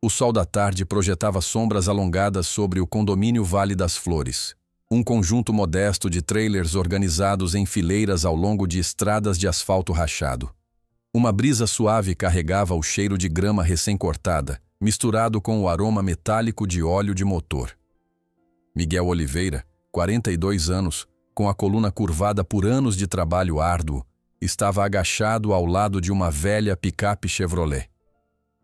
O sol da tarde projetava sombras alongadas sobre o condomínio Vale das Flores, um conjunto modesto de trailers organizados em fileiras ao longo de estradas de asfalto rachado. Uma brisa suave carregava o cheiro de grama recém-cortada, misturado com o aroma metálico de óleo de motor. Miguel Oliveira, 42 anos, com a coluna curvada por anos de trabalho árduo, estava agachado ao lado de uma velha picape Chevrolet.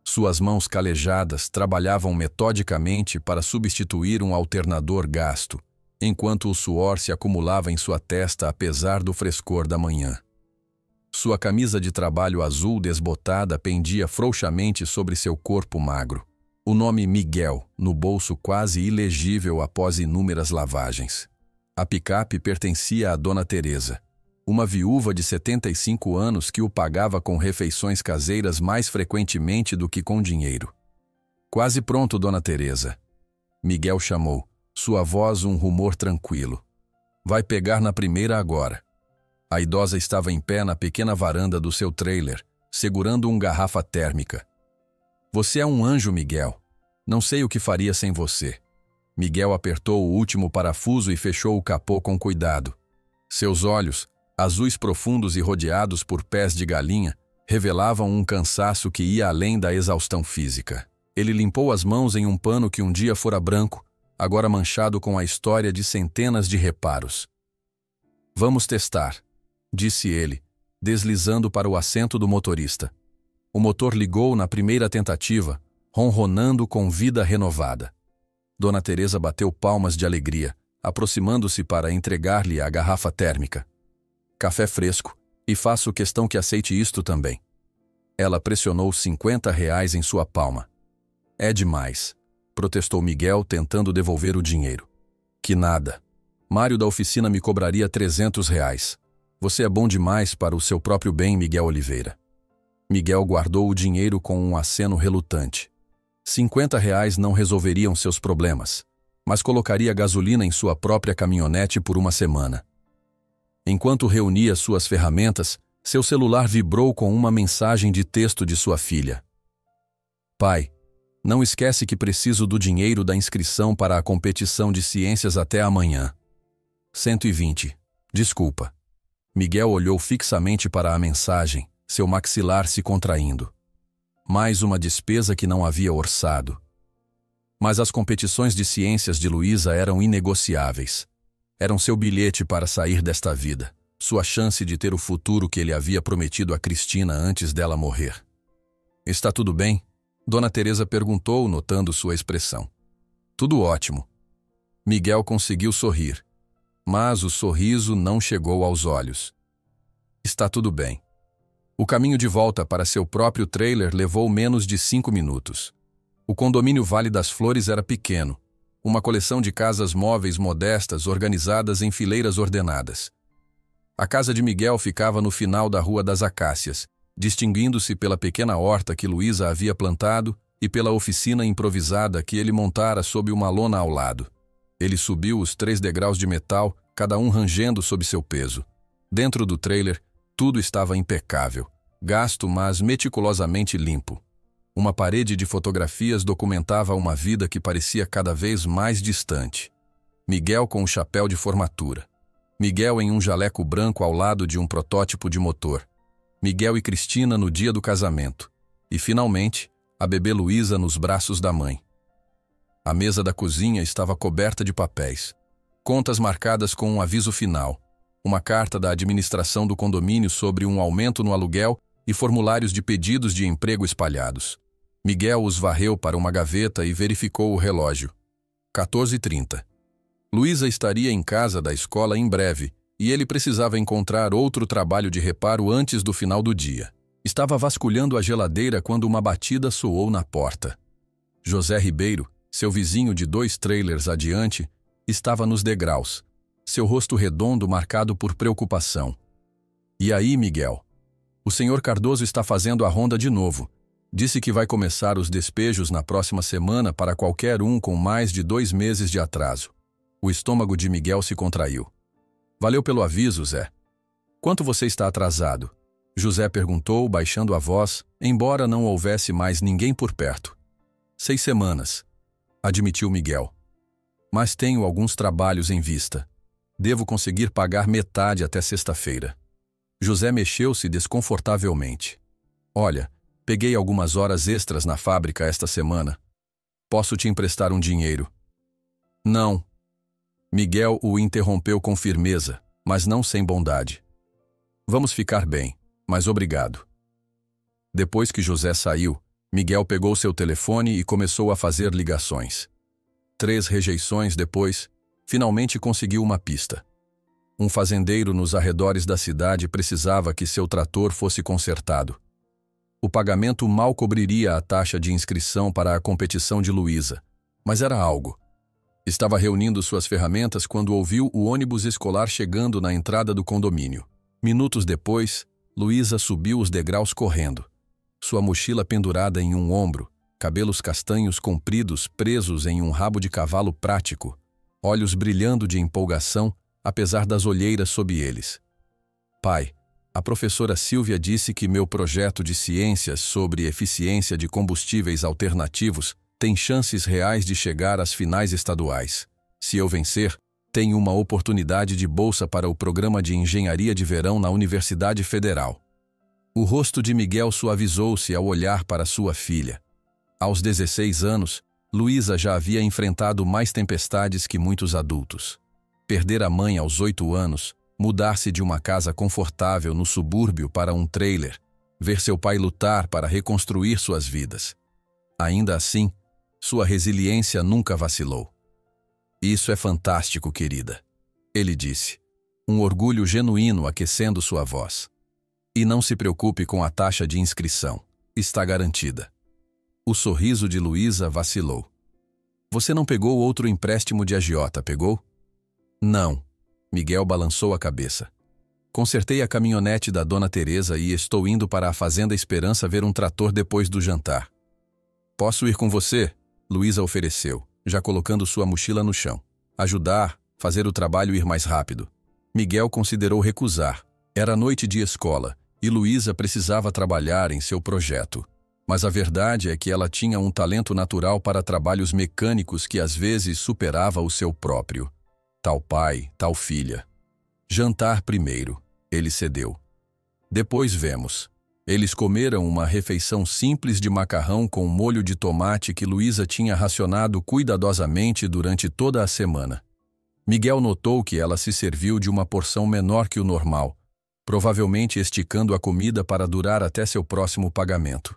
Suas mãos calejadas trabalhavam metodicamente para substituir um alternador gasto, enquanto o suor se acumulava em sua testa apesar do frescor da manhã. Sua camisa de trabalho azul desbotada pendia frouxamente sobre seu corpo magro. O nome Miguel no bolso quase ilegível após inúmeras lavagens. A picape pertencia a Dona Teresa, uma viúva de 75 anos que o pagava com refeições caseiras mais frequentemente do que com dinheiro. Quase pronto, Dona Teresa. Miguel chamou, sua voz um rumor tranquilo. Vai pegar na primeira agora. A idosa estava em pé na pequena varanda do seu trailer, segurando uma garrafa térmica. Você é um anjo, Miguel. Não sei o que faria sem você. Miguel apertou o último parafuso e fechou o capô com cuidado. Seus olhos, azuis profundos e rodeados por pés de galinha, revelavam um cansaço que ia além da exaustão física. Ele limpou as mãos em um pano que um dia fora branco, agora manchado com a história de centenas de reparos. Vamos testar, disse ele, deslizando para o assento do motorista. O motor ligou na primeira tentativa, ronronando com vida renovada. Dona Teresa bateu palmas de alegria, aproximando-se para entregar-lhe a garrafa térmica. Café fresco, e faço questão que aceite isto também. Ela pressionou R$ 50 em sua palma. É demais, protestou Miguel tentando devolver o dinheiro. Que nada. Mário da oficina me cobraria R$ 300. Você é bom demais para o seu próprio bem, Miguel Oliveira. Miguel guardou o dinheiro com um aceno relutante. R$ 50 não resolveriam seus problemas, mas colocaria gasolina em sua própria caminhonete por uma semana. Enquanto reunia suas ferramentas, seu celular vibrou com uma mensagem de texto de sua filha. Pai, não esquece que preciso do dinheiro da inscrição para a competição de ciências até amanhã. 120. Desculpa. Miguel olhou fixamente para a mensagem, seu maxilar se contraindo. Mais uma despesa que não havia orçado. Mas as competições de ciências de Luísa eram inegociáveis. Eram seu bilhete para sair desta vida, sua chance de ter o futuro que ele havia prometido a Cristina antes dela morrer. Está tudo bem? Dona Teresa perguntou, notando sua expressão. Tudo ótimo. Miguel conseguiu sorrir, mas o sorriso não chegou aos olhos. Está tudo bem. O caminho de volta para seu próprio trailer levou menos de 5 minutos. O condomínio Vale das Flores era pequeno, uma coleção de casas móveis modestas organizadas em fileiras ordenadas. A casa de Miguel ficava no final da Rua das Acácias, distinguindo-se pela pequena horta que Luísa havia plantado e pela oficina improvisada que ele montara sob uma lona ao lado. Ele subiu os 3 degraus de metal, cada um rangendo sob seu peso. Dentro do trailer, tudo estava impecável, gasto, mas meticulosamente limpo. Uma parede de fotografias documentava uma vida que parecia cada vez mais distante. Miguel com um chapéu de formatura. Miguel em um jaleco branco ao lado de um protótipo de motor. Miguel e Cristina no dia do casamento. E, finalmente, a bebê Luísa nos braços da mãe. A mesa da cozinha estava coberta de papéis. Contas marcadas com um aviso final. Uma carta da administração do condomínio sobre um aumento no aluguel e formulários de pedidos de emprego espalhados. Miguel os varreu para uma gaveta e verificou o relógio. 14h30. Luísa estaria em casa da escola em breve, e ele precisava encontrar outro trabalho de reparo antes do final do dia. Estava vasculhando a geladeira quando uma batida soou na porta. José Ribeiro, seu vizinho de 2 trailers adiante, estava nos degraus, seu rosto redondo marcado por preocupação. E aí, Miguel? O senhor Cardoso está fazendo a ronda de novo. Disse que vai começar os despejos na próxima semana para qualquer um com mais de 2 meses de atraso. O estômago de Miguel se contraiu. Valeu pelo aviso, Zé. Quanto você está atrasado? José perguntou, baixando a voz, embora não houvesse mais ninguém por perto. 6 semanas, admitiu Miguel. Mas tenho alguns trabalhos em vista. Devo conseguir pagar metade até sexta-feira. José mexeu-se desconfortavelmente. Olha, peguei algumas horas extras na fábrica esta semana. Posso te emprestar um dinheiro? Não. Miguel o interrompeu com firmeza, mas não sem bondade. Vamos ficar bem, mas obrigado. Depois que José saiu, Miguel pegou seu telefone e começou a fazer ligações. 3 rejeições depois, finalmente conseguiu uma pista. Um fazendeiro nos arredores da cidade precisava que seu trator fosse consertado. O pagamento mal cobriria a taxa de inscrição para a competição de Luísa, mas era algo. Estava reunindo suas ferramentas quando ouviu o ônibus escolar chegando na entrada do condomínio. Minutos depois, Luísa subiu os degraus correndo. Sua mochila pendurada em um ombro, cabelos castanhos compridos presos em um rabo de cavalo prático, olhos brilhando de empolgação, apesar das olheiras sob eles. Pai, a professora Silvia disse que meu projeto de ciências sobre eficiência de combustíveis alternativos tem chances reais de chegar às finais estaduais. Se eu vencer, tenho uma oportunidade de bolsa para o programa de engenharia de verão na Universidade Federal. O rosto de Miguel suavizou-se ao olhar para sua filha. Aos 16 anos, Luísa já havia enfrentado mais tempestades que muitos adultos. Perder a mãe aos 8 anos, mudar-se de uma casa confortável no subúrbio para um trailer, ver seu pai lutar para reconstruir suas vidas. Ainda assim, sua resiliência nunca vacilou. Isso é fantástico, querida, ele disse, um orgulho genuíno aquecendo sua voz. E não se preocupe com a taxa de inscrição, está garantida. O sorriso de Luísa vacilou. Você não pegou outro empréstimo de agiota, pegou? Não. Miguel balançou a cabeça. Consertei a caminhonete da Dona Teresa e estou indo para a Fazenda Esperança ver um trator depois do jantar. Posso ir com você? Luísa ofereceu, já colocando sua mochila no chão. Ajudar, fazer o trabalho ir mais rápido. Miguel considerou recusar. Era noite de escola e Luísa precisava trabalhar em seu projeto. Mas a verdade é que ela tinha um talento natural para trabalhos mecânicos que às vezes superava o seu próprio. Tal pai, tal filha. Jantar primeiro, ele cedeu. Depois vemos. Eles comeram uma refeição simples de macarrão com molho de tomate que Luísa tinha racionado cuidadosamente durante toda a semana. Miguel notou que ela se serviu de uma porção menor que o normal, provavelmente esticando a comida para durar até seu próximo pagamento.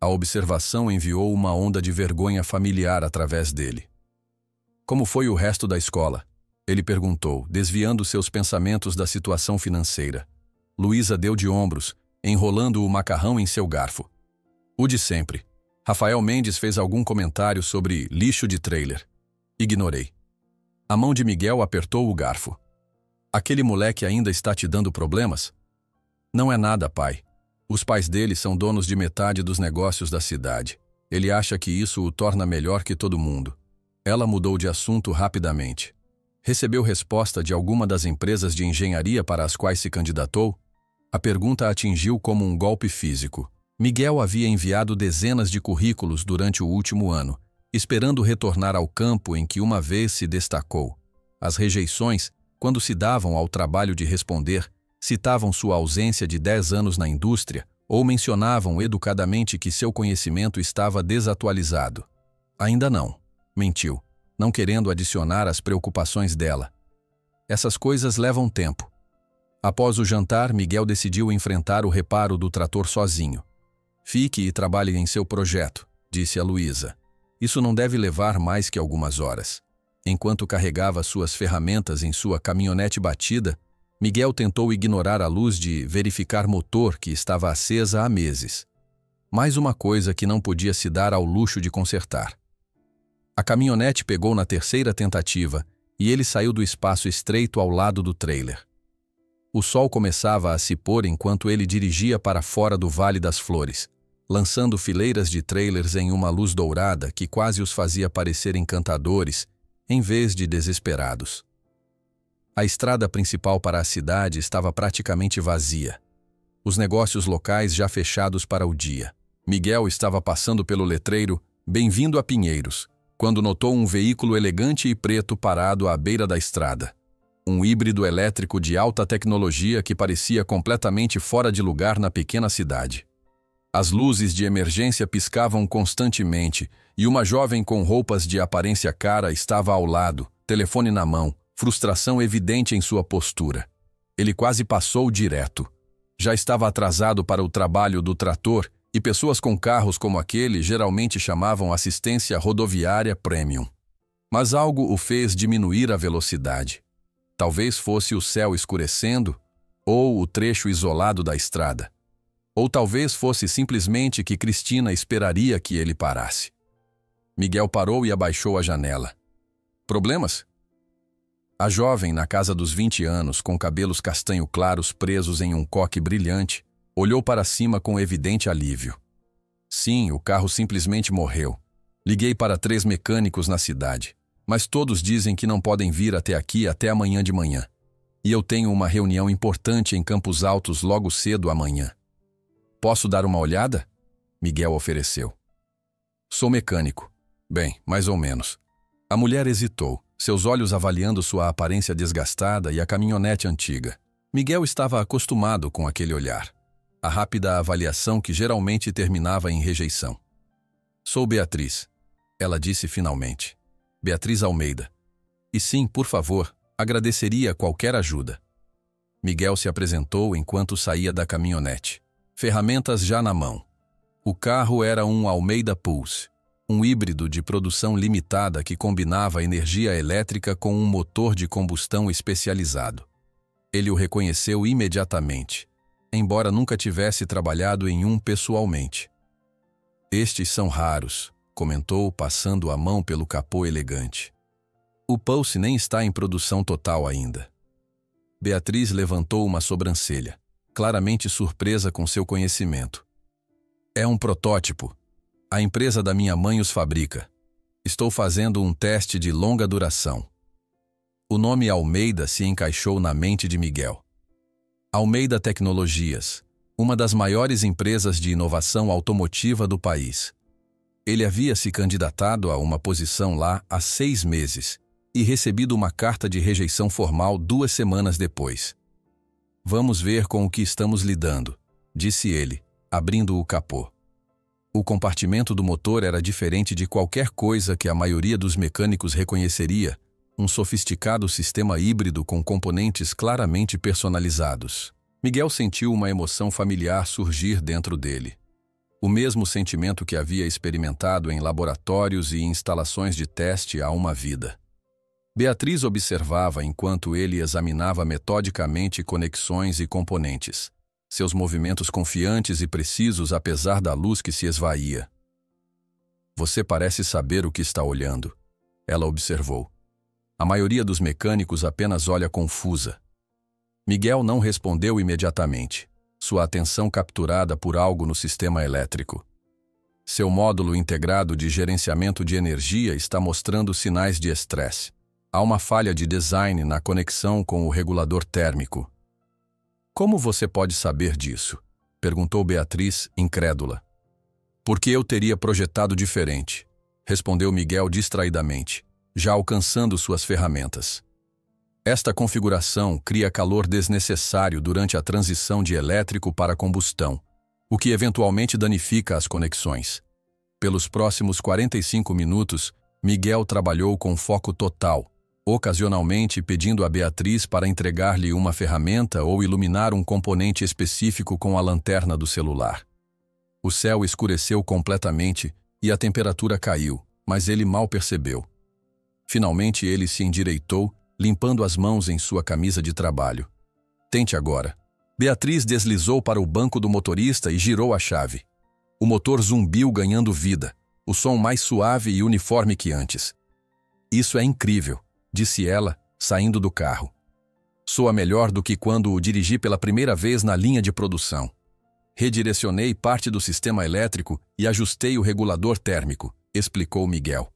A observação enviou uma onda de vergonha familiar através dele. Como foi o resto da escola? Ele perguntou, desviando seus pensamentos da situação financeira. Luísa deu de ombros, enrolando o macarrão em seu garfo. O de sempre. Rafael Mendes fez algum comentário sobre lixo de trailer. Ignorei. A mão de Miguel apertou o garfo. Aquele moleque ainda está te dando problemas? Não é nada, pai. Os pais dele são donos de metade dos negócios da cidade. Ele acha que isso o torna melhor que todo mundo. Ela mudou de assunto rapidamente. Recebeu resposta de alguma das empresas de engenharia para as quais se candidatou? A pergunta atingiu como um golpe físico. Miguel havia enviado dezenas de currículos durante o último ano, esperando retornar ao campo em que uma vez se destacou. As rejeições, quando se davam ao trabalho de responder, citavam sua ausência de 10 anos na indústria ou mencionavam educadamente que seu conhecimento estava desatualizado. Ainda não, mentiu, não querendo adicionar às preocupações dela. Essas coisas levam tempo. Após o jantar, Miguel decidiu enfrentar o reparo do trator sozinho. Fique e trabalhe em seu projeto, disse a Luísa. Isso não deve levar mais que algumas horas. Enquanto carregava suas ferramentas em sua caminhonete batida, Miguel tentou ignorar a luz de verificar motor que estava acesa há meses. Mais uma coisa que não podia se dar ao luxo de consertar. A caminhonete pegou na terceira tentativa e ele saiu do espaço estreito ao lado do trailer. O sol começava a se pôr enquanto ele dirigia para fora do Vale das Flores, lançando fileiras de trailers em uma luz dourada que quase os fazia parecer encantadores, em vez de desesperados. A estrada principal para a cidade estava praticamente vazia. Os negócios locais já fechados para o dia. Miguel estava passando pelo letreiro Bem-vindo a Pinheiros, quando notou um veículo elegante e preto parado à beira da estrada. Um híbrido elétrico de alta tecnologia que parecia completamente fora de lugar na pequena cidade. As luzes de emergência piscavam constantemente e uma jovem com roupas de aparência cara estava ao lado, telefone na mão, frustração evidente em sua postura. Ele quase passou direto. Já estava atrasado para o trabalho do trator e pessoas com carros como aquele geralmente chamavam assistência rodoviária premium. Mas algo o fez diminuir a velocidade. Talvez fosse o céu escurecendo ou o trecho isolado da estrada. Ou talvez fosse simplesmente que Cristina esperaria que ele parasse. Miguel parou e abaixou a janela. Problemas? A jovem, na casa dos 20 anos, com cabelos castanho claros presos em um coque brilhante, olhou para cima com evidente alívio. Sim, o carro simplesmente morreu. Liguei para 3 mecânicos na cidade, mas todos dizem que não podem vir até aqui até amanhã de manhã. E eu tenho uma reunião importante em Campos Altos logo cedo amanhã. Posso dar uma olhada? Miguel ofereceu. Sou mecânico. Bem, mais ou menos. A mulher hesitou, seus olhos avaliando sua aparência desgastada e a caminhonete antiga. Miguel estava acostumado com aquele olhar. A rápida avaliação que geralmente terminava em rejeição. Sou Beatriz, ela disse finalmente. Beatriz Almeida. E sim, por favor, agradeceria qualquer ajuda. Miguel se apresentou enquanto saía da caminhonete. Ferramentas já na mão. O carro era um Almeida Pulse, um híbrido de produção limitada que combinava energia elétrica com um motor de combustão especializado. Ele o reconheceu imediatamente, embora nunca tivesse trabalhado em um pessoalmente. Estes são raros, comentou, passando a mão pelo capô elegante. O Pulse nem está em produção total ainda. Beatriz levantou uma sobrancelha, claramente surpresa com seu conhecimento. É um protótipo. A empresa da minha mãe os fabrica. Estou fazendo um teste de longa duração. O nome Almeida se encaixou na mente de Miguel. Almeida Tecnologias, uma das maiores empresas de inovação automotiva do país. Ele havia se candidatado a uma posição lá há 6 meses e recebido uma carta de rejeição formal 2 semanas depois. Vamos ver com o que estamos lidando, disse ele, abrindo o capô. O compartimento do motor era diferente de qualquer coisa que a maioria dos mecânicos reconheceria, um sofisticado sistema híbrido com componentes claramente personalizados. Miguel sentiu uma emoção familiar surgir dentro dele. O mesmo sentimento que havia experimentado em laboratórios e instalações de teste há uma vida. Beatriz observava enquanto ele examinava metodicamente conexões e componentes, seus movimentos confiantes e precisos apesar da luz que se esvaía. Você parece saber o que está olhando, ela observou. A maioria dos mecânicos apenas olha confusa. Miguel não respondeu imediatamente, sua atenção capturada por algo no sistema elétrico. Seu módulo integrado de gerenciamento de energia está mostrando sinais de estresse. Há uma falha de design na conexão com o regulador térmico. Como você pode saber disso? Perguntou Beatriz, incrédula. Porque eu teria projetado diferente, respondeu Miguel distraidamente, já alcançando suas ferramentas. Esta configuração cria calor desnecessário durante a transição de elétrico para combustão, o que eventualmente danifica as conexões. Pelos próximos 45 minutos, Miguel trabalhou com foco total, ocasionalmente pedindo a Beatriz para entregar-lhe uma ferramenta ou iluminar um componente específico com a lanterna do celular. O céu escureceu completamente e a temperatura caiu, mas ele mal percebeu. Finalmente ele se endireitou, limpando as mãos em sua camisa de trabalho. Tente agora. Beatriz deslizou para o banco do motorista e girou a chave. O motor zumbiu ganhando vida, o som mais suave e uniforme que antes. Isso é incrível, disse ela, saindo do carro. Soa melhor do que quando o dirigi pela primeira vez na linha de produção. Redirecionei parte do sistema elétrico e ajustei o regulador térmico, explicou Miguel.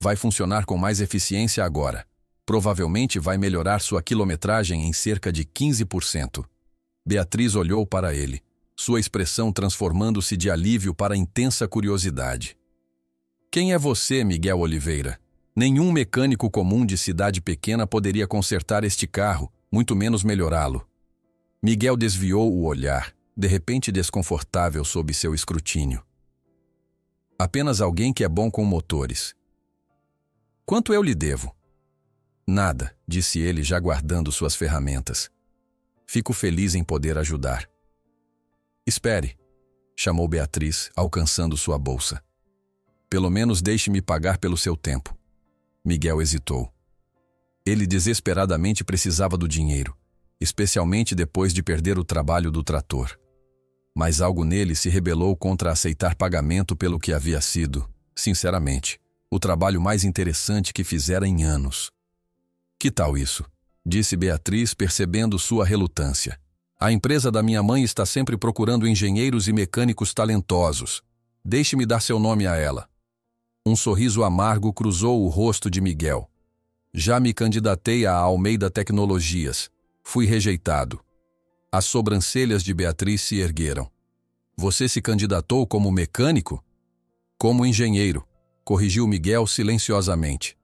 Vai funcionar com mais eficiência agora. Provavelmente vai melhorar sua quilometragem em cerca de 15%. Beatriz olhou para ele, sua expressão transformando-se de alívio para intensa curiosidade. Quem é você, Miguel Oliveira? Nenhum mecânico comum de cidade pequena poderia consertar este carro, muito menos melhorá-lo. Miguel desviou o olhar, de repente desconfortável sob seu escrutínio. Apenas alguém que é bom com motores. Quanto eu lhe devo? Nada, disse ele já guardando suas ferramentas. Fico feliz em poder ajudar. Espere, chamou Beatriz, alcançando sua bolsa. Pelo menos deixe-me pagar pelo seu tempo. Miguel hesitou. Ele desesperadamente precisava do dinheiro, especialmente depois de perder o trabalho do trator. Mas algo nele se rebelou contra aceitar pagamento pelo que havia sido, sinceramente, o trabalho mais interessante que fizera em anos. Que tal isso? Disse Beatriz, percebendo sua relutância. A empresa da minha mãe está sempre procurando engenheiros e mecânicos talentosos. Deixe-me dar seu nome a ela. Um sorriso amargo cruzou o rosto de Miguel. Já me candidatei a Almeida Tecnologias. Fui rejeitado. As sobrancelhas de Beatriz se ergueram. Você se candidatou como mecânico? Como engenheiro, corrigiu Miguel silenciosamente.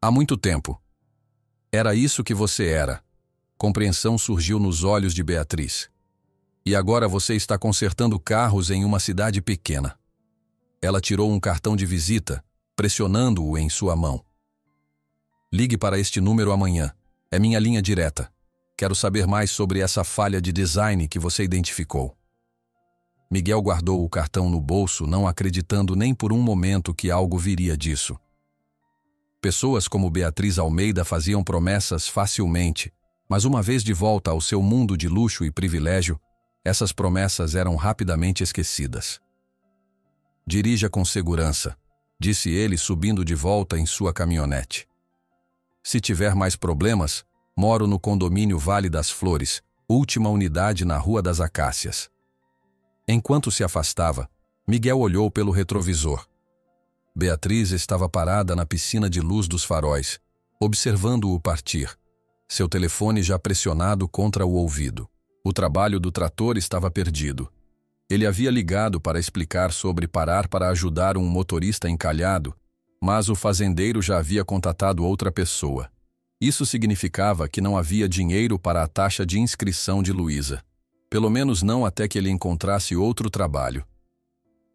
Há muito tempo. Era isso que você era. Compreensão surgiu nos olhos de Beatriz. E agora você está consertando carros em uma cidade pequena. Ela tirou um cartão de visita, pressionando-o em sua mão. Ligue para este número amanhã. É minha linha direta. Quero saber mais sobre essa falha de design que você identificou. Miguel guardou o cartão no bolso, não acreditando nem por um momento que algo viria disso. Pessoas como Beatriz Almeida faziam promessas facilmente, mas uma vez de volta ao seu mundo de luxo e privilégio, essas promessas eram rapidamente esquecidas. Dirija com segurança, disse ele subindo de volta em sua caminhonete. Se tiver mais problemas, moro no condomínio Vale das Flores, última unidade na Rua das Acácias. Enquanto se afastava, Miguel olhou pelo retrovisor. Beatriz estava parada na piscina de luz dos faróis, observando-o partir, seu telefone já pressionado contra o ouvido. O trabalho do trator estava perdido. Ele havia ligado para explicar sobre parar para ajudar um motorista encalhado, mas o fazendeiro já havia contatado outra pessoa. Isso significava que não havia dinheiro para a taxa de inscrição de Luísa. Pelo menos não até que ele encontrasse outro trabalho.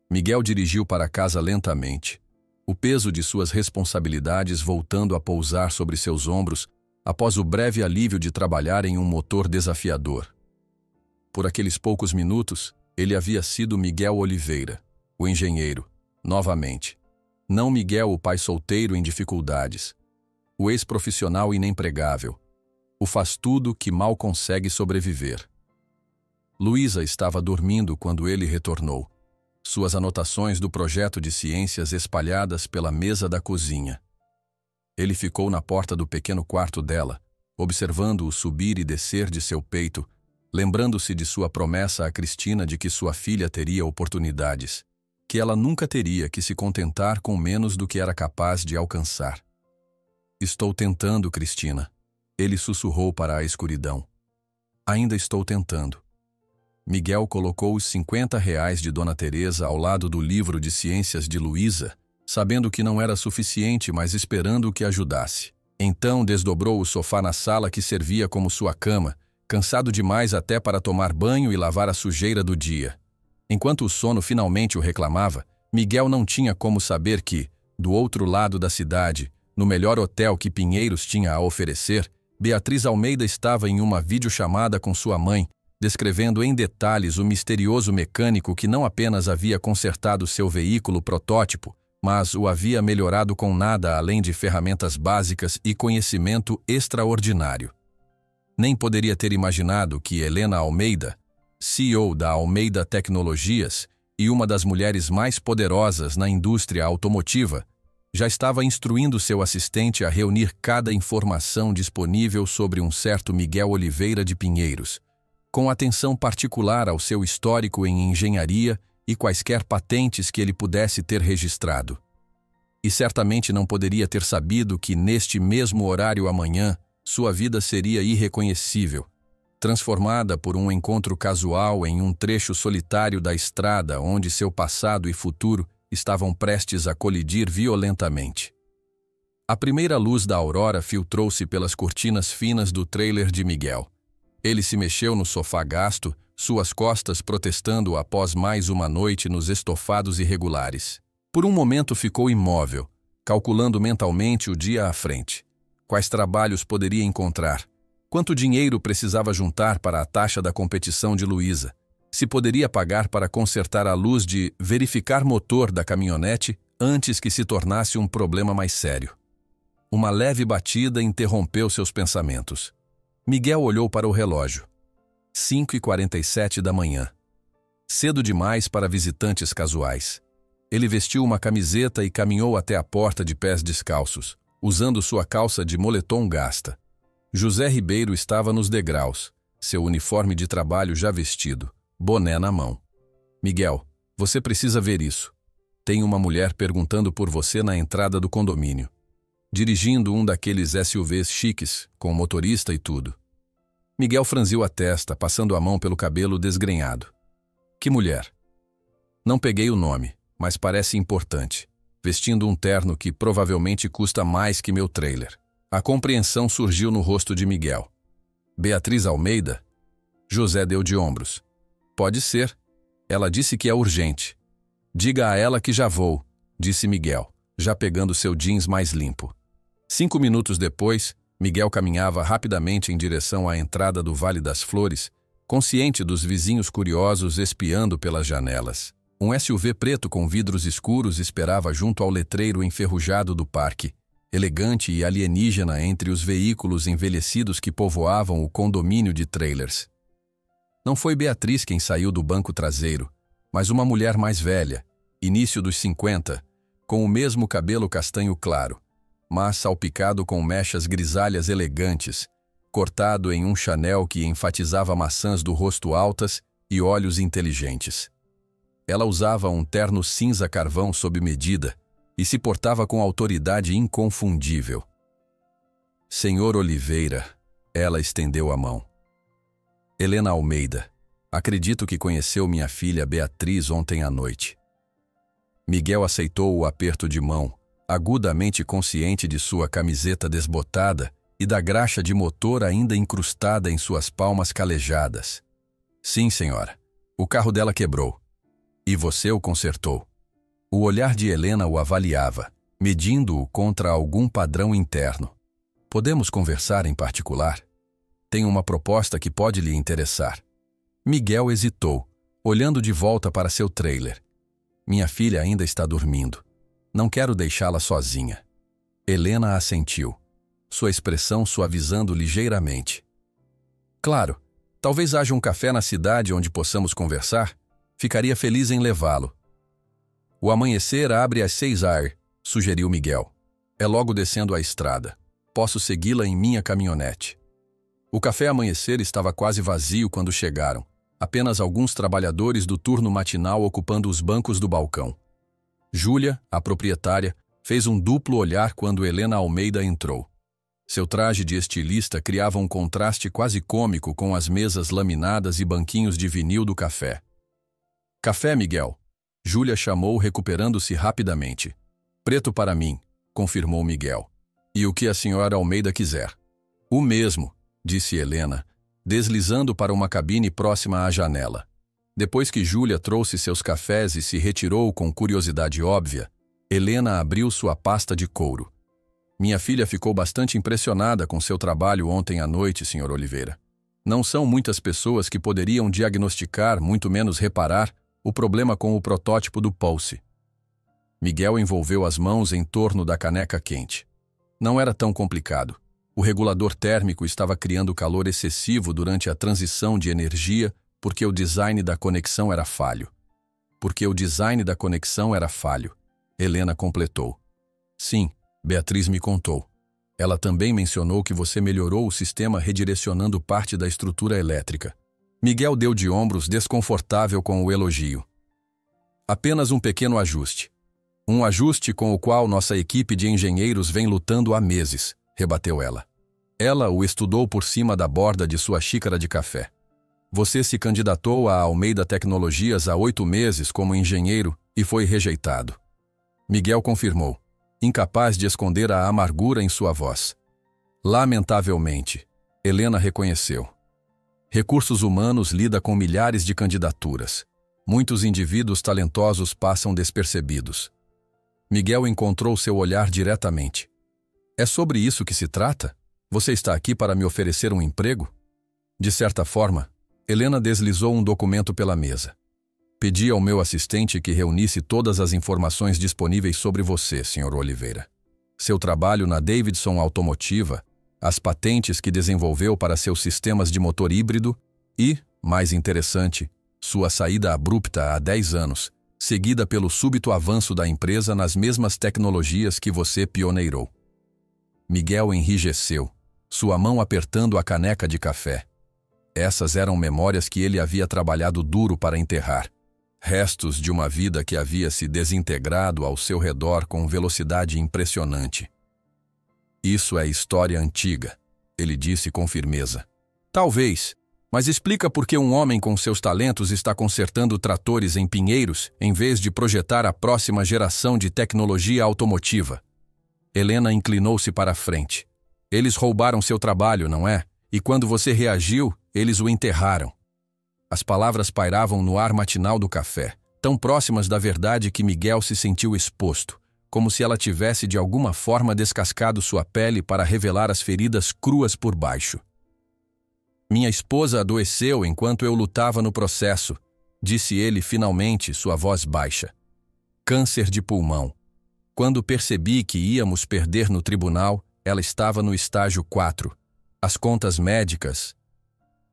Miguel dirigiu para casa lentamente, o peso de suas responsabilidades voltando a pousar sobre seus ombros após o breve alívio de trabalhar em um motor desafiador. Por aqueles poucos minutos, ele havia sido Miguel Oliveira, o engenheiro, novamente. Não Miguel, o pai solteiro em dificuldades. O ex-profissional inempregável. O faz-tudo que mal consegue sobreviver. Luísa estava dormindo quando ele retornou. Suas anotações do projeto de ciências espalhadas pela mesa da cozinha. Ele ficou na porta do pequeno quarto dela, observando-o subir e descer de seu peito, lembrando-se de sua promessa a Cristina de que sua filha teria oportunidades, que ela nunca teria que se contentar com menos do que era capaz de alcançar. Estou tentando, Cristina. Ele sussurrou para a escuridão. Ainda estou tentando. Miguel colocou os R$ 50 de Dona Teresa ao lado do livro de ciências de Luísa, sabendo que não era suficiente, mas esperando que ajudasse. Então desdobrou o sofá na sala que servia como sua cama, cansado demais até para tomar banho e lavar a sujeira do dia. Enquanto o sono finalmente o reclamava, Miguel não tinha como saber que, do outro lado da cidade, no melhor hotel que Pinheiros tinha a oferecer, Beatriz Almeida estava em uma videochamada com sua mãe, descrevendo em detalhes o misterioso mecânico que não apenas havia consertado seu veículo protótipo, mas o havia melhorado com nada além de ferramentas básicas e conhecimento extraordinário. Nem poderia ter imaginado que Helena Almeida, CEO da Almeida Tecnologias e uma das mulheres mais poderosas na indústria automotiva, já estava instruindo seu assistente a reunir cada informação disponível sobre um certo Miguel Oliveira de Pinheiros, com atenção particular ao seu histórico em engenharia e quaisquer patentes que ele pudesse ter registrado. E certamente não poderia ter sabido que, neste mesmo horário amanhã, sua vida seria irreconhecível, transformada por um encontro casual em um trecho solitário da estrada onde seu passado e futuro estavam prestes a colidir violentamente. A primeira luz da aurora filtrou-se pelas cortinas finas do trailer de Miguel. Ele se mexeu no sofá gasto, suas costas protestando após mais uma noite nos estofados irregulares. Por um momento ficou imóvel, calculando mentalmente o dia à frente. Quais trabalhos poderia encontrar? Quanto dinheiro precisava juntar para a taxa da competição de Luísa? Se poderia pagar para consertar a luz de verificar motor da caminhonete antes que se tornasse um problema mais sério. Uma leve batida interrompeu seus pensamentos. Miguel olhou para o relógio. 5h47 da manhã. Cedo demais para visitantes casuais. Ele vestiu uma camiseta e caminhou até a porta de pés descalços, usando sua calça de moletom gasta. José Ribeiro estava nos degraus, seu uniforme de trabalho já vestido, boné na mão. Miguel, você precisa ver isso. Tem uma mulher perguntando por você na entrada do condomínio. Dirigindo um daqueles SUVs chiques, com motorista e tudo. Miguel franziu a testa, passando a mão pelo cabelo desgrenhado. Que mulher? Não peguei o nome, mas parece importante. Vestindo um terno que provavelmente custa mais que meu trailer. A compreensão surgiu no rosto de Miguel. Beatriz Almeida? José deu de ombros. Pode ser. Ela disse que é urgente. Diga a ela que já vou, disse Miguel, já pegando seu jeans mais limpo. 5 minutos depois, Miguel caminhava rapidamente em direção à entrada do Vale das Flores, consciente dos vizinhos curiosos espiando pelas janelas. Um SUV preto com vidros escuros esperava junto ao letreiro enferrujado do parque, elegante e alienígena entre os veículos envelhecidos que povoavam o condomínio de trailers. Não foi Beatriz quem saiu do banco traseiro, mas uma mulher mais velha, início dos 50, com o mesmo cabelo castanho claro, mas salpicado com mechas grisalhas elegantes, cortado em um Chanel que enfatizava maçãs do rosto altas e olhos inteligentes. Ela usava um terno cinza carvão sob medida e se portava com autoridade inconfundível. Senhor Oliveira, ela estendeu a mão. Helena Almeida, acredito que conheceu minha filha Beatriz ontem à noite. Miguel aceitou o aperto de mão, agudamente consciente de sua camiseta desbotada e da graxa de motor ainda incrustada em suas palmas calejadas. Sim, senhora. O carro dela quebrou. E você o consertou. O olhar de Helena o avaliava, medindo-o contra algum padrão interno. Podemos conversar em particular? Tenho uma proposta que pode lhe interessar. Miguel hesitou, olhando de volta para seu trailer. Minha filha ainda está dormindo. Não quero deixá-la sozinha. Helena assentiu, sua expressão suavizando ligeiramente. Claro, talvez haja um café na cidade onde possamos conversar. Ficaria feliz em levá-lo. O amanhecer abre às 6h, sugeriu Miguel. É logo descendo a estrada. Posso segui-la em minha caminhonete. O café amanhecer estava quase vazio quando chegaram. Apenas alguns trabalhadores do turno matinal ocupando os bancos do balcão. Júlia, a proprietária, fez um duplo olhar quando Helena Almeida entrou. Seu traje de estilista criava um contraste quase cômico com as mesas laminadas e banquinhos de vinil do café. Café, Miguel. Júlia chamou, recuperando-se rapidamente. Preto para mim, confirmou Miguel. E o que a senhora Almeida quiser. O mesmo, disse Helena, deslizando para uma cabine próxima à janela. Depois que Júlia trouxe seus cafés e se retirou com curiosidade óbvia, Helena abriu sua pasta de couro. Minha filha ficou bastante impressionada com seu trabalho ontem à noite, Sr. Oliveira. Não são muitas pessoas que poderiam diagnosticar, muito menos reparar, o problema com o protótipo do Pulse. Miguel envolveu as mãos em torno da caneca quente. Não era tão complicado. O regulador térmico estava criando calor excessivo durante a transição de energia porque o design da conexão era falho. Helena completou. Sim, Beatriz me contou. Ela também mencionou que você melhorou o sistema redirecionando parte da estrutura elétrica. Miguel deu de ombros, desconfortável com o elogio. Apenas um pequeno ajuste. Um ajuste com o qual nossa equipe de engenheiros vem lutando há meses, rebateu ela. Ela o estudou por cima da borda de sua xícara de café. Você se candidatou à Almeida Tecnologias há 8 meses como engenheiro e foi rejeitado. Miguel confirmou, incapaz de esconder a amargura em sua voz. Lamentavelmente, Helena reconheceu. Recursos humanos lida com milhares de candidaturas. Muitos indivíduos talentosos passam despercebidos. Miguel encontrou seu olhar diretamente. É sobre isso que se trata? Você está aqui para me oferecer um emprego? De certa forma, Helena deslizou um documento pela mesa. Pedi ao meu assistente que reunisse todas as informações disponíveis sobre você, Sr. Oliveira. Seu trabalho na Davidson Automotiva, as patentes que desenvolveu para seus sistemas de motor híbrido e, mais interessante, sua saída abrupta há 10 anos, seguida pelo súbito avanço da empresa nas mesmas tecnologias que você pioneirou. Miguel enrijeceu, sua mão apertando a caneca de café. Essas eram memórias que ele havia trabalhado duro para enterrar. Restos de uma vida que havia se desintegrado ao seu redor com velocidade impressionante. Isso é história antiga, ele disse com firmeza. Talvez, mas explica por que um homem com seus talentos está consertando tratores em Pinheiros em vez de projetar a próxima geração de tecnologia automotiva. Helena inclinou-se para a frente. Eles roubaram seu trabalho, não é? E quando você reagiu, eles o enterraram. As palavras pairavam no ar matinal do café, tão próximas da verdade que Miguel se sentiu exposto, como se ela tivesse de alguma forma descascado sua pele para revelar as feridas cruas por baixo. Minha esposa adoeceu enquanto eu lutava no processo, disse ele finalmente, sua voz baixa. Câncer de pulmão. Quando percebi que íamos perder no tribunal, ela estava no estágio 4. As contas médicas...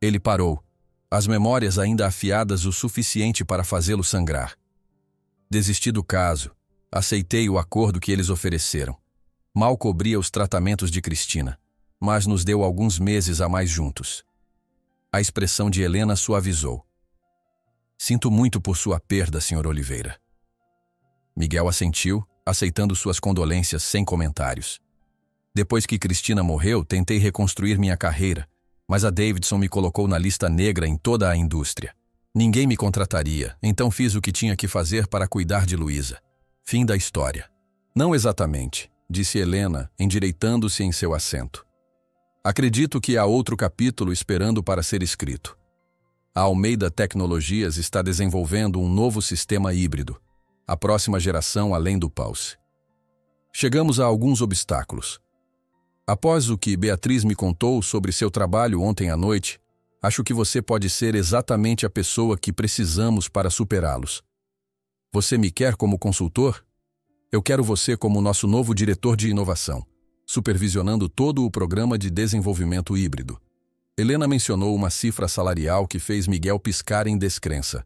Ele parou, as memórias ainda afiadas o suficiente para fazê-lo sangrar. Desisti do caso. Aceitei o acordo que eles ofereceram. Mal cobria os tratamentos de Cristina, mas nos deu alguns meses a mais juntos. A expressão de Helena suavizou. Sinto muito por sua perda, Sr. Oliveira. Miguel assentiu, aceitando suas condolências sem comentários. Depois que Cristina morreu, tentei reconstruir minha carreira, mas a Davidson me colocou na lista negra em toda a indústria. Ninguém me contrataria, então fiz o que tinha que fazer para cuidar de Luísa. Fim da história. Não exatamente, disse Helena, endireitando-se em seu assento. Acredito que há outro capítulo esperando para ser escrito. A Almeida Tecnologias está desenvolvendo um novo sistema híbrido, a próxima geração além do Pulse. Chegamos a alguns obstáculos. Após o que Beatriz me contou sobre seu trabalho ontem à noite, acho que você pode ser exatamente a pessoa que precisamos para superá-los. Você me quer como consultor? Eu quero você como nosso novo diretor de inovação, supervisionando todo o programa de desenvolvimento híbrido. Helena mencionou uma cifra salarial que fez Miguel piscar em descrença.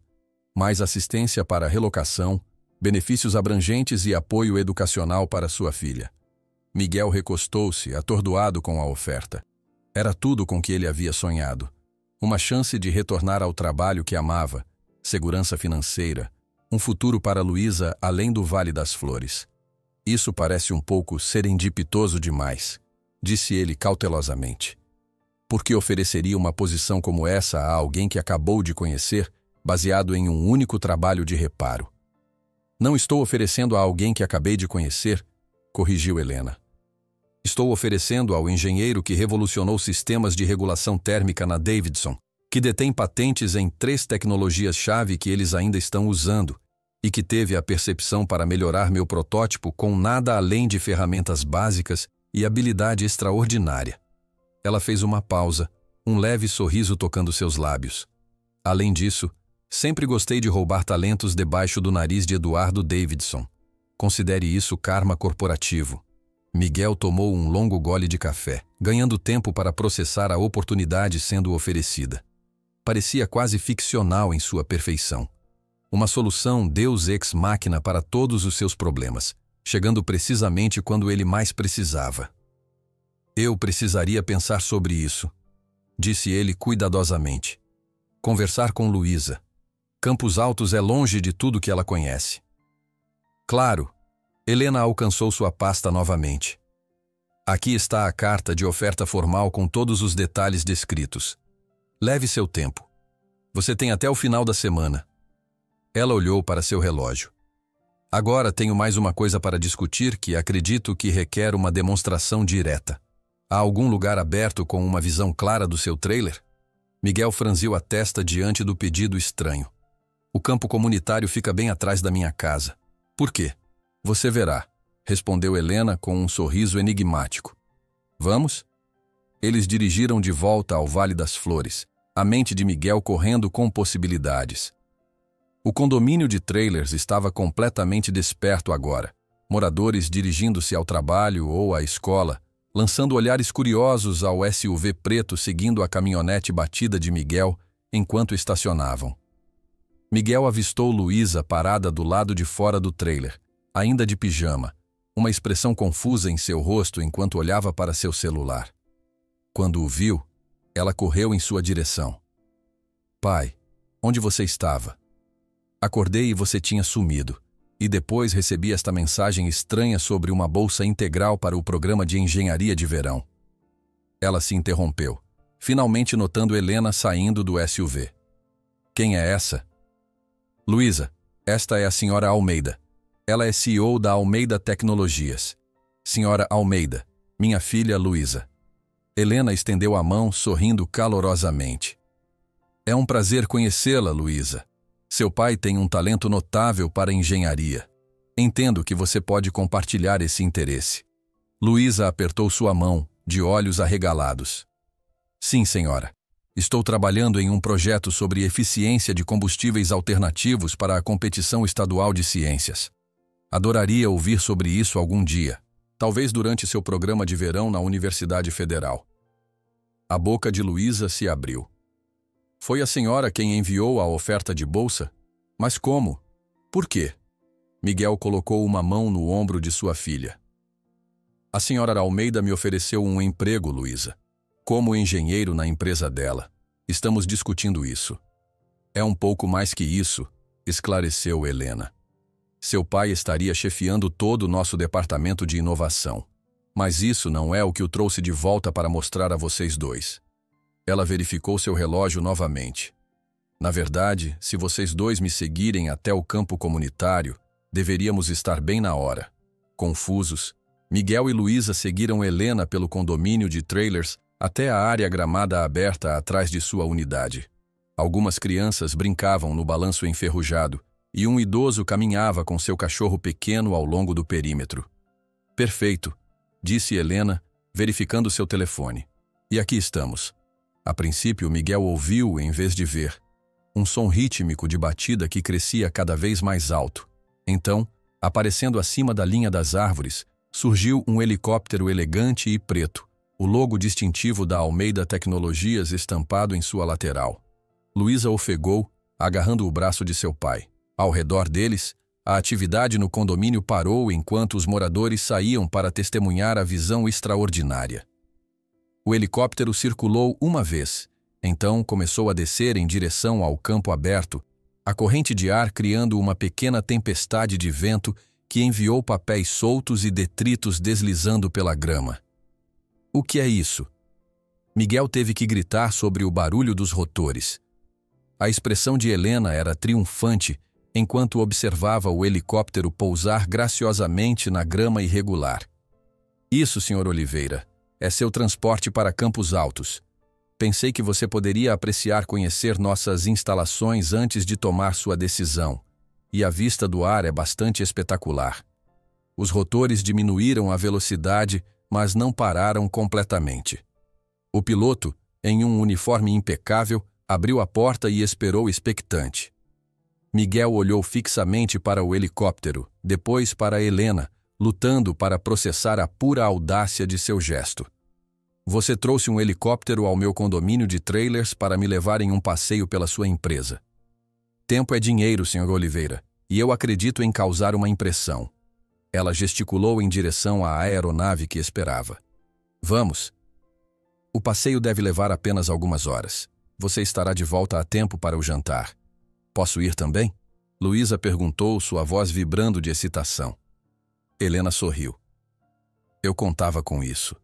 Mais assistência para relocação, benefícios abrangentes e apoio educacional para sua filha. Miguel recostou-se, atordoado com a oferta. Era tudo com que ele havia sonhado. Uma chance de retornar ao trabalho que amava, segurança financeira, um futuro para Luísa além do Vale das Flores. Isso parece um pouco serendipitoso demais, disse ele cautelosamente. Por que ofereceria uma posição como essa a alguém que acabou de conhecer, baseado em um único trabalho de reparo? Não estou oferecendo a alguém que acabei de conhecer, corrigiu Helena. Estou oferecendo ao engenheiro que revolucionou sistemas de regulação térmica na Davidson, que detém patentes em 3 tecnologias-chave que eles ainda estão usando, e que teve a percepção para melhorar meu protótipo com nada além de ferramentas básicas e habilidade extraordinária. Ela fez uma pausa, um leve sorriso tocando seus lábios. Além disso, sempre gostei de roubar talentos debaixo do nariz de Eduardo Davidson. Considere isso karma corporativo. Miguel tomou um longo gole de café, ganhando tempo para processar a oportunidade sendo oferecida. Parecia quase ficcional em sua perfeição. Uma solução deus ex machina para todos os seus problemas, chegando precisamente quando ele mais precisava. Eu precisaria pensar sobre isso, disse ele cuidadosamente. Conversar com Luísa. Campos Altos é longe de tudo que ela conhece. Claro. Helena alcançou sua pasta novamente. Aqui está a carta de oferta formal com todos os detalhes descritos. Leve seu tempo. Você tem até o final da semana. Ela olhou para seu relógio. Agora tenho mais uma coisa para discutir que acredito que requer uma demonstração direta. Há algum lugar aberto com uma visão clara do seu trailer? Miguel franziu a testa diante do pedido estranho. O campo comunitário fica bem atrás da minha casa. Por quê? Você verá, respondeu Helena com um sorriso enigmático. Vamos? Eles dirigiram de volta ao Vale das Flores, a mente de Miguel correndo com possibilidades. O condomínio de trailers estava completamente desperto agora, moradores dirigindo-se ao trabalho ou à escola, lançando olhares curiosos ao SUV preto seguindo a caminhonete batida de Miguel enquanto estacionavam. Miguel avistou Luísa parada do lado de fora do trailer, ainda de pijama, uma expressão confusa em seu rosto enquanto olhava para seu celular. Quando o viu, ela correu em sua direção. Pai, onde você estava? Acordei e você tinha sumido. E depois recebi esta mensagem estranha sobre uma bolsa integral para o programa de engenharia de verão. Ela se interrompeu, finalmente notando Helena saindo do SUV. Quem é essa? Luísa, esta é a senhora Almeida. Ela é CEO da Almeida Tecnologias. Senhora Almeida, minha filha Luísa. Helena estendeu a mão, sorrindo calorosamente. É um prazer conhecê-la, Luísa. Seu pai tem um talento notável para engenharia. Entendo que você pode compartilhar esse interesse. Luísa apertou sua mão, de olhos arregalados. Sim, senhora. Estou trabalhando em um projeto sobre eficiência de combustíveis alternativos para a competição estadual de ciências. Adoraria ouvir sobre isso algum dia, talvez durante seu programa de verão na Universidade Federal. A boca de Luísa se abriu. Foi a senhora quem enviou a oferta de bolsa? Mas como? Por quê? Miguel colocou uma mão no ombro de sua filha. A senhora Almeida me ofereceu um emprego, Luísa. Como engenheiro na empresa dela. Estamos discutindo isso. É um pouco mais que isso, esclareceu Helena. Seu pai estaria chefiando todo o nosso departamento de inovação. Mas isso não é o que o trouxe de volta para mostrar a vocês dois. Ela verificou seu relógio novamente. Na verdade, se vocês dois me seguirem até o campo comunitário, deveríamos estar bem na hora. Confusos, Miguel e Luísa seguiram Helena pelo condomínio de trailers até a área gramada aberta atrás de sua unidade. Algumas crianças brincavam no balanço enferrujado e um idoso caminhava com seu cachorro pequeno ao longo do perímetro. Perfeito, disse Helena, verificando seu telefone. E aqui estamos. A princípio, Miguel ouviu em vez de ver. Um som rítmico de batida que crescia cada vez mais alto. Então, aparecendo acima da linha das árvores, surgiu um helicóptero elegante e preto, o logo distintivo da Almeida Tecnologias estampado em sua lateral. Luísa ofegou, agarrando o braço de seu pai. Ao redor deles, a atividade no condomínio parou enquanto os moradores saíam para testemunhar a visão extraordinária. O helicóptero circulou uma vez, então começou a descer em direção ao campo aberto, a corrente de ar criando uma pequena tempestade de vento que enviou papéis soltos e detritos deslizando pela grama. O que é isso? Miguel teve que gritar sobre o barulho dos rotores. A expressão de Helena era triunfante enquanto observava o helicóptero pousar graciosamente na grama irregular. Isso, Sr. Oliveira, é seu transporte para Campos Altos. Pensei que você poderia apreciar conhecer nossas instalações antes de tomar sua decisão. E a vista do ar é bastante espetacular. Os rotores diminuíram a velocidade, mas não pararam completamente. O piloto, em um uniforme impecável, abriu a porta e esperou expectante. Miguel olhou fixamente para o helicóptero, depois para Helena, lutando para processar a pura audácia de seu gesto. Você trouxe um helicóptero ao meu condomínio de trailers para me levar em um passeio pela sua empresa. Tempo é dinheiro, Sr. Oliveira, e eu acredito em causar uma impressão. Ela gesticulou em direção à aeronave que esperava. Vamos. O passeio deve levar apenas algumas horas. Você estará de volta a tempo para o jantar. Posso ir também? Luísa perguntou, sua voz vibrando de excitação. Helena sorriu. Eu contava com isso.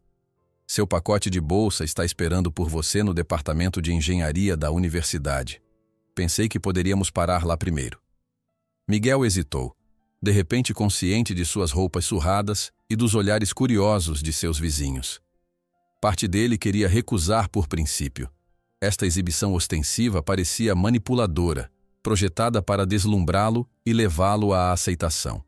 Seu pacote de bolsa está esperando por você no departamento de engenharia da universidade. Pensei que poderíamos parar lá primeiro. Miguel hesitou. de repente consciente de suas roupas surradas e dos olhares curiosos de seus vizinhos. Parte dele queria recusar por princípio. Esta exibição ostensiva parecia manipuladora, projetada para deslumbrá-lo e levá-lo à aceitação.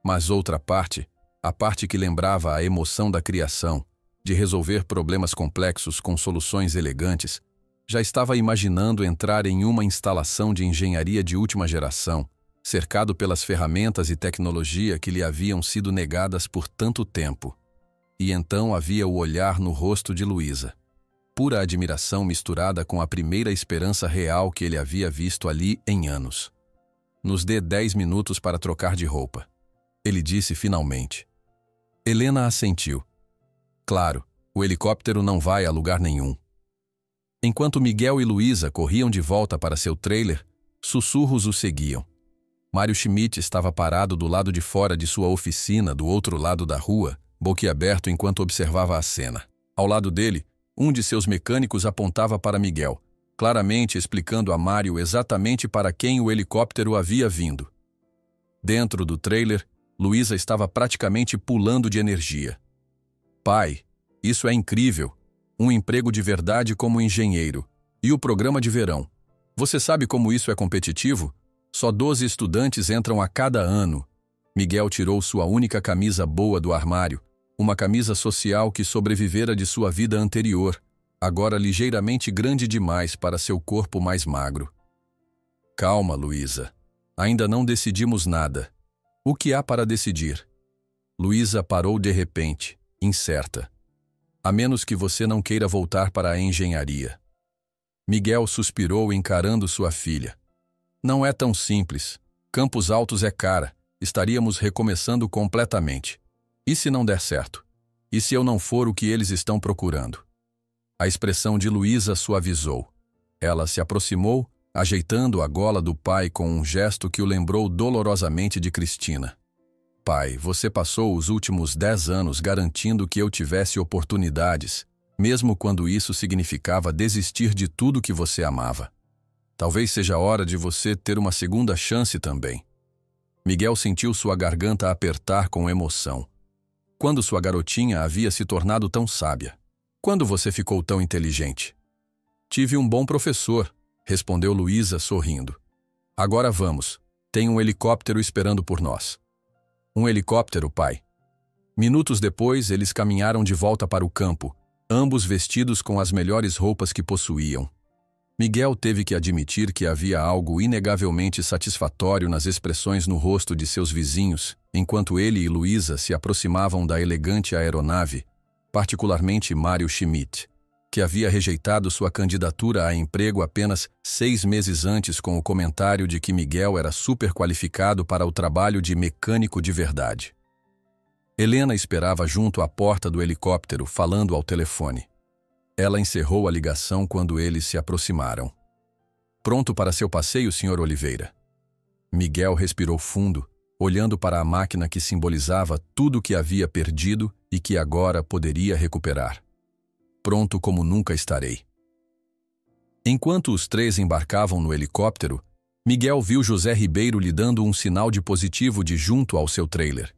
Mas outra parte, a parte que lembrava a emoção da criação, de resolver problemas complexos com soluções elegantes, já estava imaginando entrar em uma instalação de engenharia de última geração, cercado pelas ferramentas e tecnologia que lhe haviam sido negadas por tanto tempo. E então havia o olhar no rosto de Luísa. Pura admiração misturada com a primeira esperança real que ele havia visto ali em anos. Nos dê 10 minutos para trocar de roupa. Ele disse finalmente. Helena assentiu. Claro, o helicóptero não vai a lugar nenhum. Enquanto Miguel e Luísa corriam de volta para seu trailer, sussurros os seguiam. Mário Schmidt estava parado do lado de fora de sua oficina, do outro lado da rua, boquiaberto enquanto observava a cena. Ao lado dele, um de seus mecânicos apontava para Miguel, claramente explicando a Mário exatamente para quem o helicóptero havia vindo. Dentro do trailer, Luísa estava praticamente pulando de energia. Pai, isso é incrível. Um emprego de verdade como engenheiro. E o programa de verão. Você sabe como isso é competitivo? Só 12 estudantes entram a cada ano. Miguel tirou sua única camisa boa do armário, uma camisa social que sobrevivera de sua vida anterior, agora ligeiramente grande demais para seu corpo mais magro. Calma, Luísa. Ainda não decidimos nada. O que há para decidir? Luísa parou de repente, incerta. A menos que você não queira voltar para a engenharia. Miguel suspirou encarando sua filha. Não é tão simples. Campos Altos é cara. Estaríamos recomeçando completamente. E se não der certo? E se eu não for o que eles estão procurando? A expressão de Luísa suavizou. Ela se aproximou, ajeitando a gola do pai com um gesto que o lembrou dolorosamente de Cristina. Pai, você passou os últimos 10 anos garantindo que eu tivesse oportunidades, mesmo quando isso significava desistir de tudo que você amava. Talvez seja hora de você ter uma segunda chance também. Miguel sentiu sua garganta apertar com emoção. Quando sua garotinha havia se tornado tão sábia? Quando você ficou tão inteligente? Tive um bom professor, respondeu Luísa sorrindo. Agora vamos. Tem um helicóptero esperando por nós. Um helicóptero, pai. Minutos depois, eles caminharam de volta para o campo, ambos vestidos com as melhores roupas que possuíam. Miguel teve que admitir que havia algo inegavelmente satisfatório nas expressões no rosto de seus vizinhos, enquanto ele e Luísa se aproximavam da elegante aeronave, particularmente Mário Schmidt, que havia rejeitado sua candidatura a emprego apenas 6 meses antes com o comentário de que Miguel era super qualificado para o trabalho de mecânico de verdade. Helena esperava junto à porta do helicóptero, falando ao telefone. Ela encerrou a ligação quando eles se aproximaram. Pronto para seu passeio, Sr. Oliveira? Miguel respirou fundo, olhando para a máquina que simbolizava tudo o que havia perdido e que agora poderia recuperar. Pronto como nunca estarei. Enquanto os 3 embarcavam no helicóptero, Miguel viu José Ribeiro lhe dando um sinal de positivo de junto ao seu trailer.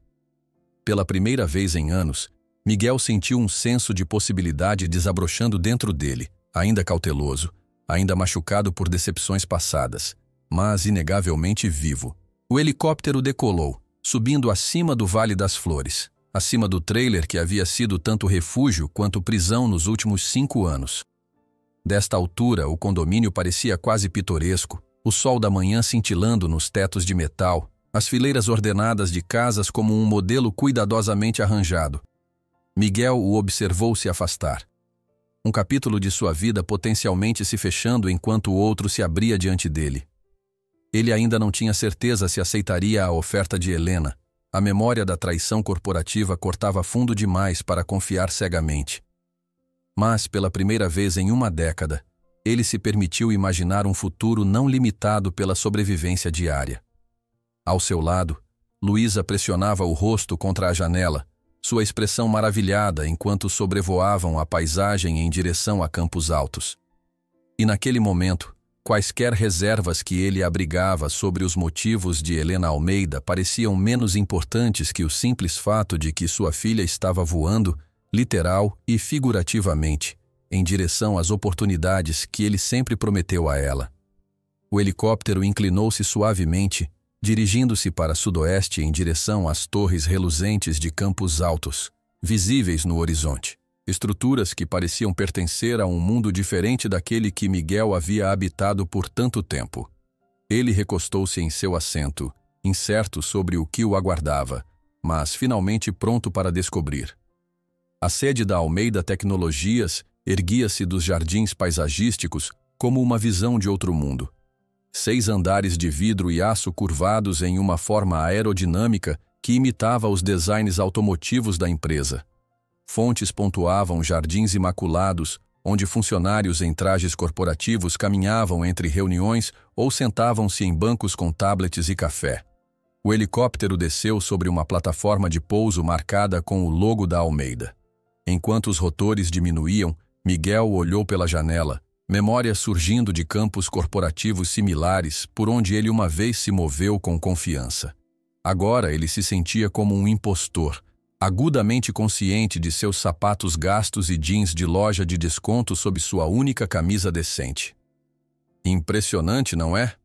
Pela primeira vez em anos, Miguel sentiu um senso de possibilidade desabrochando dentro dele, ainda cauteloso, ainda machucado por decepções passadas, mas inegavelmente vivo. O helicóptero decolou, subindo acima do Vale das Flores, acima do trailer que havia sido tanto refúgio quanto prisão nos últimos 5 anos. Desta altura, o condomínio parecia quase pitoresco, o sol da manhã cintilando nos tetos de metal, as fileiras ordenadas de casas como um modelo cuidadosamente arranjado. Miguel o observou se afastar. Um capítulo de sua vida potencialmente se fechando enquanto o outro se abria diante dele. Ele ainda não tinha certeza se aceitaria a oferta de Helena. A memória da traição corporativa cortava fundo demais para confiar cegamente. Mas, pela primeira vez em uma década, ele se permitiu imaginar um futuro não limitado pela sobrevivência diária. Ao seu lado, Luísa pressionava o rosto contra a janela, sua expressão maravilhada enquanto sobrevoavam a paisagem em direção a Campos Altos. E naquele momento, Quaisquer reservas que ele abrigava sobre os motivos de Helena Almeida pareciam menos importantes que o simples fato de que sua filha estava voando, literal e figurativamente, em direção às oportunidades que ele sempre prometeu a ela. O helicóptero inclinou-se suavemente, dirigindo-se para sudoeste em direção às torres reluzentes de Campos Altos, visíveis no horizonte. Estruturas que pareciam pertencer a um mundo diferente daquele que Miguel havia habitado por tanto tempo. Ele recostou-se em seu assento, incerto sobre o que o aguardava, mas finalmente pronto para descobrir. A sede da Almeida Tecnologias erguia-se dos jardins paisagísticos como uma visão de outro mundo. 6 andares de vidro e aço curvados em uma forma aerodinâmica que imitava os designs automotivos da empresa. Fontes pontuavam jardins imaculados, onde funcionários em trajes corporativos caminhavam entre reuniões ou sentavam-se em bancos com tablets e café. O helicóptero desceu sobre uma plataforma de pouso marcada com o logo da Almeida. Enquanto os rotores diminuíam, Miguel olhou pela janela, memória surgindo de campos corporativos similares por onde ele uma vez se moveu com confiança. Agora ele se sentia como um impostor, agudamente consciente de seus sapatos gastos e jeans de loja de desconto sob sua única camisa decente. Impressionante, não é?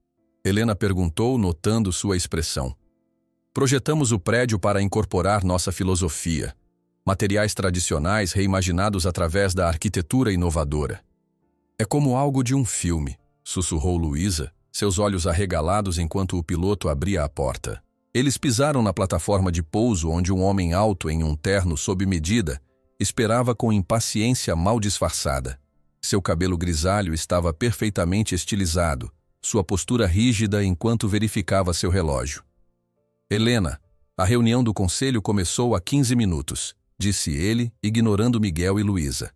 Helena perguntou, notando sua expressão. Projetamos o prédio para incorporar nossa filosofia. Materiais tradicionais reimaginados através da arquitetura inovadora. É como algo de um filme, sussurrou Luísa, seus olhos arregalados enquanto o piloto abria a porta. Eles pisaram na plataforma de pouso onde um homem alto em um terno sob medida esperava com impaciência mal disfarçada. Seu cabelo grisalho estava perfeitamente estilizado, sua postura rígida enquanto verificava seu relógio. Helena, a reunião do conselho começou há 15 minutos, disse ele, ignorando Miguel e Luísa.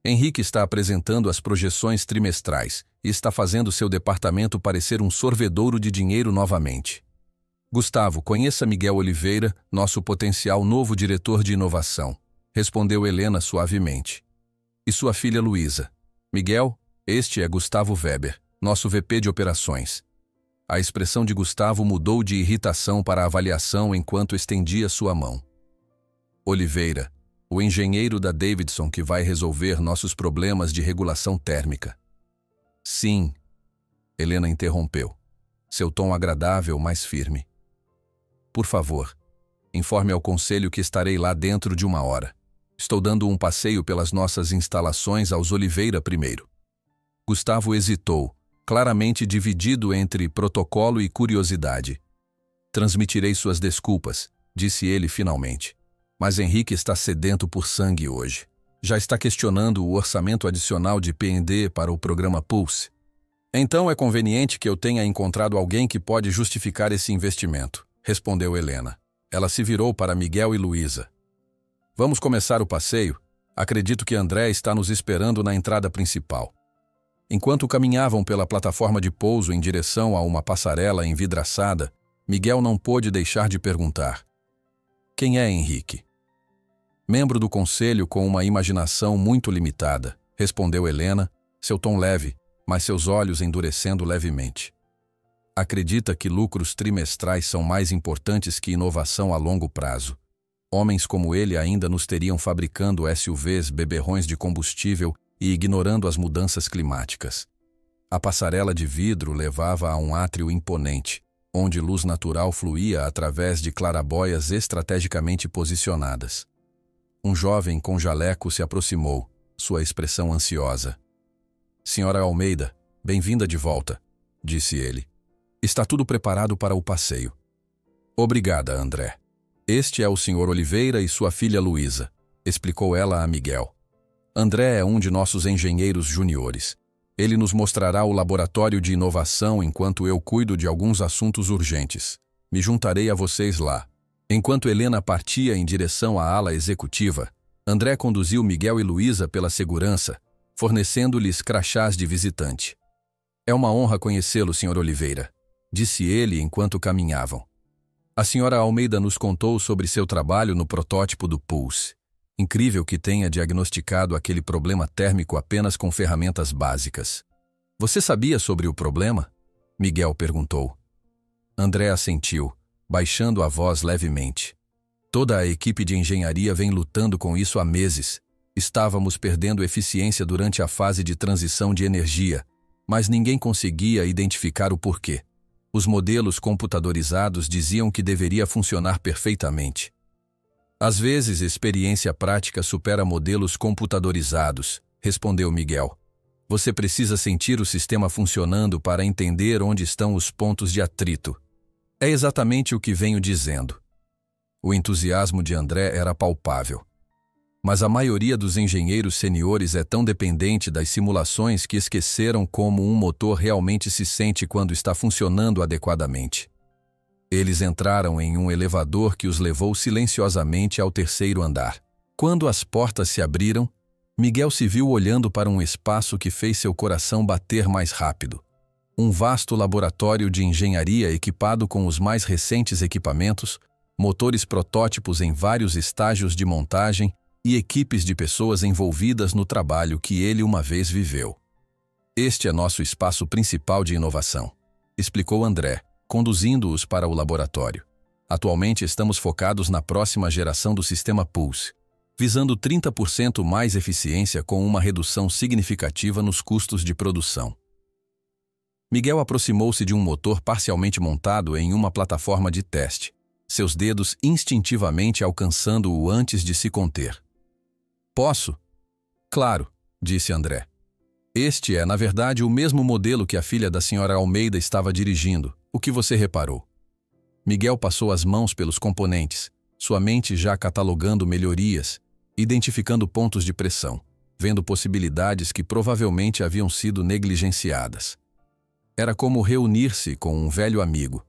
Henrique está apresentando as projeções trimestrais e está fazendo seu departamento parecer um sorvedouro de dinheiro novamente. Gustavo, conheça Miguel Oliveira, nosso potencial novo diretor de inovação, respondeu Helena suavemente. E sua filha Luísa. Miguel, este é Gustavo Weber, nosso VP de operações. A expressão de Gustavo mudou de irritação para avaliação enquanto estendia sua mão. Oliveira, o engenheiro da Davidson que vai resolver nossos problemas de regulação térmica. Sim, Helena interrompeu, seu tom agradável mais firme. Por favor, informe ao conselho que estarei lá dentro de 1 hora. Estou dando um passeio pelas nossas instalações aos Oliveira primeiro. Gustavo hesitou, claramente dividido entre protocolo e curiosidade. Transmitirei suas desculpas, disse ele finalmente. Mas Henrique está sedento por sangue hoje. Já está questionando o orçamento adicional de P&D para o programa Pulse. Então é conveniente que eu tenha encontrado alguém que pode justificar esse investimento, respondeu Helena. Ela se virou para Miguel e Luísa. Vamos começar o passeio? Acredito que André está nos esperando na entrada principal. Enquanto caminhavam pela plataforma de pouso em direção a uma passarela envidraçada, Miguel não pôde deixar de perguntar. Quem é Henrique? Membro do conselho com uma imaginação muito limitada, respondeu Helena, seu tom leve, mas seus olhos endurecendo levemente. Acredita que lucros trimestrais são mais importantes que inovação a longo prazo. Homens como ele ainda nos teriam fabricando SUVs beberrões de combustível e ignorando as mudanças climáticas. A passarela de vidro levava a um átrio imponente, onde luz natural fluía através de clarabóias estrategicamente posicionadas. Um jovem com jaleco se aproximou, sua expressão ansiosa. Senhora Almeida, bem-vinda de volta, disse ele. Está tudo preparado para o passeio. Obrigada, André. Este é o Sr. Oliveira e sua filha Luísa, explicou ela a Miguel. André é um de nossos engenheiros juniores. Ele nos mostrará o laboratório de inovação enquanto eu cuido de alguns assuntos urgentes. Me juntarei a vocês lá. Enquanto Helena partia em direção à ala executiva, André conduziu Miguel e Luísa pela segurança, fornecendo-lhes crachás de visitante. É uma honra conhecê-lo, Sr. Oliveira, disse ele enquanto caminhavam. A senhora Almeida nos contou sobre seu trabalho no protótipo do Pulse. Incrível que tenha diagnosticado aquele problema térmico apenas com ferramentas básicas. Você sabia sobre o problema? Miguel perguntou. André assentiu, baixando a voz levemente. Toda a equipe de engenharia vem lutando com isso há meses. Estávamos perdendo eficiência durante a fase de transição de energia, mas ninguém conseguia identificar o porquê. Os modelos computadorizados diziam que deveria funcionar perfeitamente. Às vezes, experiência prática supera modelos computadorizados, respondeu Miguel. Você precisa sentir o sistema funcionando para entender onde estão os pontos de atrito. É exatamente o que venho dizendo. O entusiasmo de André era palpável. Mas a maioria dos engenheiros seniores é tão dependente das simulações que esqueceram como um motor realmente se sente quando está funcionando adequadamente. Eles entraram em um elevador que os levou silenciosamente ao 3º andar. Quando as portas se abriram, Miguel se viu olhando para um espaço que fez seu coração bater mais rápido. Um vasto laboratório de engenharia equipado com os mais recentes equipamentos, motores protótipos em vários estágios de montagem e equipes de pessoas envolvidas no trabalho que ele uma vez viveu. Este é nosso espaço principal de inovação, explicou André, conduzindo-os para o laboratório. Atualmente estamos focados na próxima geração do sistema Pulse, visando 30% mais eficiência com uma redução significativa nos custos de produção. Miguel aproximou-se de um motor parcialmente montado em uma plataforma de teste, seus dedos instintivamente alcançando-o antes de se conter. Posso? Claro, disse André. Este é, na verdade, o mesmo modelo que a filha da senhora Almeida estava dirigindo. O que você reparou? Miguel passou as mãos pelos componentes, sua mente já catalogando melhorias, identificando pontos de pressão, vendo possibilidades que provavelmente haviam sido negligenciadas. Era como reunir-se com um velho amigo.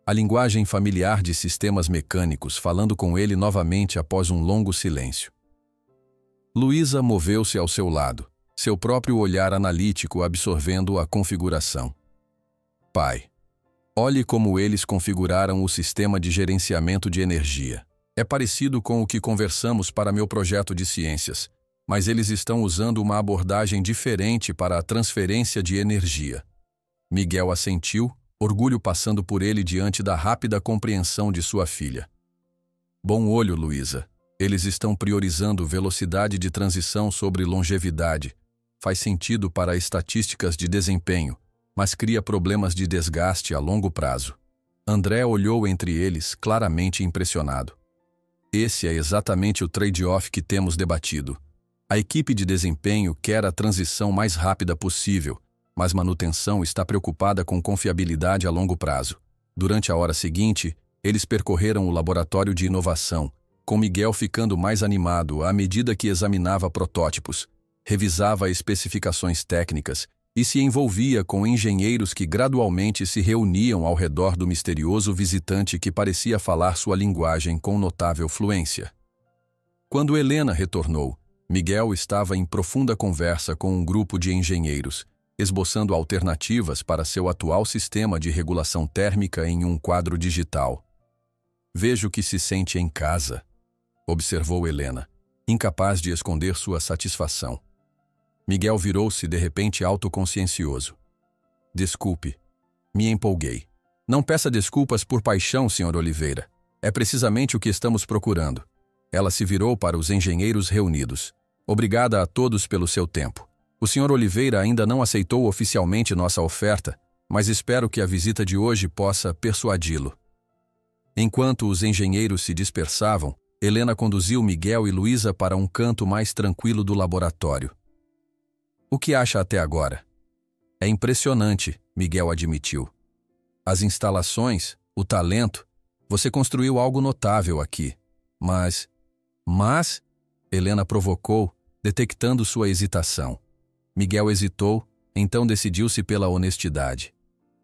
A linguagem familiar de sistemas mecânicos falando com ele novamente após um longo silêncio. Luísa moveu-se ao seu lado, seu próprio olhar analítico absorvendo a configuração. Pai, olhe como eles configuraram o sistema de gerenciamento de energia. É parecido com o que conversamos para meu projeto de ciências, mas eles estão usando uma abordagem diferente para a transferência de energia. Miguel assentiu, orgulho passando por ele diante da rápida compreensão de sua filha. Bom olho, Luísa. Eles estão priorizando velocidade de transição sobre longevidade. Faz sentido para estatísticas de desempenho, mas cria problemas de desgaste a longo prazo. André olhou entre eles, claramente impressionado. Esse é exatamente o trade-off que temos debatido. A equipe de desempenho quer a transição mais rápida possível, mas manutenção está preocupada com confiabilidade a longo prazo. Durante a hora seguinte, eles percorreram o laboratório de inovação, com Miguel ficando mais animado à medida que examinava protótipos, revisava especificações técnicas e se envolvia com engenheiros que gradualmente se reuniam ao redor do misterioso visitante que parecia falar sua linguagem com notável fluência. Quando Helena retornou, Miguel estava em profunda conversa com um grupo de engenheiros, esboçando alternativas para seu atual sistema de regulação térmica em um quadro digital. Vejo que se sente em casa, observou Helena, incapaz de esconder sua satisfação. Miguel virou-se de repente autoconsciencioso. Desculpe, me empolguei. Não peça desculpas por paixão, Sr. Oliveira. É precisamente o que estamos procurando. Ela se virou para os engenheiros reunidos. Obrigada a todos pelo seu tempo. O Sr. Oliveira ainda não aceitou oficialmente nossa oferta, mas espero que a visita de hoje possa persuadi-lo. Enquanto os engenheiros se dispersavam, Helena conduziu Miguel e Luísa para um canto mais tranquilo do laboratório. O que acha até agora? É impressionante, Miguel admitiu. As instalações, o talento, você construiu algo notável aqui. Mas, Helena provocou, detectando sua hesitação. Miguel hesitou, então decidiu-se pela honestidade.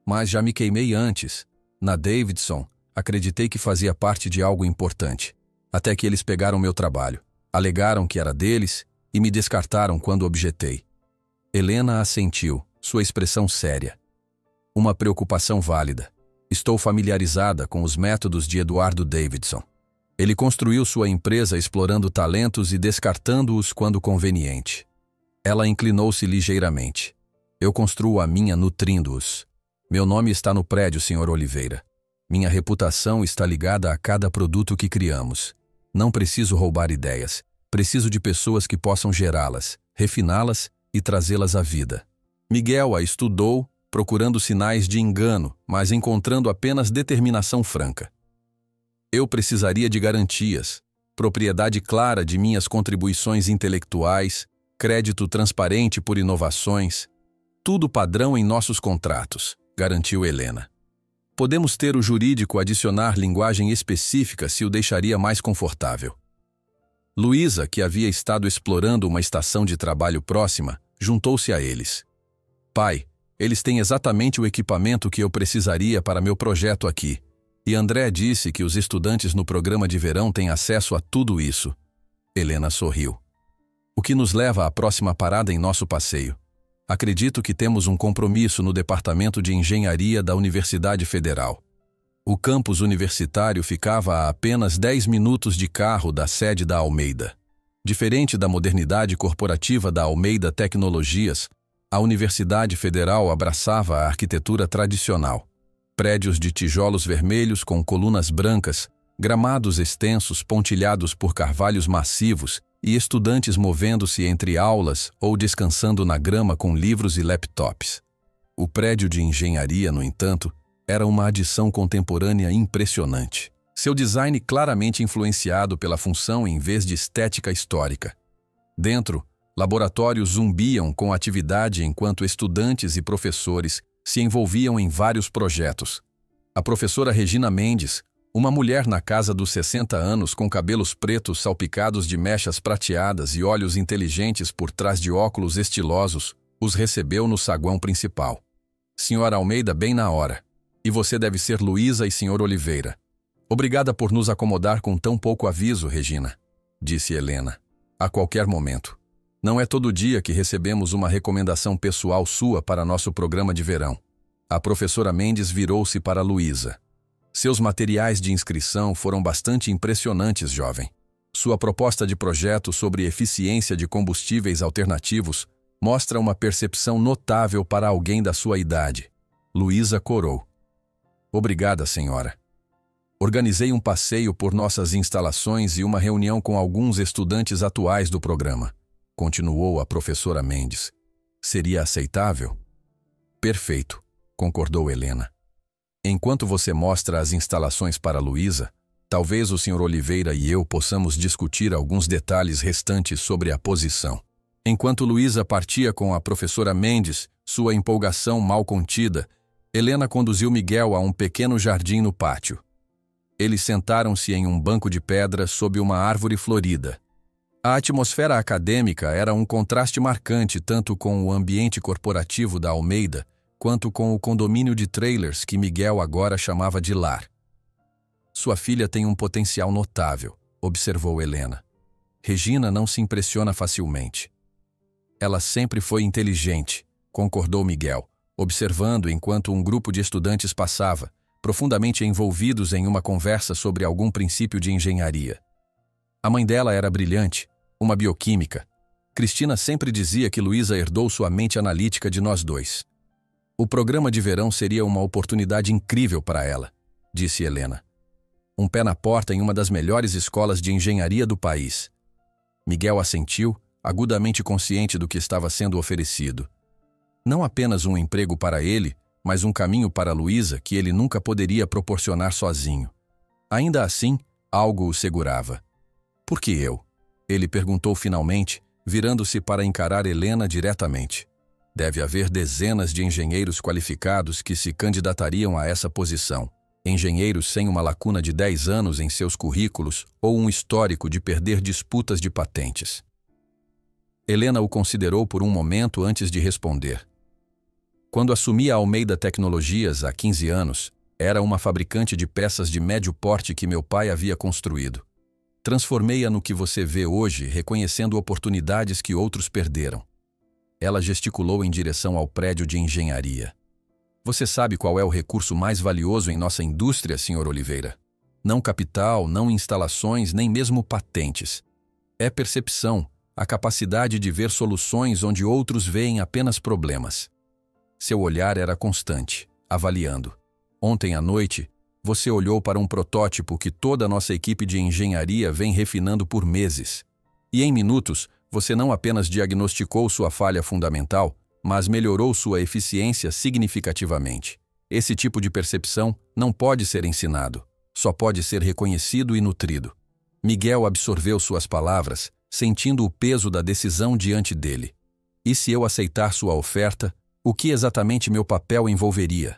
Mas já me queimei antes. Na Davidson, acreditei que fazia parte de algo importante. Até que eles pegaram meu trabalho, alegaram que era deles e me descartaram quando objetei. Helena assentiu, sua expressão séria. Uma preocupação válida. Estou familiarizada com os métodos de Eduardo Davidson. Ele construiu sua empresa explorando talentos e descartando-os quando conveniente. Ela inclinou-se ligeiramente. Eu construo a minha nutrindo-os. Meu nome está no prédio, Sr. Oliveira. Minha reputação está ligada a cada produto que criamos. Não preciso roubar ideias. Preciso de pessoas que possam gerá-las, refiná-las e trazê-las à vida. Miguel a estudou, procurando sinais de engano, mas encontrando apenas determinação franca. Eu precisaria de garantias, propriedade clara de minhas contribuições intelectuais, crédito transparente por inovações, tudo padrão em nossos contratos, garantiu Helena. Podemos ter o jurídico adicionar linguagem específica se o deixaria mais confortável. Luísa, que havia estado explorando uma estação de trabalho próxima, juntou-se a eles. Pai, eles têm exatamente o equipamento que eu precisaria para meu projeto aqui. E André disse que os estudantes no programa de verão têm acesso a tudo isso. Helena sorriu. O que nos leva à próxima parada em nosso passeio. Acredito que temos um compromisso no Departamento de Engenharia da Universidade Federal. O campus universitário ficava a apenas 10 minutos de carro da sede da Almeida. Diferente da modernidade corporativa da Almeida Tecnologias, a Universidade Federal abraçava a arquitetura tradicional. Prédios de tijolos vermelhos com colunas brancas, gramados extensos pontilhados por carvalhos massivos e estudantes movendo-se entre aulas ou descansando na grama com livros e laptops. O prédio de engenharia, no entanto, era uma adição contemporânea impressionante. Seu design claramente influenciado pela função em vez de estética histórica. Dentro, laboratórios zumbiam com atividade enquanto estudantes e professores se envolviam em vários projetos. A professora Regina Mendes, uma mulher na casa dos 60 anos com cabelos pretos salpicados de mechas prateadas e olhos inteligentes por trás de óculos estilosos, os recebeu no saguão principal. Senhora Almeida, bem na hora. E você deve ser Luísa e Sr. Oliveira. Obrigada por nos acomodar com tão pouco aviso, Regina, disse Helena. A qualquer momento. Não é todo dia que recebemos uma recomendação pessoal sua para nosso programa de verão. A professora Mendes virou-se para Luísa. Seus materiais de inscrição foram bastante impressionantes, jovem. Sua proposta de projeto sobre eficiência de combustíveis alternativos mostra uma percepção notável para alguém da sua idade. Luísa corou. Obrigada, senhora. Organizei um passeio por nossas instalações e uma reunião com alguns estudantes atuais do programa. Continuou a professora Mendes. Seria aceitável? Perfeito, concordou Helena. Enquanto você mostra as instalações para Luísa, talvez o Sr. Oliveira e eu possamos discutir alguns detalhes restantes sobre a posição. Enquanto Luísa partia com a professora Mendes, sua empolgação mal contida, Helena conduziu Miguel a um pequeno jardim no pátio. Eles sentaram-se em um banco de pedra sob uma árvore florida. A atmosfera acadêmica era um contraste marcante tanto com o ambiente corporativo da Almeida quanto com o condomínio de trailers que Miguel agora chamava de lar. Sua filha tem um potencial notável, observou Helena. Regina não se impressiona facilmente. Ela sempre foi inteligente, concordou Miguel, observando enquanto um grupo de estudantes passava, profundamente envolvidos em uma conversa sobre algum princípio de engenharia. A mãe dela era brilhante, uma bioquímica. Cristina sempre dizia que Luísa herdou sua mente analítica de nós dois. O programa de verão seria uma oportunidade incrível para ela, disse Helena. Um pé na porta em uma das melhores escolas de engenharia do país. Miguel assentiu, agudamente consciente do que estava sendo oferecido. Não apenas um emprego para ele, mas um caminho para Luísa que ele nunca poderia proporcionar sozinho. Ainda assim, algo o segurava. Por que eu? Ele perguntou finalmente, virando-se para encarar Helena diretamente. Deve haver dezenas de engenheiros qualificados que se candidatariam a essa posição. Engenheiros sem uma lacuna de 10 anos em seus currículos ou um histórico de perder disputas de patentes. Helena o considerou por um momento antes de responder. Quando assumi a Almeida Tecnologias há 15 anos, era uma fabricante de peças de médio porte que meu pai havia construído. Transformei-a no que você vê hoje, reconhecendo oportunidades que outros perderam. Ela gesticulou em direção ao prédio de engenharia. Você sabe qual é o recurso mais valioso em nossa indústria, Sr. Oliveira? Não capital, não instalações, nem mesmo patentes. É percepção, a capacidade de ver soluções onde outros veem apenas problemas. Seu olhar era constante, avaliando. Ontem à noite, você olhou para um protótipo que toda a nossa equipe de engenharia vem refinando por meses. E em minutos, você não apenas diagnosticou sua falha fundamental, mas melhorou sua eficiência significativamente. Esse tipo de percepção não pode ser ensinado, só pode ser reconhecido e nutrido. Miguel absorveu suas palavras, sentindo o peso da decisão diante dele. E se eu aceitar sua oferta, o que exatamente meu papel envolveria?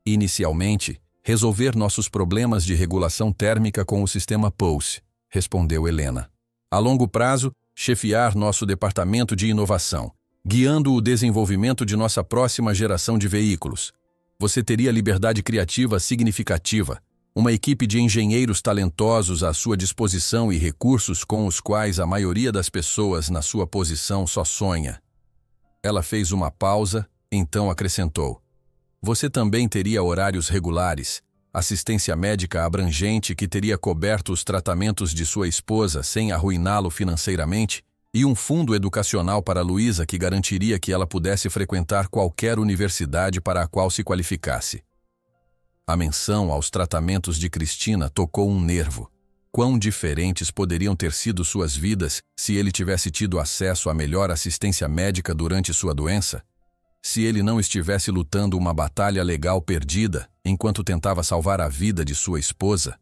Inicialmente, resolver nossos problemas de regulação térmica com o sistema Pulse, respondeu Helena. A longo prazo, chefiar nosso departamento de inovação, guiando o desenvolvimento de nossa próxima geração de veículos. Você teria liberdade criativa significativa, uma equipe de engenheiros talentosos à sua disposição e recursos com os quais a maioria das pessoas na sua posição só sonha. Ela fez uma pausa, então acrescentou. Você também teria horários regulares, assistência médica abrangente que teria coberto os tratamentos de sua esposa sem arruiná-lo financeiramente, e um fundo educacional para Luísa que garantiria que ela pudesse frequentar qualquer universidade para a qual se qualificasse. A menção aos tratamentos de Cristina tocou um nervo. Quão diferentes poderiam ter sido suas vidas se ele tivesse tido acesso à melhor assistência médica durante sua doença? Se ele não estivesse lutando uma batalha legal perdida enquanto tentava salvar a vida de sua esposa?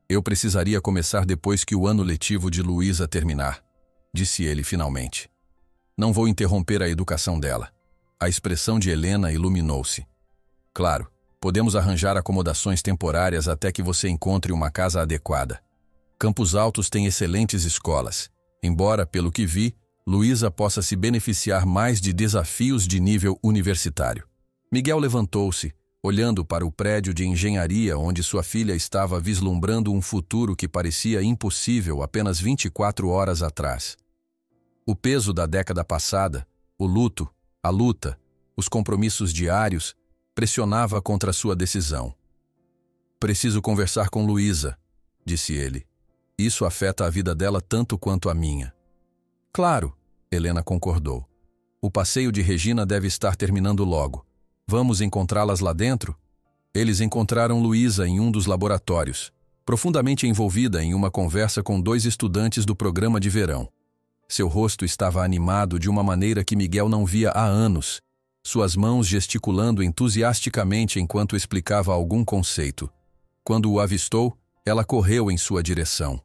Eu precisaria começar depois que o ano letivo de Luísa terminar, disse ele finalmente. Não vou interromper a educação dela. A expressão de Helena iluminou-se. Claro, podemos arranjar acomodações temporárias até que você encontre uma casa adequada. Campos Altos tem excelentes escolas, embora, pelo que vi, Luísa possa se beneficiar mais de desafios de nível universitário. Miguel levantou-se, olhando para o prédio de engenharia onde sua filha estava vislumbrando um futuro que parecia impossível apenas 24 horas atrás. O peso da década passada, o luto, a luta, os compromissos diários, pressionava contra sua decisão. Preciso conversar com Luísa, disse ele. Isso afeta a vida dela tanto quanto a minha. Claro, Helena concordou. O passeio de Regina deve estar terminando logo. Vamos encontrá-las lá dentro? Eles encontraram Luísa em um dos laboratórios, profundamente envolvida em uma conversa com 2 estudantes do programa de verão. Seu rosto estava animado de uma maneira que Miguel não via há anos, suas mãos gesticulando entusiasticamente enquanto explicava algum conceito. Quando o avistou, ela correu em sua direção.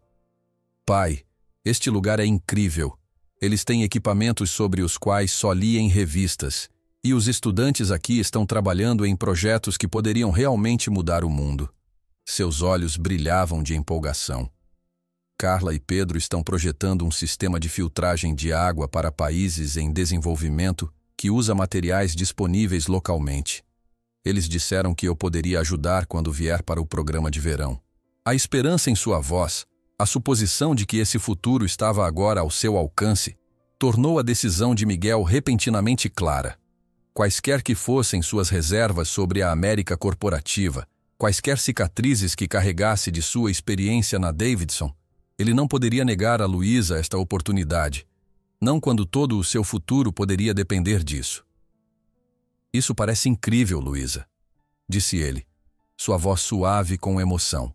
Pai, este lugar é incrível. Eles têm equipamentos sobre os quais só li em revistas, e os estudantes aqui estão trabalhando em projetos que poderiam realmente mudar o mundo. Seus olhos brilhavam de empolgação. Carla e Pedro estão projetando um sistema de filtragem de água para países em desenvolvimento que usa materiais disponíveis localmente. Eles disseram que eu poderia ajudar quando vier para o programa de verão. A esperança em sua voz, a suposição de que esse futuro estava agora ao seu alcance, tornou a decisão de Miguel repentinamente clara. Quaisquer que fossem suas reservas sobre a América corporativa, quaisquer cicatrizes que carregasse de sua experiência na Davidson, ele não poderia negar a Luísa esta oportunidade, não quando todo o seu futuro poderia depender disso. Isso parece incrível, Luísa, disse ele, sua voz suave com emoção.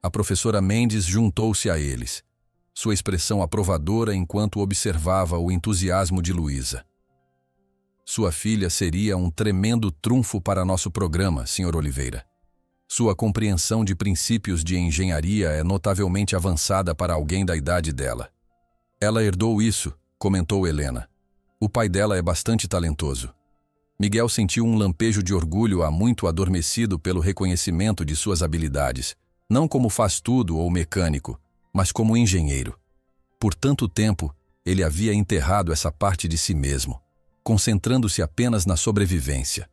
A professora Mendes juntou-se a eles, sua expressão aprovadora enquanto observava o entusiasmo de Luísa. Sua filha seria um tremendo trunfo para nosso programa, Sr. Oliveira. Sua compreensão de princípios de engenharia é notavelmente avançada para alguém da idade dela. Ela herdou isso, comentou Helena. O pai dela é bastante talentoso. Miguel sentiu um lampejo de orgulho há muito adormecido pelo reconhecimento de suas habilidades, não como faz-tudo ou mecânico, mas como engenheiro. Por tanto tempo, ele havia enterrado essa parte de si mesmo, concentrando-se apenas na sobrevivência.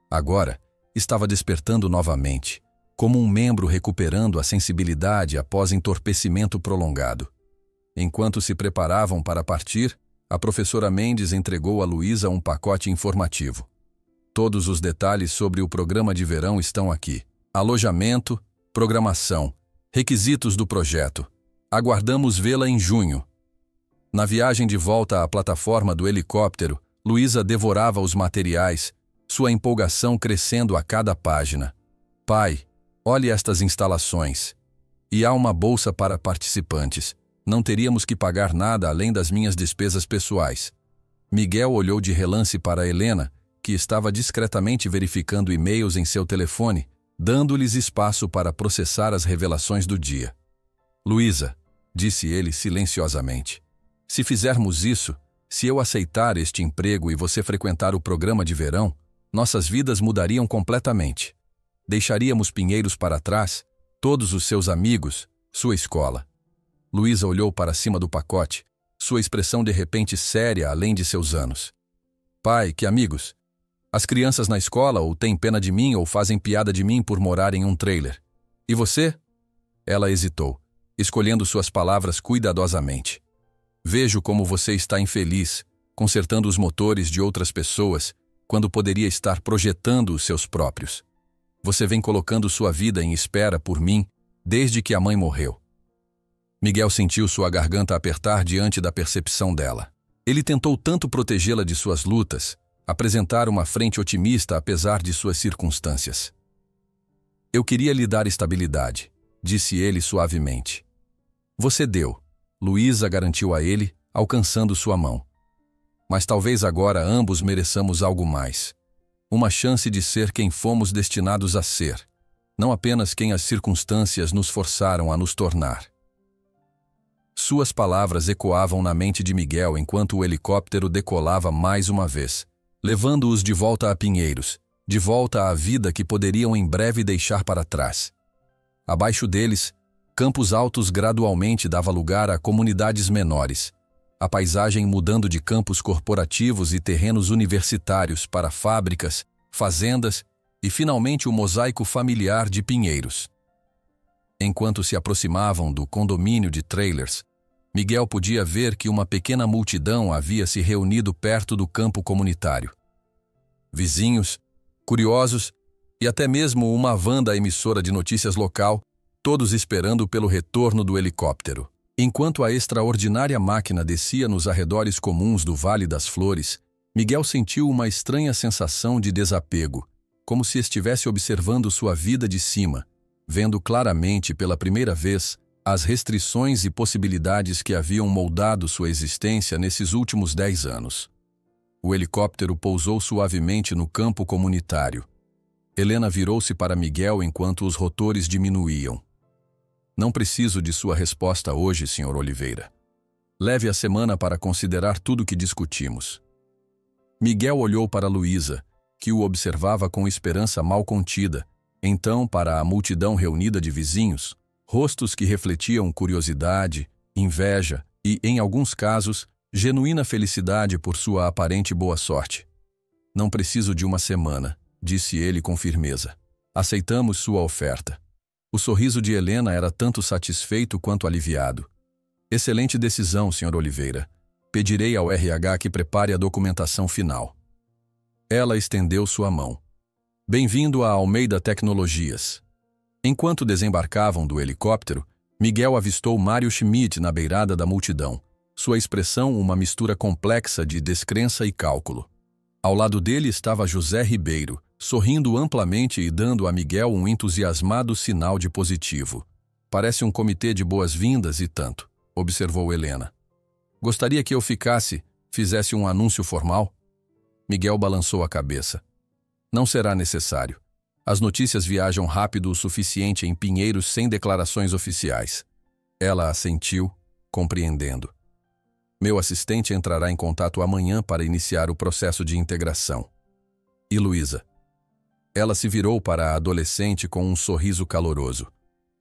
Agora, estava despertando novamente, como um membro recuperando a sensibilidade após entorpecimento prolongado. Enquanto se preparavam para partir, a professora Mendes entregou a Luísa um pacote informativo. Todos os detalhes sobre o programa de verão estão aqui. Alojamento, programação, requisitos do projeto. Aguardamos vê-la em junho. Na viagem de volta à plataforma do helicóptero, Luísa devorava os materiais, sua empolgação crescendo a cada página. Pai, olhe estas instalações. E há uma bolsa para participantes. Não teríamos que pagar nada além das minhas despesas pessoais. Miguel olhou de relance para Helena, que estava discretamente verificando e-mails em seu telefone, dando-lhes espaço para processar as revelações do dia. Luísa, disse ele silenciosamente, se fizermos isso, se eu aceitar este emprego e você frequentar o programa de verão, nossas vidas mudariam completamente. Deixaríamos Pinheiros para trás, todos os seus amigos, sua escola. Luísa olhou para cima do pacote, sua expressão de repente séria além de seus anos. Pai, que amigos? As crianças na escola ou têm pena de mim ou fazem piada de mim por morar em um trailer. E você? Ela hesitou, escolhendo suas palavras cuidadosamente. Vejo como você está infeliz, consertando os motores de outras pessoas, quando poderia estar projetando os seus próprios. Você vem colocando sua vida em espera por mim desde que a mãe morreu. Miguel sentiu sua garganta apertar diante da percepção dela. Ele tentou tanto protegê-la de suas lutas, apresentar uma frente otimista apesar de suas circunstâncias. Eu queria lhe dar estabilidade, disse ele suavemente. Você deu, Luísa garantiu a ele, alcançando sua mão. Mas talvez agora ambos mereçamos algo mais. Uma chance de ser quem fomos destinados a ser, não apenas quem as circunstâncias nos forçaram a nos tornar. Suas palavras ecoavam na mente de Miguel enquanto o helicóptero decolava mais uma vez, levando-os de volta a Pinheiros, de volta à vida que poderiam em breve deixar para trás. Abaixo deles, Campos Altos gradualmente dava lugar a comunidades menores, a paisagem mudando de campos corporativos e terrenos universitários para fábricas, fazendas e finalmente o mosaico familiar de Pinheiros. Enquanto se aproximavam do condomínio de trailers, Miguel podia ver que uma pequena multidão havia se reunido perto do campo comunitário. Vizinhos, curiosos e até mesmo uma van da emissora de notícias local, todos esperando pelo retorno do helicóptero. Enquanto a extraordinária máquina descia nos arredores comuns do Vale das Flores, Miguel sentiu uma estranha sensação de desapego, como se estivesse observando sua vida de cima, vendo claramente pela primeira vez as restrições e possibilidades que haviam moldado sua existência nesses últimos 10 anos. O helicóptero pousou suavemente no campo comunitário. Helena virou-se para Miguel enquanto os rotores diminuíam. Não preciso de sua resposta hoje, Sr. Oliveira. Leve a semana para considerar tudo o que discutimos. Miguel olhou para Luísa, que o observava com esperança mal contida, então para a multidão reunida de vizinhos, rostos que refletiam curiosidade, inveja e, em alguns casos, genuína felicidade por sua aparente boa sorte. Não preciso de uma semana, disse ele com firmeza. Aceitamos sua oferta. O sorriso de Helena era tanto satisfeito quanto aliviado. Excelente decisão, Sr. Oliveira. Pedirei ao RH que prepare a documentação final. Ela estendeu sua mão. Bem-vindo a Almeida Tecnologias. Enquanto desembarcavam do helicóptero, Miguel avistou Mário Schmidt na beirada da multidão, sua expressão uma mistura complexa de descrença e cálculo. Ao lado dele estava José Ribeiro, sorrindo amplamente e dando a Miguel um entusiasmado sinal de positivo. Parece um comitê de boas-vindas e tanto, observou Helena. Gostaria que eu fizesse um anúncio formal? Miguel balançou a cabeça. Não será necessário. As notícias viajam rápido o suficiente em Pinheiros sem declarações oficiais. Ela assentiu, compreendendo. Meu assistente entrará em contato amanhã para iniciar o processo de integração. E Luísa? Ela se virou para a adolescente com um sorriso caloroso.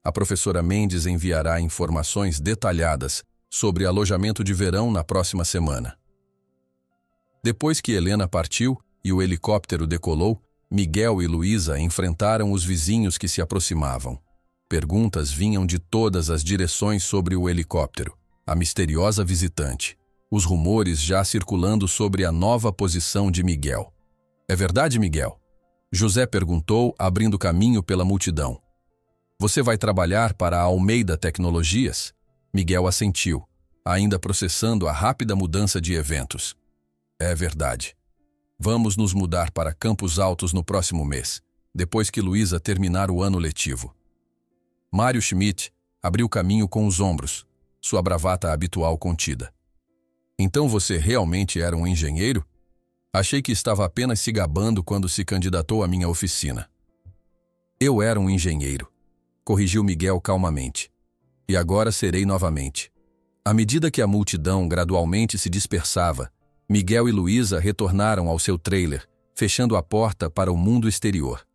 A professora Mendes enviará informações detalhadas sobre alojamento de verão na próxima semana. Depois que Helena partiu e o helicóptero decolou, Miguel e Luísa enfrentaram os vizinhos que se aproximavam. Perguntas vinham de todas as direções sobre o helicóptero, a misteriosa visitante, os rumores já circulando sobre a nova posição de Miguel. É verdade, Miguel? José perguntou, abrindo caminho pela multidão. Você vai trabalhar para a Almeida Tecnologias? Miguel assentiu, ainda processando a rápida mudança de eventos. É verdade. Vamos nos mudar para Campos Altos no próximo mês, depois que Luísa terminar o ano letivo. Mário Schmidt abriu caminho com os ombros, sua bravata habitual contida. Então você realmente era um engenheiro? Achei que estava apenas se gabando quando se candidatou à minha oficina. Eu era um engenheiro, corrigiu Miguel calmamente. E agora serei novamente. À medida que a multidão gradualmente se dispersava, Miguel e Luísa retornaram ao seu trailer, fechando a porta para o mundo exterior.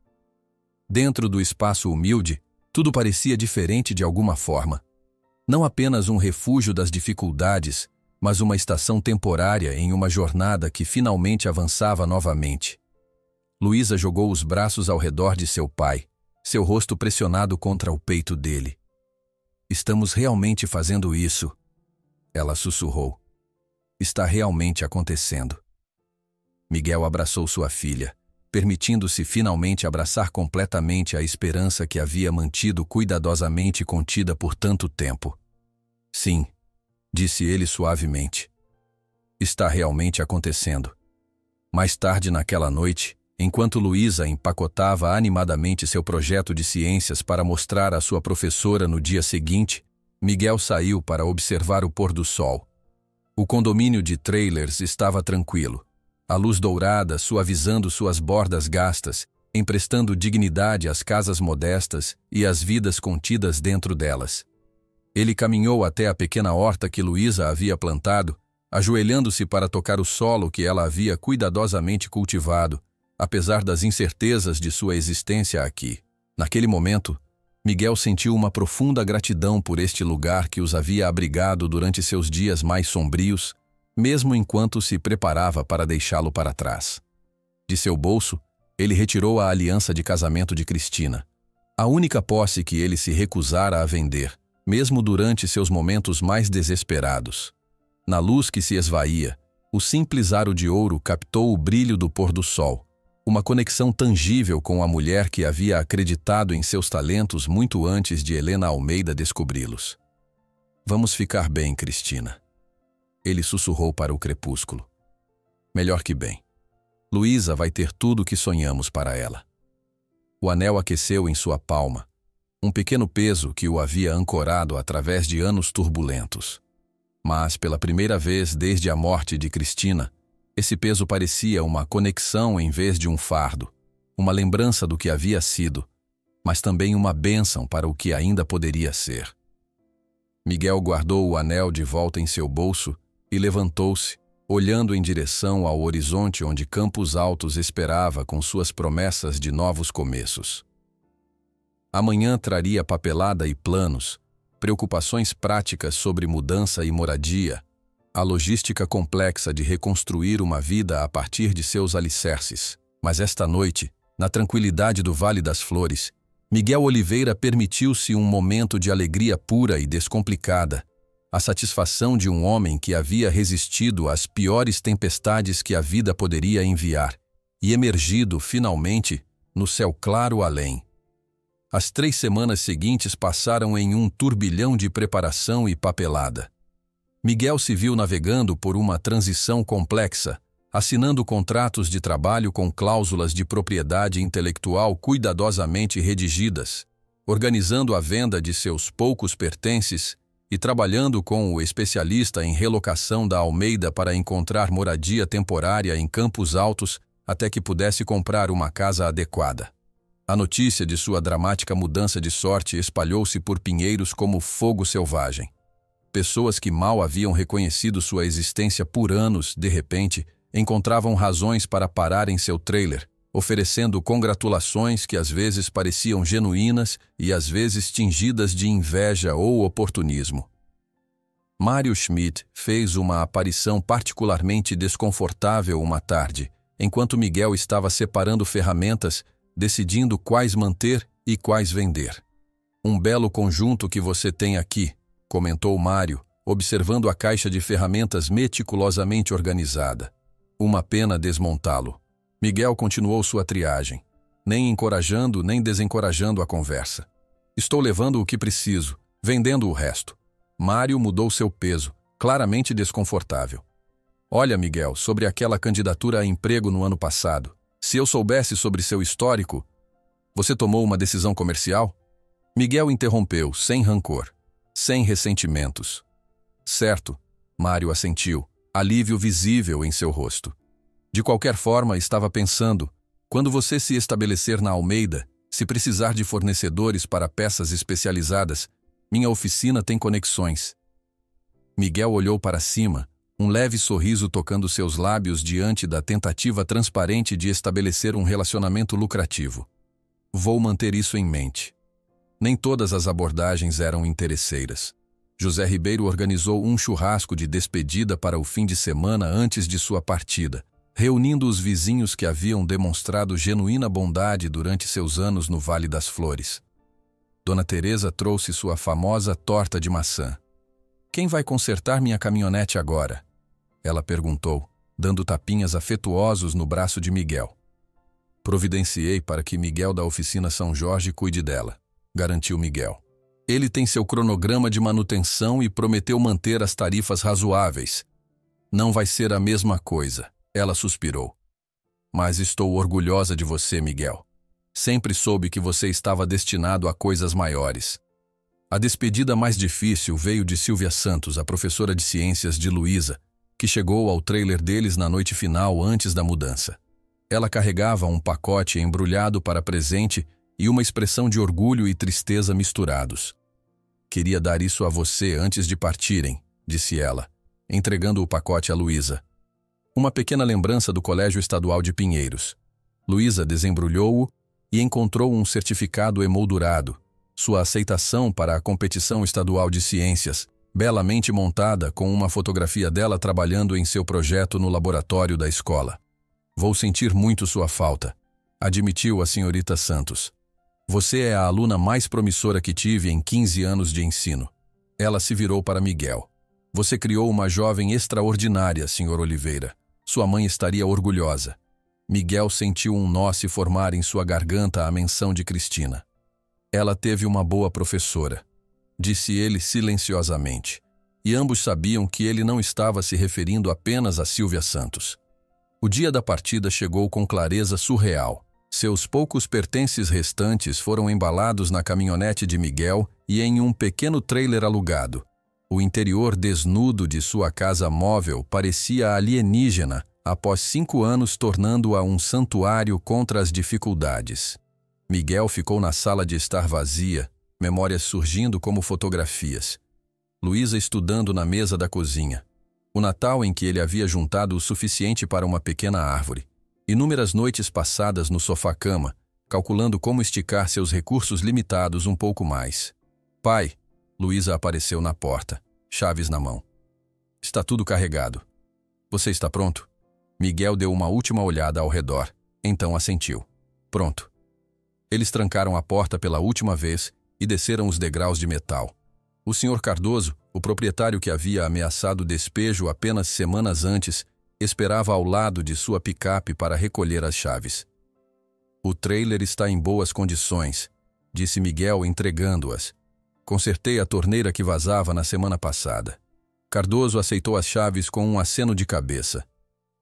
Dentro do espaço humilde, tudo parecia diferente de alguma forma. Não apenas um refúgio das dificuldades, mas uma estação temporária em uma jornada que finalmente avançava novamente. Luísa jogou os braços ao redor de seu pai, seu rosto pressionado contra o peito dele. Estamos realmente fazendo isso, ela sussurrou. Está realmente acontecendo. Miguel abraçou sua filha, permitindo-se finalmente abraçar completamente a esperança que havia mantido cuidadosamente contida por tanto tempo. Sim, disse ele suavemente. Está realmente acontecendo. Mais tarde naquela noite, enquanto Luísa empacotava animadamente seu projeto de ciências para mostrar à sua professora no dia seguinte, Miguel saiu para observar o pôr do sol. O condomínio de trailers estava tranquilo, a luz dourada suavizando suas bordas gastas, emprestando dignidade às casas modestas e às vidas contidas dentro delas. Ele caminhou até a pequena horta que Luísa havia plantado, ajoelhando-se para tocar o solo que ela havia cuidadosamente cultivado, apesar das incertezas de sua existência aqui. Naquele momento, Miguel sentiu uma profunda gratidão por este lugar que os havia abrigado durante seus dias mais sombrios, mesmo enquanto se preparava para deixá-lo para trás. De seu bolso, ele retirou a aliança de casamento de Cristina, a única posse que ele se recusara a vender, mesmo durante seus momentos mais desesperados. Na luz que se esvaía, o simples aro de ouro captou o brilho do pôr do sol, uma conexão tangível com a mulher que havia acreditado em seus talentos muito antes de Helena Almeida descobri-los. Vamos ficar bem, Cristina. Ele sussurrou para o crepúsculo. Melhor que bem. Luísa vai ter tudo o que sonhamos para ela. O anel aqueceu em sua palma, um pequeno peso que o havia ancorado através de anos turbulentos. Mas, pela primeira vez desde a morte de Cristina, esse peso parecia uma conexão em vez de um fardo, uma lembrança do que havia sido, mas também uma bênção para o que ainda poderia ser. Miguel guardou o anel de volta em seu bolso e levantou-se, olhando em direção ao horizonte onde Campos Altos esperava com suas promessas de novos começos. Amanhã traria papelada e planos, preocupações práticas sobre mudança e moradia, a logística complexa de reconstruir uma vida a partir de seus alicerces. Mas esta noite, na tranquilidade do Vale das Flores, Miguel Oliveira permitiu-se um momento de alegria pura e descomplicada, a satisfação de um homem que havia resistido às piores tempestades que a vida poderia enviar e emergido, finalmente, no céu claro além. As 3 semanas seguintes passaram em um turbilhão de preparação e papelada. Miguel se viu navegando por uma transição complexa, assinando contratos de trabalho com cláusulas de propriedade intelectual cuidadosamente redigidas, organizando a venda de seus poucos pertences e trabalhando com o especialista em relocação da Almeida para encontrar moradia temporária em Campos Altos até que pudesse comprar uma casa adequada. A notícia de sua dramática mudança de sorte espalhou-se por Pinheiros como fogo selvagem. Pessoas que mal haviam reconhecido sua existência por anos, de repente, encontravam razões para parar em seu trailer, oferecendo congratulações que às vezes pareciam genuínas e às vezes tingidas de inveja ou oportunismo. Mário Schmidt fez uma aparição particularmente desconfortável uma tarde, enquanto Miguel estava separando ferramentas, decidindo quais manter e quais vender. Um belo conjunto que você tem aqui, comentou Mário, observando a caixa de ferramentas meticulosamente organizada. Uma pena desmontá-lo. Miguel continuou sua triagem, nem encorajando nem desencorajando a conversa. Estou levando o que preciso, vendendo o resto. Mário mudou seu peso, claramente desconfortável. Olha, Miguel, sobre aquela candidatura a emprego no ano passado. Se eu soubesse sobre seu histórico, você tomou uma decisão comercial? Miguel interrompeu, sem rancor, sem ressentimentos. Certo, Mário assentiu, alívio visível em seu rosto. De qualquer forma, estava pensando, quando você se estabelecer na Almeida, se precisar de fornecedores para peças especializadas, minha oficina tem conexões. Miguel olhou para cima, um leve sorriso tocando seus lábios diante da tentativa transparente de estabelecer um relacionamento lucrativo. Vou manter isso em mente. Nem todas as abordagens eram interesseiras. José Ribeiro organizou um churrasco de despedida para o fim de semana antes de sua partida, reunindo os vizinhos que haviam demonstrado genuína bondade durante seus anos no Vale das Flores. Dona Teresa trouxe sua famosa torta de maçã. Quem vai consertar minha caminhonete agora? Ela perguntou, dando tapinhas afetuosos no braço de Miguel. Providenciei para que Miguel da oficina São Jorge cuide dela, garantiu Miguel. Ele tem seu cronograma de manutenção e prometeu manter as tarifas razoáveis. Não vai ser a mesma coisa, ela suspirou. Mas estou orgulhosa de você, Miguel. Sempre soube que você estava destinado a coisas maiores. A despedida mais difícil veio de Silvia Santos, a professora de ciências de Luísa, que chegou ao trailer deles na noite final antes da mudança. Ela carregava um pacote embrulhado para presente e uma expressão de orgulho e tristeza misturados. Queria dar isso a você antes de partirem, disse ela, entregando o pacote a Luísa. Uma pequena lembrança do Colégio Estadual de Pinheiros. Luísa desembrulhou-o e encontrou um certificado emoldurado, sua aceitação para a competição estadual de ciências, belamente montada com uma fotografia dela trabalhando em seu projeto no laboratório da escola. Vou sentir muito sua falta, admitiu a senhorita Santos. Você é a aluna mais promissora que tive em 15 anos de ensino. Ela se virou para Miguel. Você criou uma jovem extraordinária, Sr. Oliveira. Sua mãe estaria orgulhosa. Miguel sentiu um nó se formar em sua garganta à menção de Cristina. Ela teve uma boa professora, disse ele silenciosamente, e ambos sabiam que ele não estava se referindo apenas a Silvia Santos. O dia da partida chegou com clareza surreal. Seus poucos pertences restantes foram embalados na caminhonete de Miguel e em um pequeno trailer alugado. O interior desnudo de sua casa móvel parecia alienígena, após 5 anos tornando-a um santuário contra as dificuldades. Miguel ficou na sala de estar vazia, memórias surgindo como fotografias. Luísa estudando na mesa da cozinha. O Natal em que ele havia juntado o suficiente para uma pequena árvore. Inúmeras noites passadas no sofá-cama, calculando como esticar seus recursos limitados um pouco mais. Pai, Luísa apareceu na porta, chaves na mão. Está tudo carregado. Você está pronto? Miguel deu uma última olhada ao redor, então assentiu. Pronto. Eles trancaram a porta pela última vez e desceram os degraus de metal. O Sr. Cardoso, o proprietário que havia ameaçado despejo apenas semanas antes, esperava ao lado de sua picape para recolher as chaves. O trailer está em boas condições, disse Miguel entregando-as. Consertei a torneira que vazava na semana passada. Cardoso aceitou as chaves com um aceno de cabeça.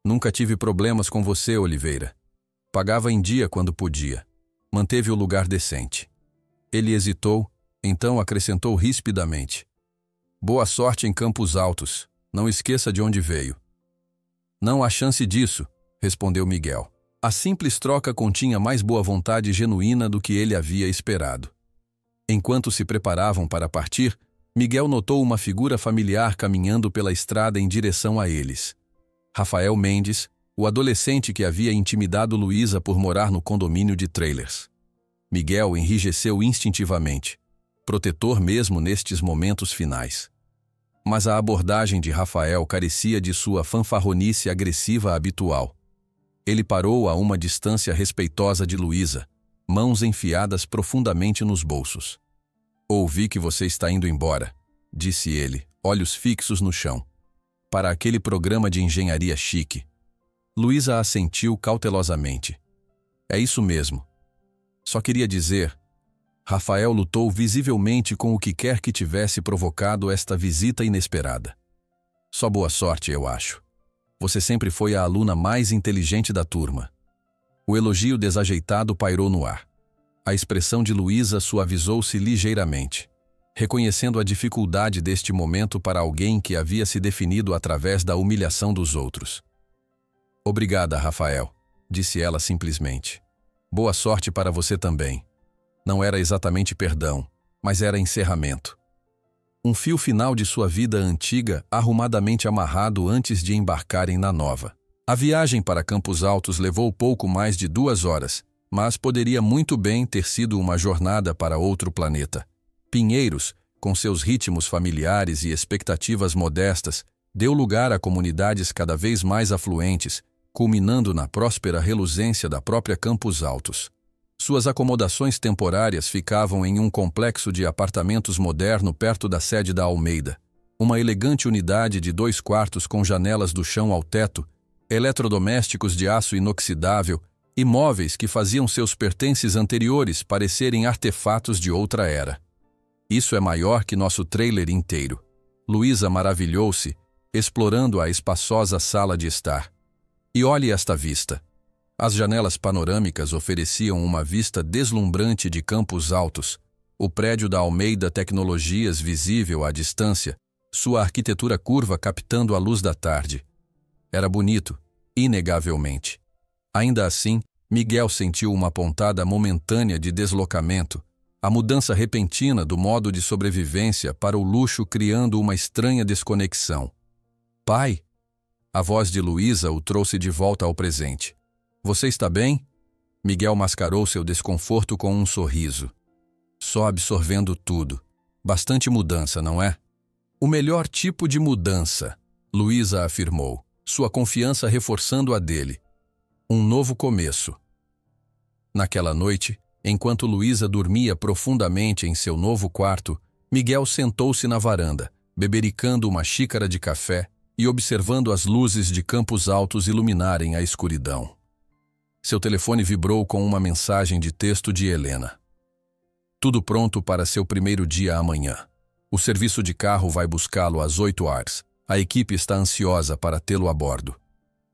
Nunca tive problemas com você, Oliveira. Pagava em dia quando podia. Manteve o lugar decente. Ele hesitou, então acrescentou rispidamente. Boa sorte em Campos Altos. Não esqueça de onde veio. Não há chance disso, respondeu Miguel. A simples troca continha mais boa vontade genuína do que ele havia esperado. Enquanto se preparavam para partir, Miguel notou uma figura familiar caminhando pela estrada em direção a eles. Rafael Mendes, o adolescente que havia intimidado Luísa por morar no condomínio de trailers. Miguel enrijeceu instintivamente, protetor mesmo nestes momentos finais. Mas a abordagem de Rafael carecia de sua fanfarronice agressiva habitual. Ele parou a uma distância respeitosa de Luísa, mãos enfiadas profundamente nos bolsos. Ouvi que você está indo embora, disse ele, olhos fixos no chão. Para aquele programa de engenharia chique. Luísa assentiu cautelosamente. É isso mesmo. Só queria dizer... Rafael lutou visivelmente com o que quer que tivesse provocado esta visita inesperada. Só boa sorte, eu acho. Você sempre foi a aluna mais inteligente da turma. O elogio desajeitado pairou no ar. A expressão de Luísa suavizou-se ligeiramente, reconhecendo a dificuldade deste momento para alguém que havia se definido através da humilhação dos outros. Obrigada, Rafael, disse ela simplesmente. Boa sorte para você também. Não era exatamente perdão, mas era encerramento. Um fio final de sua vida antiga arrumadamente amarrado antes de embarcarem na nova. A viagem para Campos Altos levou pouco mais de 2 horas, mas poderia muito bem ter sido uma jornada para outro planeta. Pinheiros, com seus ritmos familiares e expectativas modestas, deu lugar a comunidades cada vez mais afluentes, culminando na próspera reluzência da própria Campos Altos. Suas acomodações temporárias ficavam em um complexo de apartamentos moderno perto da sede da Almeida. Uma elegante unidade de 2 quartos com janelas do chão ao teto, eletrodomésticos de aço inoxidável e móveis que faziam seus pertences anteriores parecerem artefatos de outra era. Isso é maior que nosso trailer inteiro. Luísa maravilhou-se, explorando a espaçosa sala de estar. E olhe esta vista. As janelas panorâmicas ofereciam uma vista deslumbrante de Campos Altos, o prédio da Almeida Tecnologias visível à distância, sua arquitetura curva captando a luz da tarde. Era bonito, inegavelmente. Ainda assim, Miguel sentiu uma pontada momentânea de deslocamento, a mudança repentina do modo de sobrevivência para o luxo criando uma estranha desconexão. Pai? A voz de Luísa o trouxe de volta ao presente. Você está bem? Miguel mascarou seu desconforto com um sorriso. Só absorvendo tudo. Bastante mudança, não é? O melhor tipo de mudança, Luísa afirmou, sua confiança reforçando a dele. Um novo começo. Naquela noite, enquanto Luísa dormia profundamente em seu novo quarto, Miguel sentou-se na varanda, bebericando uma xícara de café e observando as luzes de Campos Altos iluminarem a escuridão. Seu telefone vibrou com uma mensagem de texto de Helena. Tudo pronto para seu primeiro dia amanhã. O serviço de carro vai buscá-lo às 8h. A equipe está ansiosa para tê-lo a bordo.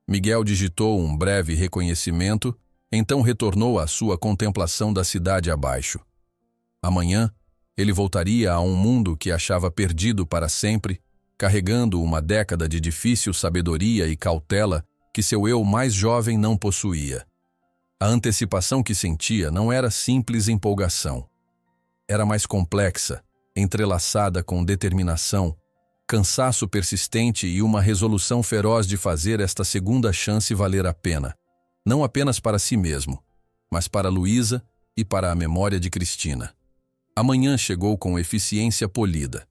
Miguel digitou um breve reconhecimento, então retornou à sua contemplação da cidade abaixo. Amanhã, ele voltaria a um mundo que achava perdido para sempre, carregando uma década de difícil sabedoria e cautela que seu eu mais jovem não possuía. A antecipação que sentia não era simples empolgação. Era mais complexa, entrelaçada com determinação, cansaço persistente e uma resolução feroz de fazer esta segunda chance valer a pena, não apenas para si mesmo, mas para Luísa e para a memória de Cristina. Amanhã chegou com eficiência polida.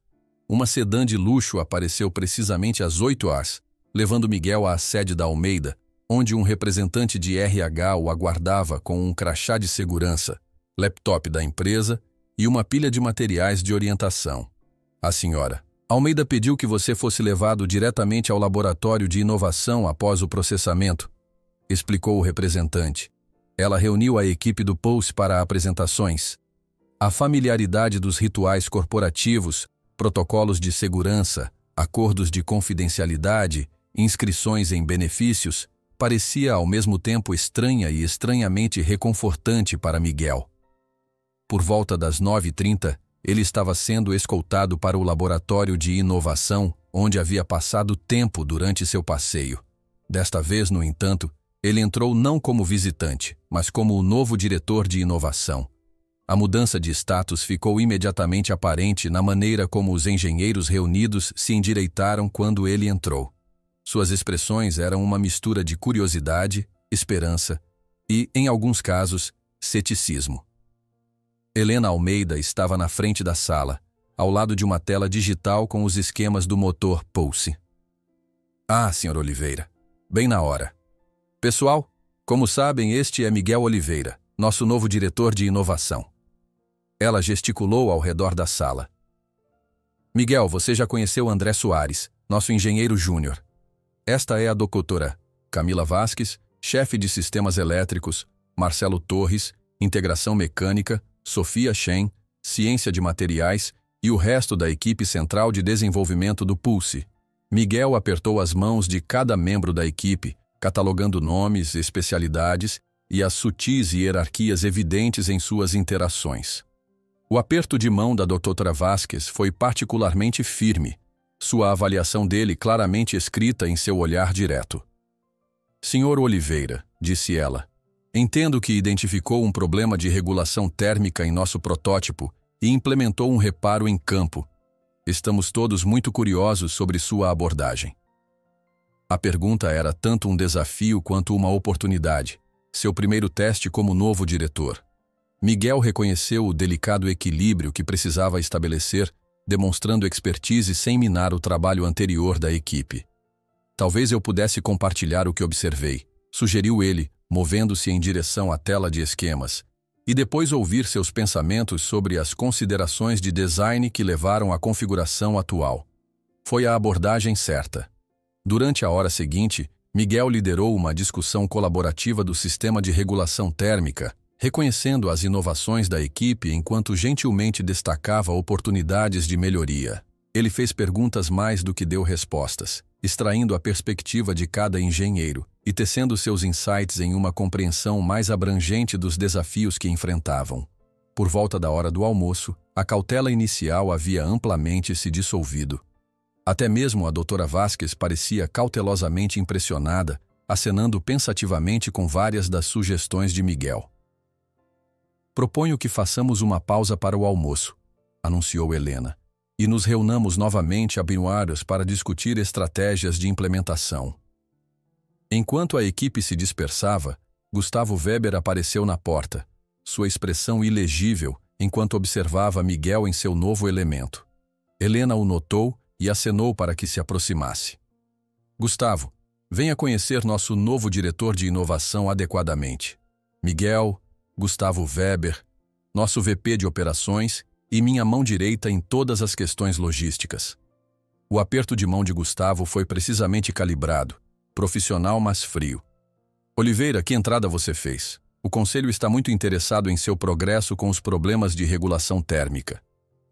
Uma sedã de luxo apareceu precisamente às 8h, levando Miguel à sede da Almeida, onde um representante de RH o aguardava com um crachá de segurança, laptop da empresa e uma pilha de materiais de orientação. A senhora Almeida pediu que você fosse levado diretamente ao laboratório de inovação após o processamento, explicou o representante. Ela reuniu a equipe do Pulse para apresentações. A familiaridade dos rituais corporativos, protocolos de segurança, acordos de confidencialidade, inscrições em benefícios, parecia ao mesmo tempo estranha e estranhamente reconfortante para Miguel. Por volta das 9h30, ele estava sendo escoltado para o laboratório de inovação, onde havia passado tempo durante seu passeio. Desta vez, no entanto, ele entrou não como visitante, mas como o novo diretor de inovação. A mudança de status ficou imediatamente aparente na maneira como os engenheiros reunidos se endireitaram quando ele entrou. Suas expressões eram uma mistura de curiosidade, esperança e, em alguns casos, ceticismo. Helena Almeida estava na frente da sala, ao lado de uma tela digital com os esquemas do motor Pulse. Ah, Sr. Oliveira, bem na hora. Pessoal, como sabem, este é Miguel Oliveira, nosso novo diretor de inovação. Ela gesticulou ao redor da sala. Miguel, você já conheceu André Soares, nosso engenheiro júnior. Esta é a doutora Camila Vasques, chefe de sistemas elétricos, Marcelo Torres, integração mecânica, Sofia Shen, ciência de materiais e o resto da equipe central de desenvolvimento do Pulse. Miguel apertou as mãos de cada membro da equipe, catalogando nomes, especialidades e as sutis hierarquias evidentes em suas interações. O aperto de mão da doutora Vasquez foi particularmente firme, sua avaliação dele claramente escrita em seu olhar direto. Senhor Oliveira, disse ela, entendo que identificou um problema de regulação térmica em nosso protótipo e implementou um reparo em campo. Estamos todos muito curiosos sobre sua abordagem. A pergunta era tanto um desafio quanto uma oportunidade, seu primeiro teste como novo diretor. Miguel reconheceu o delicado equilíbrio que precisava estabelecer, demonstrando expertise sem minar o trabalho anterior da equipe. Talvez eu pudesse compartilhar o que observei, sugeriu ele, movendo-se em direção à tela de esquemas, e depois ouvir seus pensamentos sobre as considerações de design que levaram à configuração atual. Foi a abordagem certa. Durante a hora seguinte, Miguel liderou uma discussão colaborativa do sistema de regulação térmica, reconhecendo as inovações da equipe enquanto gentilmente destacava oportunidades de melhoria. Ele fez perguntas mais do que deu respostas, extraindo a perspectiva de cada engenheiro e tecendo seus insights em uma compreensão mais abrangente dos desafios que enfrentavam. Por volta da hora do almoço, a cautela inicial havia amplamente se dissolvido. Até mesmo a doutora Vasquez parecia cautelosamente impressionada, acenando pensativamente com várias das sugestões de Miguel. Proponho que façamos uma pausa para o almoço, anunciou Helena, e nos reunamos novamente a Binuários para discutir estratégias de implementação. Enquanto a equipe se dispersava, Gustavo Weber apareceu na porta, sua expressão ilegível enquanto observava Miguel em seu novo elemento. Helena o notou e acenou para que se aproximasse. Gustavo, venha conhecer nosso novo diretor de inovação adequadamente. Miguel, Gustavo Weber, nosso VP de operações e minha mão direita em todas as questões logísticas. O aperto de mão de Gustavo foi precisamente calibrado, profissional mas frio. Oliveira, que entrada você fez? O conselho está muito interessado em seu progresso com os problemas de regulação térmica.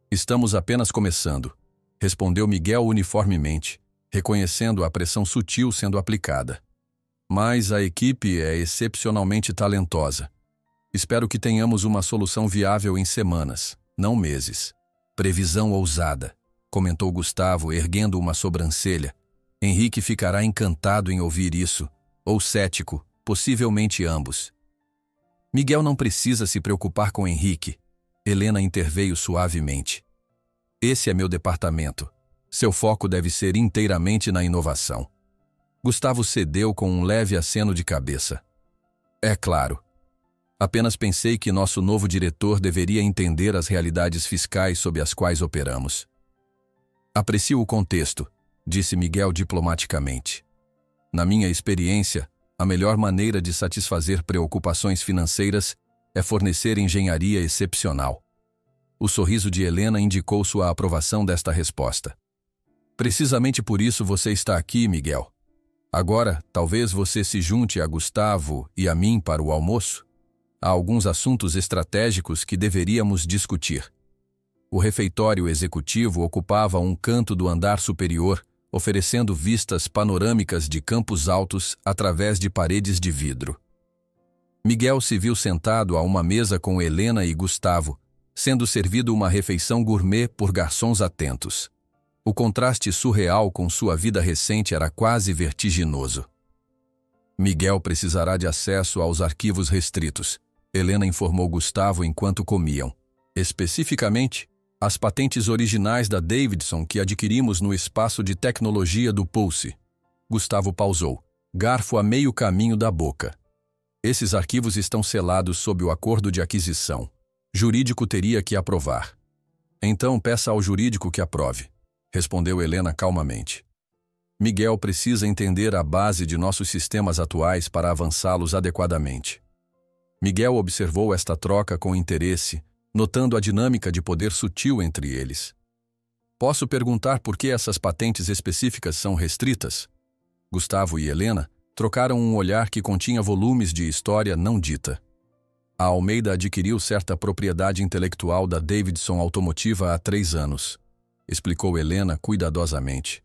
Estamos apenas começando, respondeu Miguel uniformemente, reconhecendo a pressão sutil sendo aplicada. Mas a equipe é excepcionalmente talentosa. Espero que tenhamos uma solução viável em semanas, não meses. Previsão ousada, comentou Gustavo, erguendo uma sobrancelha. Henrique ficará encantado em ouvir isso, ou cético, possivelmente ambos. Miguel não precisa se preocupar com Henrique. Helena interveio suavemente. Esse é meu departamento. Seu foco deve ser inteiramente na inovação. Gustavo cedeu com um leve aceno de cabeça. É claro. Apenas pensei que nosso novo diretor deveria entender as realidades fiscais sob as quais operamos. Aprecio o contexto, disse Miguel diplomaticamente. Na minha experiência, a melhor maneira de satisfazer preocupações financeiras é fornecer engenharia excepcional. O sorriso de Helena indicou sua aprovação desta resposta. Precisamente por isso você está aqui, Miguel. Agora, talvez você se junte a Gustavo e a mim para o almoço? Há alguns assuntos estratégicos que deveríamos discutir. O refeitório executivo ocupava um canto do andar superior, oferecendo vistas panorâmicas de Campos Altos através de paredes de vidro. Miguel se viu sentado a uma mesa com Helena e Gustavo, sendo servido uma refeição gourmet por garçons atentos. O contraste surreal com sua vida recente era quase vertiginoso. Miguel precisará de acesso aos arquivos restritos, Helena informou Gustavo enquanto comiam. Especificamente, as patentes originais da Davidson que adquirimos no espaço de tecnologia do Pulse. Gustavo pausou, garfo a meio caminho da boca. Esses arquivos estão selados sob o acordo de aquisição. Jurídico teria que aprovar. Então peça ao jurídico que aprove, respondeu Helena calmamente. Miguel precisa entender a base de nossos sistemas atuais para avançá-los adequadamente. Miguel observou esta troca com interesse, notando a dinâmica de poder sutil entre eles. Posso perguntar por que essas patentes específicas são restritas? Gustavo e Helena trocaram um olhar que continha volumes de história não dita. A Almeida adquiriu certa propriedade intelectual da Davidson Automotiva há 3 anos, explicou Helena cuidadosamente.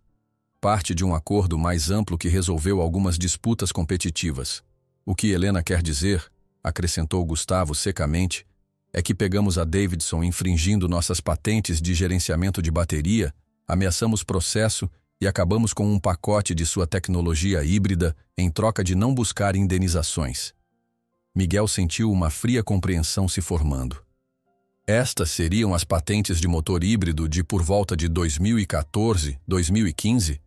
Parte de um acordo mais amplo que resolveu algumas disputas competitivas. O que Helena quer dizer, acrescentou Gustavo secamente, é que pegamos a Davidson infringindo nossas patentes de gerenciamento de bateria, ameaçamos processo e acabamos com um pacote de sua tecnologia híbrida em troca de não buscar indenizações. Miguel sentiu uma fria compreensão se formando. Estas seriam as patentes de motor híbrido de por volta de 2014, 2015?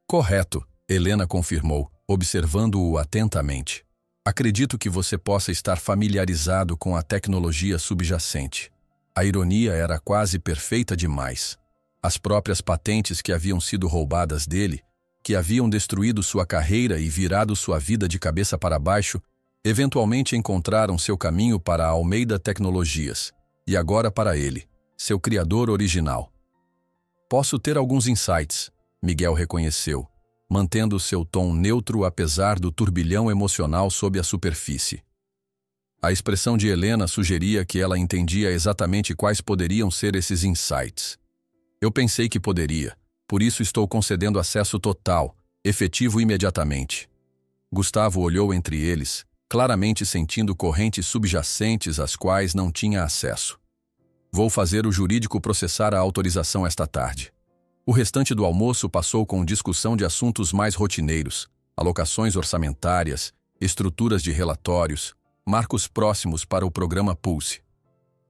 Correto, Helena confirmou, observando-o atentamente. Acredito que você possa estar familiarizado com a tecnologia subjacente. A ironia era quase perfeita demais. As próprias patentes que haviam sido roubadas dele, que haviam destruído sua carreira e virado sua vida de cabeça para baixo, eventualmente encontraram seu caminho para a Almeida Tecnologias, e agora para ele, seu criador original. Posso ter alguns insights, Miguel reconheceu, mantendo seu tom neutro apesar do turbilhão emocional sob a superfície. A expressão de Helena sugeria que ela entendia exatamente quais poderiam ser esses insights. Eu pensei que poderia, por isso estou concedendo acesso total, efetivo imediatamente. Gustavo olhou entre eles, claramente sentindo correntes subjacentes às quais não tinha acesso. Vou fazer o jurídico processar a autorização esta tarde. O restante do almoço passou com discussão de assuntos mais rotineiros, alocações orçamentárias, estruturas de relatórios, marcos próximos para o programa Pulse.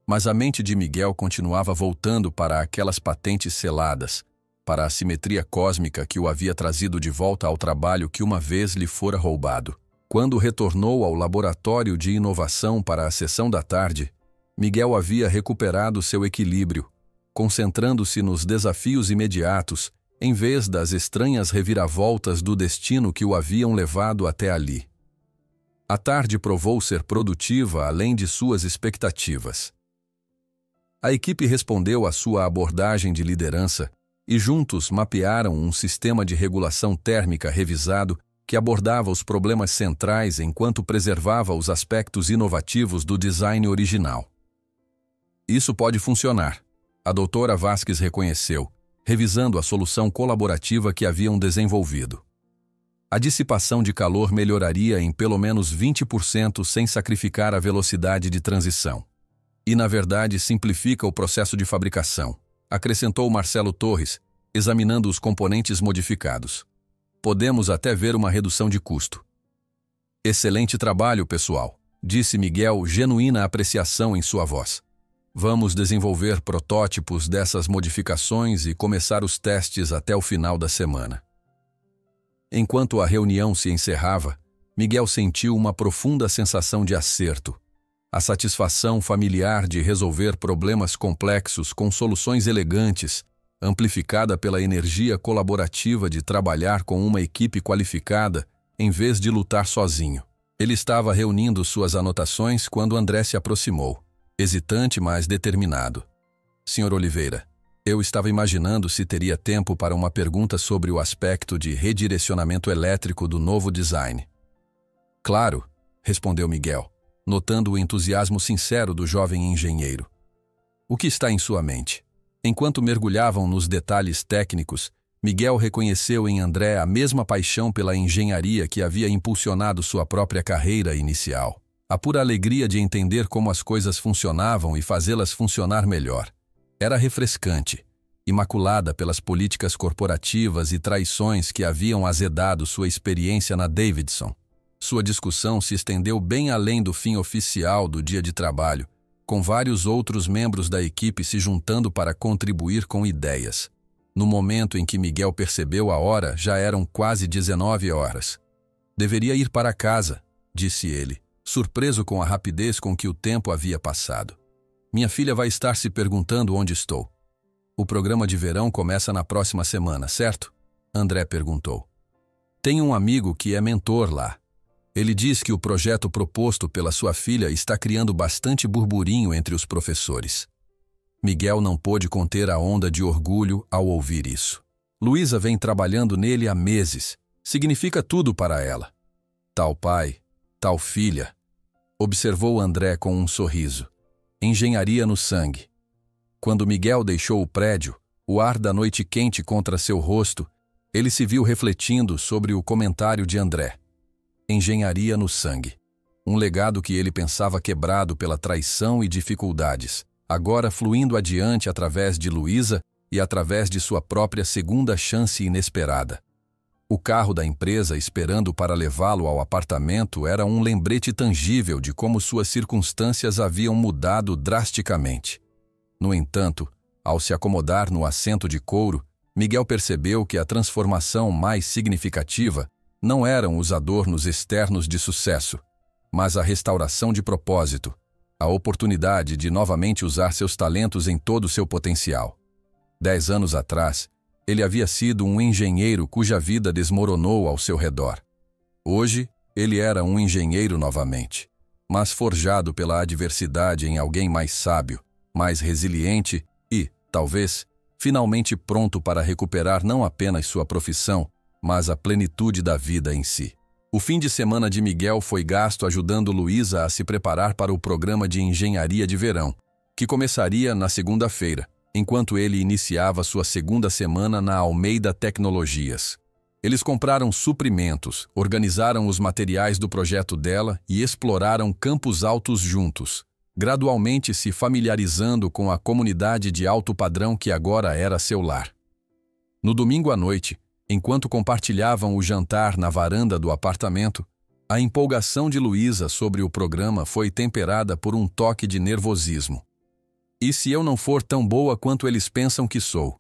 Mas a mente de Miguel continuava voltando para aquelas patentes seladas, para a simetria cósmica que o havia trazido de volta ao trabalho que uma vez lhe fora roubado. Quando retornou ao laboratório de inovação para a sessão da tarde, Miguel havia recuperado seu equilíbrio, concentrando-se nos desafios imediatos, em vez das estranhas reviravoltas do destino que o haviam levado até ali. A tarde provou ser produtiva além de suas expectativas. A equipe respondeu à sua abordagem de liderança e juntos mapearam um sistema de regulação térmica revisado que abordava os problemas centrais enquanto preservava os aspectos inovativos do design original. Isso pode funcionar, a doutora Vasques reconheceu, revisando a solução colaborativa que haviam desenvolvido. A dissipação de calor melhoraria em pelo menos 20% sem sacrificar a velocidade de transição. E, na verdade, simplifica o processo de fabricação, acrescentou Marcelo Torres, examinando os componentes modificados. Podemos até ver uma redução de custo. Excelente trabalho, pessoal, disse Miguel, genuína apreciação em sua voz. Vamos desenvolver protótipos dessas modificações e começar os testes até o final da semana. Enquanto a reunião se encerrava, Miguel sentiu uma profunda sensação de acerto. A satisfação familiar de resolver problemas complexos com soluções elegantes, amplificada pela energia colaborativa de trabalhar com uma equipe qualificada, em vez de lutar sozinho. Ele estava reunindo suas anotações quando André se aproximou, hesitante, mas determinado. Sr. Oliveira, eu estava imaginando se teria tempo para uma pergunta sobre o aspecto de redirecionamento elétrico do novo design. Claro, respondeu Miguel, notando o entusiasmo sincero do jovem engenheiro. O que está em sua mente? Enquanto mergulhavam nos detalhes técnicos, Miguel reconheceu em André a mesma paixão pela engenharia que havia impulsionado sua própria carreira inicial. A pura alegria de entender como as coisas funcionavam e fazê-las funcionar melhor. Era refrescante, imaculada pelas políticas corporativas e traições que haviam azedado sua experiência na Davidson. Sua discussão se estendeu bem além do fim oficial do dia de trabalho, com vários outros membros da equipe se juntando para contribuir com ideias. No momento em que Miguel percebeu a hora, já eram quase 19 horas. Deveria ir para casa, disse ele, surpreso com a rapidez com que o tempo havia passado. Minha filha vai estar se perguntando onde estou. O programa de verão começa na próxima semana, certo? André perguntou. Tenho um amigo que é mentor lá. Ele diz que o projeto proposto pela sua filha está criando bastante burburinho entre os professores. Miguel não pôde conter a onda de orgulho ao ouvir isso. Luísa vem trabalhando nele há meses. Significa tudo para ela. Tal pai, tal filha. Observou André com um sorriso. Engenharia no sangue. Quando Miguel deixou o prédio, o ar da noite quente contra seu rosto, Ele se viu refletindo sobre o comentário de André. Engenharia no sangue. Um legado que ele pensava quebrado pela traição e dificuldades, agora fluindo adiante através de Luísa e através de sua própria segunda chance inesperada. O carro da empresa esperando para levá-lo ao apartamento era um lembrete tangível de como suas circunstâncias haviam mudado drasticamente. No entanto, ao se acomodar no assento de couro, Miguel percebeu que a transformação mais significativa não eram os adornos externos de sucesso, mas a restauração de propósito, a oportunidade de novamente usar seus talentos em todo o seu potencial. 10 anos atrás, ele havia sido um engenheiro cuja vida desmoronou ao seu redor. Hoje, ele era um engenheiro novamente, mas forjado pela adversidade em alguém mais sábio, mais resiliente e, talvez, finalmente pronto para recuperar não apenas sua profissão, mas a plenitude da vida em si. O fim de semana de Miguel foi gasto ajudando Luísa a se preparar para o programa de engenharia de verão, que começaria na segunda-feira, enquanto ele iniciava sua segunda semana na Almeida Tecnologias. Eles compraram suprimentos, organizaram os materiais do projeto dela e exploraram campos altos juntos, gradualmente se familiarizando com a comunidade de alto padrão que agora era seu lar. No domingo à noite, enquanto compartilhavam o jantar na varanda do apartamento, a empolgação de Luísa sobre o programa foi temperada por um toque de nervosismo. "E se eu não for tão boa quanto eles pensam que sou?"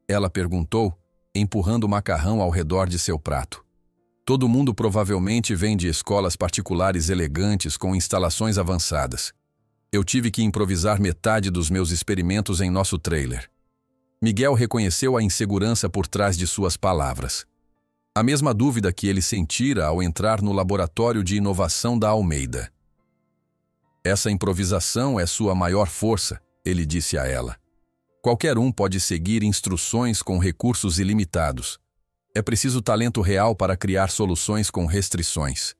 ela perguntou, empurrando o macarrão ao redor de seu prato. "Todo mundo provavelmente vem de escolas particulares elegantes com instalações avançadas. Eu tive que improvisar metade dos meus experimentos em nosso trailer." Miguel reconheceu a insegurança por trás de suas palavras. A mesma dúvida que ele sentira ao entrar no laboratório de inovação da Almeida. "Essa improvisação é sua maior força", ele disse a ela. "Qualquer um pode seguir instruções com recursos ilimitados. É preciso talento real para criar soluções com restrições."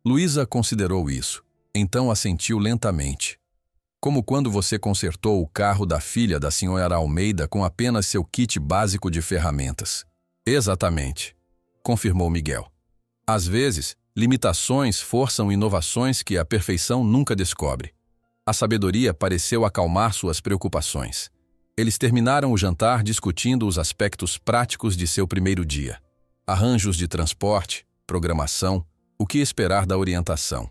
Luísa considerou isso. Então assentiu lentamente. "Como quando você consertou o carro da filha da senhora Almeida com apenas seu kit básico de ferramentas." "Exatamente", confirmou Miguel. "Às vezes, limitações forçam inovações que a perfeição nunca descobre." A sabedoria pareceu acalmar suas preocupações. Eles terminaram o jantar discutindo os aspectos práticos de seu primeiro dia. Arranjos de transporte, programação, o que esperar da orientação.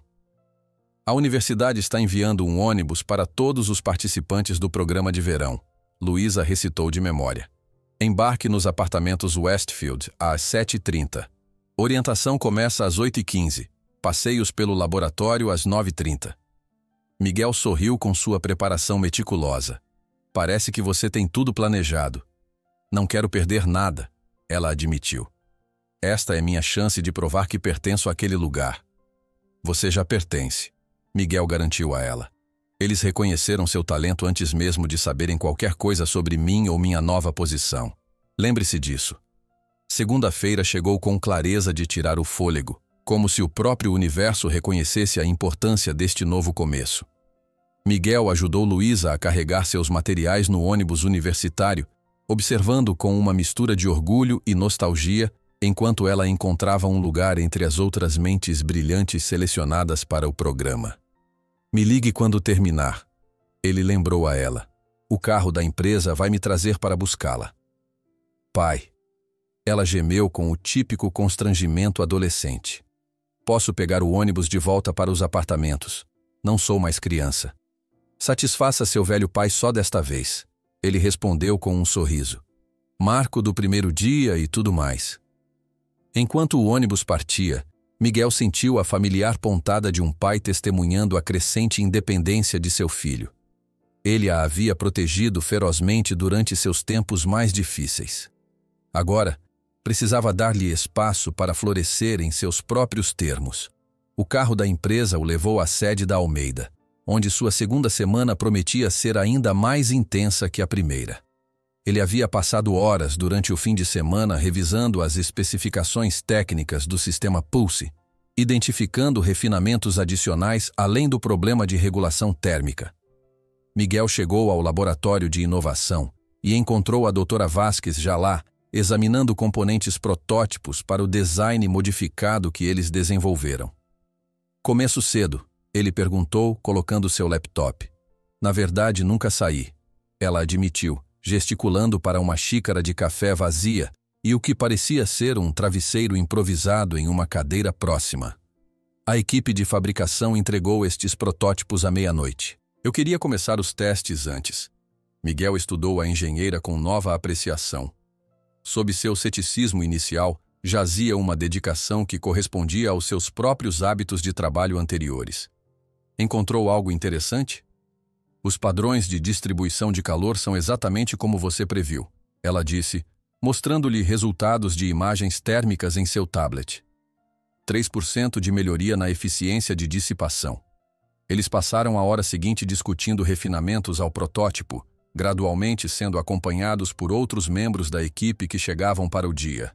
"A universidade está enviando um ônibus para todos os participantes do programa de verão", Luísa recitou de memória. "Embarque nos apartamentos Westfield às 7h30. Orientação começa às 8h15. Passeios pelo laboratório às 9h30. Miguel sorriu com sua preparação meticulosa. "Parece que você tem tudo planejado." "Não quero perder nada", ela admitiu. "Esta é minha chance de provar que pertenço àquele lugar." "Você já pertence", Miguel garantiu a ela. "Eles reconheceram seu talento antes mesmo de saberem qualquer coisa sobre mim ou minha nova posição. Lembre-se disso." Segunda-feira chegou com clareza de tirar o fôlego, como se o próprio universo reconhecesse a importância deste novo começo. Miguel ajudou Luísa a carregar seus materiais no ônibus universitário, observando com uma mistura de orgulho e nostalgia, enquanto ela encontrava um lugar entre as outras mentes brilhantes selecionadas para o programa. "Me ligue quando terminar", ele lembrou a ela. "O carro da empresa vai me trazer para buscá-la." "Pai." Ela gemeu com o típico constrangimento adolescente. "Posso pegar o ônibus de volta para os apartamentos. Não sou mais criança." "Satisfaça seu velho pai só desta vez", ele respondeu com um sorriso. "Marco do primeiro dia e tudo mais." Enquanto o ônibus partia, Miguel sentiu a familiar pontada de um pai testemunhando a crescente independência de seu filho. Ele a havia protegido ferozmente durante seus tempos mais difíceis. Agora, precisava dar-lhe espaço para florescer em seus próprios termos. O carro da empresa o levou à sede da Almeida, onde sua segunda semana prometia ser ainda mais intensa que a primeira. Ele havia passado horas durante o fim de semana revisando as especificações técnicas do sistema Pulse, identificando refinamentos adicionais além do problema de regulação térmica. Miguel chegou ao laboratório de inovação e encontrou a doutora Vasques já lá, examinando componentes protótipos para o design modificado que eles desenvolveram. Começo cedo, ele perguntou, colocando seu laptop. Na verdade, nunca saí. Ela admitiu, gesticulando para uma xícara de café vazia e o que parecia ser um travesseiro improvisado em uma cadeira próxima. A equipe de fabricação entregou estes protótipos à meia-noite. Eu queria começar os testes antes. Miguel estudou a engenheira com nova apreciação. Sob seu ceticismo inicial, jazia uma dedicação que correspondia aos seus próprios hábitos de trabalho anteriores. Encontrou algo interessante? Os padrões de distribuição de calor são exatamente como você previu, ela disse, mostrando-lhe resultados de imagens térmicas em seu tablet. 3% de melhoria na eficiência de dissipação. Eles passaram a hora seguinte discutindo refinamentos ao protótipo, gradualmente sendo acompanhados por outros membros da equipe que chegavam para o dia.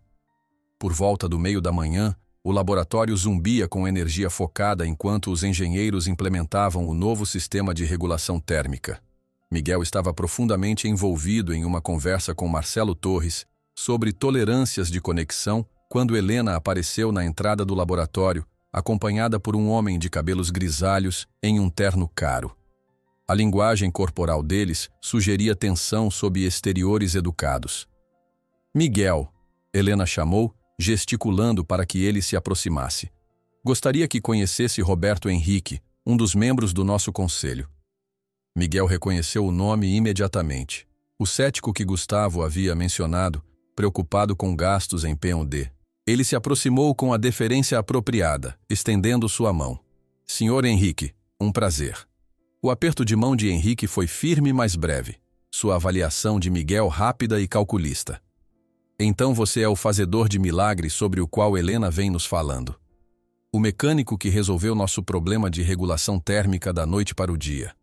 Por volta do meio da manhã, o laboratório zumbia com energia focada enquanto os engenheiros implementavam o novo sistema de regulação térmica. Miguel estava profundamente envolvido em uma conversa com Marcelo Torres sobre tolerâncias de conexão quando Helena apareceu na entrada do laboratório, acompanhada por um homem de cabelos grisalhos em um terno caro. A linguagem corporal deles sugeria tensão sob exteriores educados. Miguel, Helena chamou, gesticulando para que ele se aproximasse. Gostaria que conhecesse Roberto Henrique, um dos membros do nosso conselho. Miguel reconheceu o nome imediatamente. O cético que Gustavo havia mencionado, preocupado com gastos em P&D. Ele se aproximou com a deferência apropriada, estendendo sua mão. Senhor Henrique, um prazer. O aperto de mão de Henrique foi firme, mas breve. Sua avaliação de Miguel rápida e calculista. Então você é o fazedor de milagres sobre o qual Helena vem nos falando. O mecânico que resolveu nosso problema de regulação térmica da noite para o dia.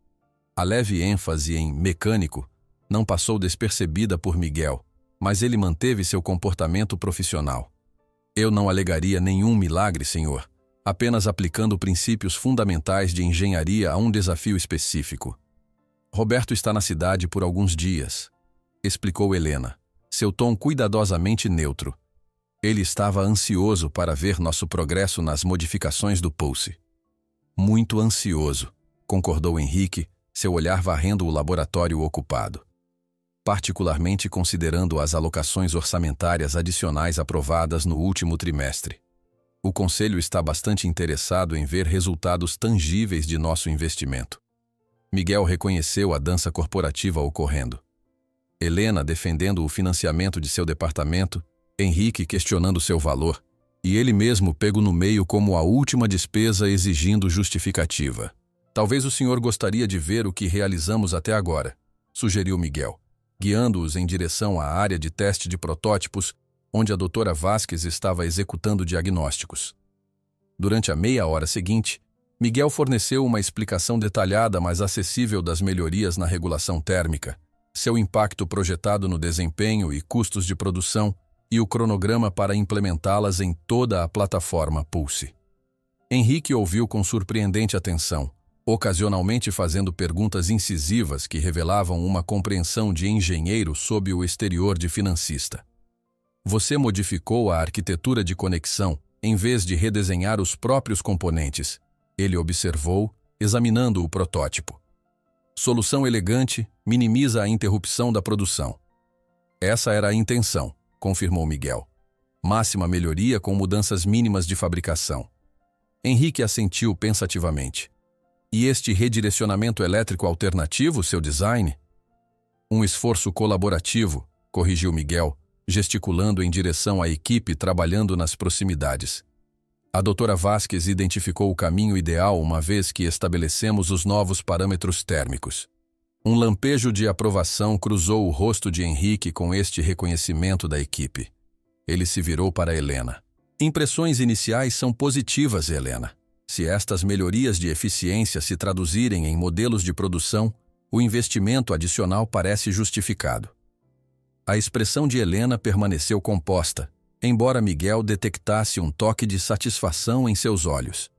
A leve ênfase em mecânico não passou despercebida por Miguel, mas ele manteve seu comportamento profissional. Eu não alegaria nenhum milagre, senhor, apenas aplicando princípios fundamentais de engenharia a um desafio específico. Roberto está na cidade por alguns dias, explicou Helena, seu tom cuidadosamente neutro. Ele estava ansioso para ver nosso progresso nas modificações do Pulse. Muito ansioso, concordou Henrique, seu olhar varrendo o laboratório ocupado. Particularmente considerando as alocações orçamentárias adicionais aprovadas no último trimestre. O Conselho está bastante interessado em ver resultados tangíveis de nosso investimento. Miguel reconheceu a dança corporativa ocorrendo. Helena defendendo o financiamento de seu departamento, Henrique questionando seu valor, e ele mesmo pego no meio como a última despesa exigindo justificativa. Talvez o senhor gostaria de ver o que realizamos até agora, sugeriu Miguel, guiando-os em direção à área de teste de protótipos, onde a doutora Vasquez estava executando diagnósticos. Durante a meia hora seguinte, Miguel forneceu uma explicação detalhada mas acessível das melhorias na regulação térmica, seu impacto projetado no desempenho e custos de produção e o cronograma para implementá-las em toda a plataforma Pulse. Henrique ouviu com surpreendente atenção, ocasionalmente fazendo perguntas incisivas que revelavam uma compreensão de engenheiro sob o exterior de financista. Você modificou a arquitetura de conexão em vez de redesenhar os próprios componentes, ele observou, examinando o protótipo. Solução elegante, minimiza a interrupção da produção. Essa era a intenção, confirmou Miguel. Máxima melhoria com mudanças mínimas de fabricação. Henrique assentiu pensativamente. E este redirecionamento elétrico alternativo, seu design? Um esforço colaborativo, corrigiu Miguel, gesticulando em direção à equipe trabalhando nas proximidades. A doutora Vasquez identificou o caminho ideal uma vez que estabelecemos os novos parâmetros térmicos. Um lampejo de aprovação cruzou o rosto de Henrique com este reconhecimento da equipe. Ele se virou para Helena. Impressões iniciais são positivas, Helena. Se estas melhorias de eficiência se traduzirem em modelos de produção, o investimento adicional parece justificado. A expressão de Helena permaneceu composta, embora Miguel detectasse um toque de satisfação em seus olhos.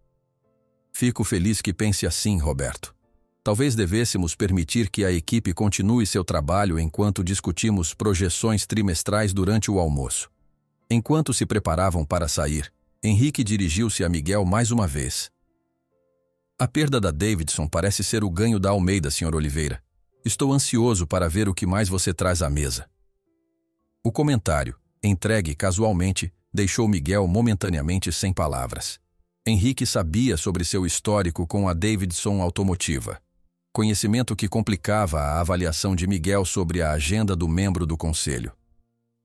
Fico feliz que pense assim, Roberto. Talvez devêssemos permitir que a equipe continue seu trabalho enquanto discutimos projeções trimestrais durante o almoço. Enquanto se preparavam para sair, Henrique dirigiu-se a Miguel mais uma vez. A perda da Davidson parece ser o ganho da Almeida, Sr. Oliveira. Estou ansioso para ver o que mais você traz à mesa. O comentário, entregue casualmente, deixou Miguel momentaneamente sem palavras. Henrique sabia sobre seu histórico com a Davidson Automotiva. Conhecimento que complicava a avaliação de Miguel sobre a agenda do membro do conselho.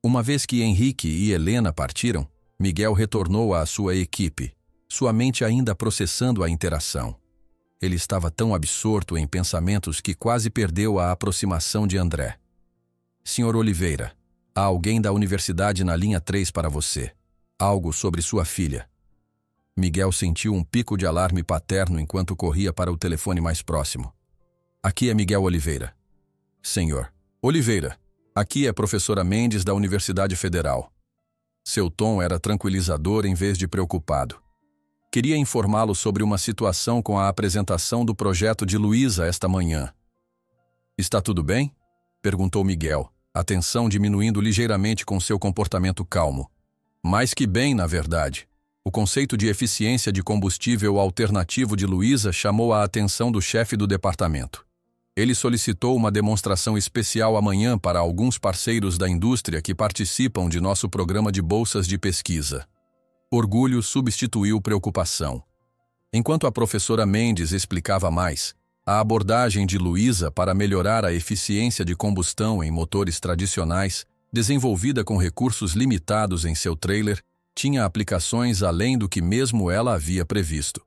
Uma vez que Henrique e Helena partiram, Miguel retornou à sua equipe, sua mente ainda processando a interação. Ele estava tão absorto em pensamentos que quase perdeu a aproximação de André. Sr. Oliveira, há alguém da universidade na linha 3 para você. Algo sobre sua filha. Miguel sentiu um pico de alarme paterno enquanto corria para o telefone mais próximo. Aqui é Miguel Oliveira. Senhor Oliveira, aqui é a professora Mendes da Universidade Federal. Seu tom era tranquilizador em vez de preocupado. Queria informá-lo sobre uma situação com a apresentação do projeto de Luísa esta manhã. Está tudo bem? Perguntou Miguel, a tensão diminuindo ligeiramente com seu comportamento calmo. Mais que bem, na verdade. O conceito de eficiência de combustível alternativo de Luísa chamou a atenção do chefe do departamento. Ele solicitou uma demonstração especial amanhã para alguns parceiros da indústria que participam de nosso programa de bolsas de pesquisa. Orgulho substituiu preocupação. Enquanto a professora Mendes explicava mais, a abordagem de Luísa para melhorar a eficiência de combustão em motores tradicionais, desenvolvida com recursos limitados em seu trailer, tinha aplicações além do que mesmo ela havia previsto.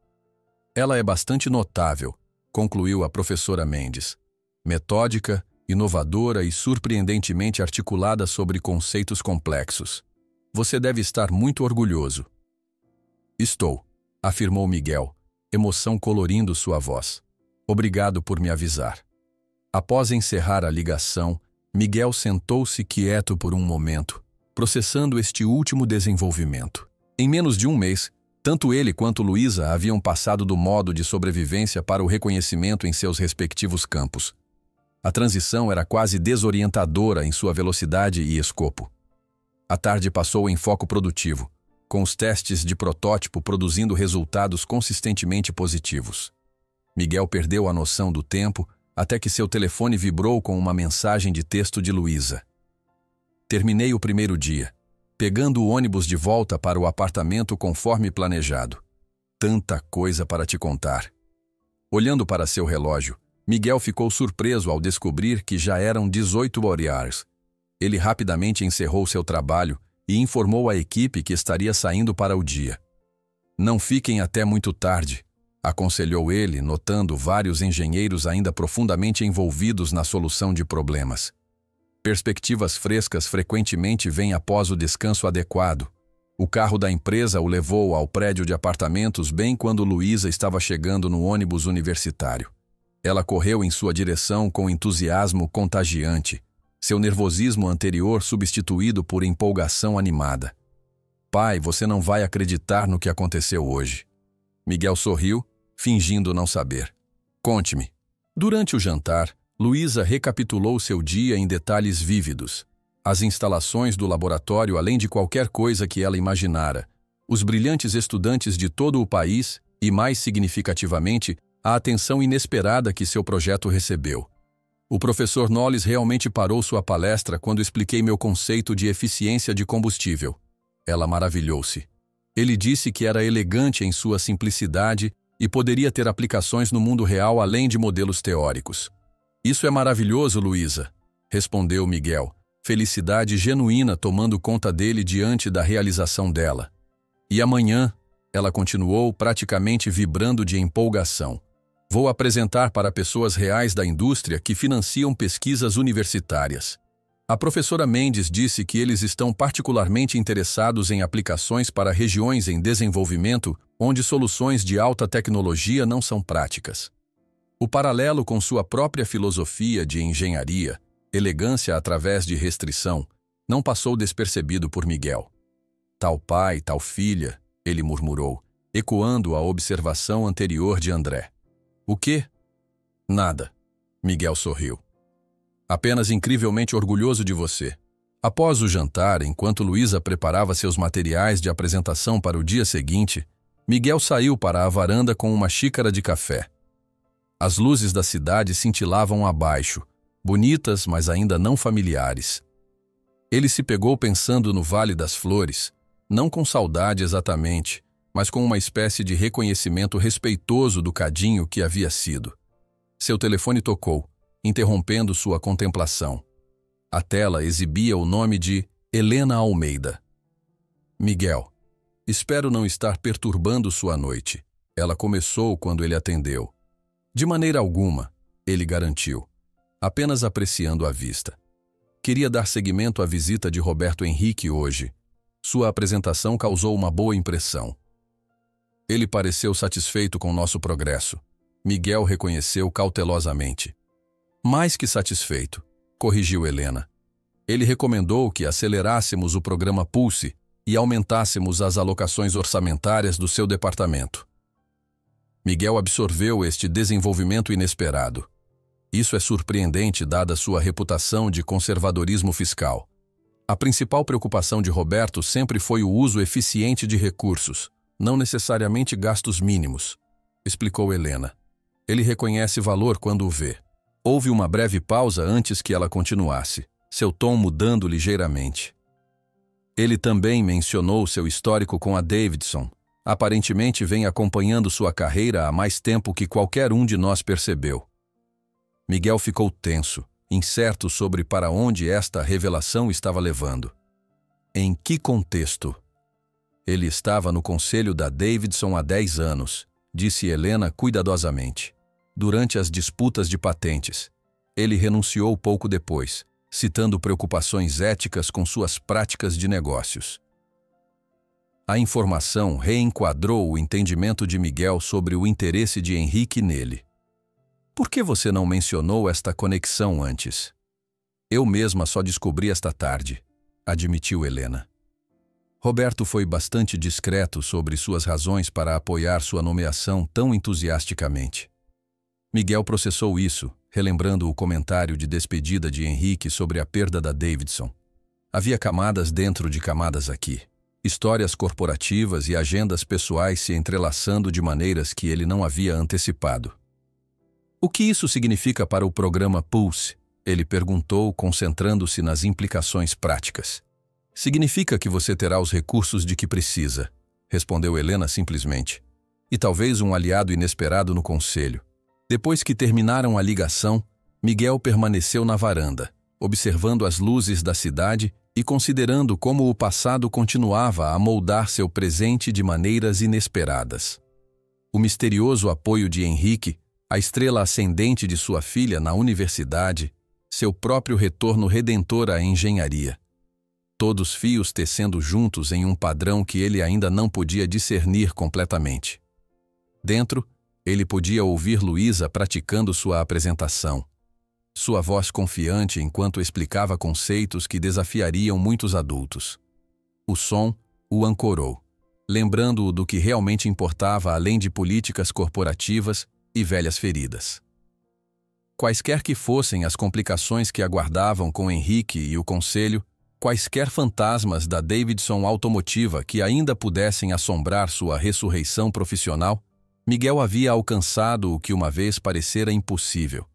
Ela é bastante notável, concluiu a professora Mendes. Metódica, inovadora e surpreendentemente articulada sobre conceitos complexos. Você deve estar muito orgulhoso. Estou, afirmou Miguel, emoção colorindo sua voz. Obrigado por me avisar. Após encerrar a ligação, Miguel sentou-se quieto por um momento, processando este último desenvolvimento. Em menos de um mês, tanto ele quanto Luísa haviam passado do modo de sobrevivência para o reconhecimento em seus respectivos campos. A transição era quase desorientadora em sua velocidade e escopo. A tarde passou em foco produtivo, com os testes de protótipo produzindo resultados consistentemente positivos. Miguel perdeu a noção do tempo até que seu telefone vibrou com uma mensagem de texto de Luísa. Terminei o primeiro dia, pegando o ônibus de volta para o apartamento conforme planejado. Tanta coisa para te contar. Olhando para seu relógio, Miguel ficou surpreso ao descobrir que já eram 18 horas. Ele rapidamente encerrou seu trabalho e informou à equipe que estaria saindo para o dia. Não fiquem até muito tarde, aconselhou ele, notando vários engenheiros ainda profundamente envolvidos na solução de problemas. Perspectivas frescas frequentemente vêm após o descanso adequado. O carro da empresa o levou ao prédio de apartamentos bem quando Luísa estava chegando no ônibus universitário. Ela correu em sua direção com entusiasmo contagiante, seu nervosismo anterior substituído por empolgação animada. Pai, você não vai acreditar no que aconteceu hoje. Miguel sorriu, fingindo não saber. Conte-me. Durante o jantar, Luísa recapitulou seu dia em detalhes vívidos. As instalações do laboratório, além de qualquer coisa que ela imaginara, os brilhantes estudantes de todo o país e, mais significativamente, a atenção inesperada que seu projeto recebeu. O professor Knowles realmente parou sua palestra quando expliquei meu conceito de eficiência de combustível. Ela maravilhou-se. Ele disse que era elegante em sua simplicidade e poderia ter aplicações no mundo real além de modelos teóricos. Isso é maravilhoso, Luísa, respondeu Miguel, felicidade genuína tomando conta dele diante da realização dela. E amanhã, ela continuou praticamente vibrando de empolgação. Vou apresentar para pessoas reais da indústria que financiam pesquisas universitárias. A professora Mendes disse que eles estão particularmente interessados em aplicações para regiões em desenvolvimento onde soluções de alta tecnologia não são práticas. O paralelo com sua própria filosofia de engenharia, elegância através de restrição, não passou despercebido por Miguel. Tal pai, tal filha, ele murmurou, ecoando a observação anterior de André. O quê? Nada. Miguel sorriu. Apenas incrivelmente orgulhoso de você. Após o jantar, enquanto Luísa preparava seus materiais de apresentação para o dia seguinte, Miguel saiu para a varanda com uma xícara de café. As luzes da cidade cintilavam abaixo, bonitas, mas ainda não familiares. Ele se pegou pensando no Vale das Flores, não com saudade exatamente, mas com uma espécie de reconhecimento respeitoso do cadinho que havia sido. Seu telefone tocou, interrompendo sua contemplação. A tela exibia o nome de Helena Almeida. Miguel, espero não estar perturbando sua noite. Ela começou quando ele atendeu. De maneira alguma, ele garantiu, apenas apreciando a vista. Queria dar seguimento à visita de Roberto Henrique hoje. Sua apresentação causou uma boa impressão. Ele pareceu satisfeito com nosso progresso. Miguel reconheceu cautelosamente. Mais que satisfeito, corrigiu Helena. Ele recomendou que acelerássemos o programa Pulse e aumentássemos as alocações orçamentárias do seu departamento. Miguel absorveu este desenvolvimento inesperado. Isso é surpreendente dada sua reputação de conservadorismo fiscal. A principal preocupação de Roberto sempre foi o uso eficiente de recursos, não necessariamente gastos mínimos, explicou Helena. Ele reconhece valor quando o vê. Houve uma breve pausa antes que ela continuasse, seu tom mudando ligeiramente. Ele também mencionou seu histórico com a Davidson. Aparentemente vem acompanhando sua carreira há mais tempo que qualquer um de nós percebeu. Miguel ficou tenso, incerto sobre para onde esta revelação estava levando. Em que contexto? Ele estava no conselho da Davidson há 10 anos, disse Helena cuidadosamente. Durante as disputas de patentes, ele renunciou pouco depois, citando preocupações éticas com suas práticas de negócios. A informação reenquadrou o entendimento de Miguel sobre o interesse de Henrique nele. Por que você não mencionou esta conexão antes? Eu mesma só descobri esta tarde, admitiu Helena. Roberto foi bastante discreto sobre suas razões para apoiar sua nomeação tão entusiasticamente. Miguel processou isso, relembrando o comentário de despedida de Henrique sobre a perda da Davidson. Havia camadas dentro de camadas aqui. Histórias corporativas e agendas pessoais se entrelaçando de maneiras que ele não havia antecipado. O que isso significa para o programa Pulse? Ele perguntou, concentrando-se nas implicações práticas. Significa que você terá os recursos de que precisa, respondeu Helena simplesmente. E talvez um aliado inesperado no conselho. Depois que terminaram a ligação, Miguel permaneceu na varanda, observando as luzes da cidade e considerando como o passado continuava a moldar seu presente de maneiras inesperadas. O misterioso apoio de Henrique, a estrela ascendente de sua filha na universidade, seu próprio retorno redentor à engenharia. Todos fios tecendo juntos em um padrão que ele ainda não podia discernir completamente. Dentro, ele podia ouvir Luísa praticando sua apresentação. Sua voz confiante enquanto explicava conceitos que desafiariam muitos adultos. O som o ancorou, lembrando-o do que realmente importava além de políticas corporativas e velhas feridas. Quaisquer que fossem as complicações que aguardavam com Henrique e o conselho, quaisquer fantasmas da Davidson automotiva que ainda pudessem assombrar sua ressurreição profissional, Miguel havia alcançado o que uma vez parecera impossível.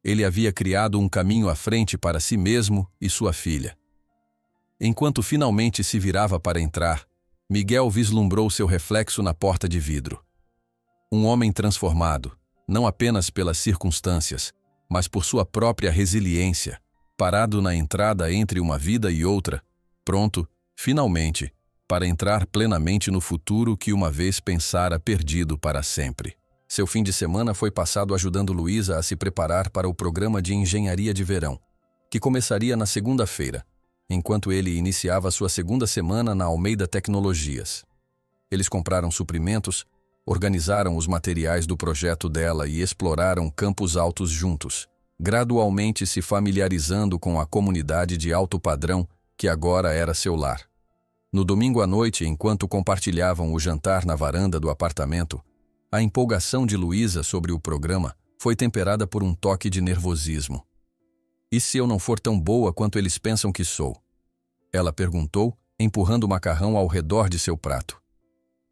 Ele havia criado um caminho à frente para si mesmo e sua filha. Enquanto finalmente se virava para entrar, Miguel vislumbrou seu reflexo na porta de vidro. Um homem transformado, não apenas pelas circunstâncias, mas por sua própria resiliência, parado na entrada entre uma vida e outra, pronto, finalmente, para entrar plenamente no futuro que uma vez pensara perdido para sempre. Seu fim de semana foi passado ajudando Luísa a se preparar para o programa de engenharia de verão, que começaria na segunda-feira, enquanto ele iniciava sua segunda semana na Almeida Tecnologias. Eles compraram suprimentos, organizaram os materiais do projeto dela e exploraram Campos Altos juntos, gradualmente se familiarizando com a comunidade de alto padrão que agora era seu lar. No domingo à noite, enquanto compartilhavam o jantar na varanda do apartamento, a empolgação de Luísa sobre o programa foi temperada por um toque de nervosismo. E se eu não for tão boa quanto eles pensam que sou? Ela perguntou, empurrando o macarrão ao redor de seu prato.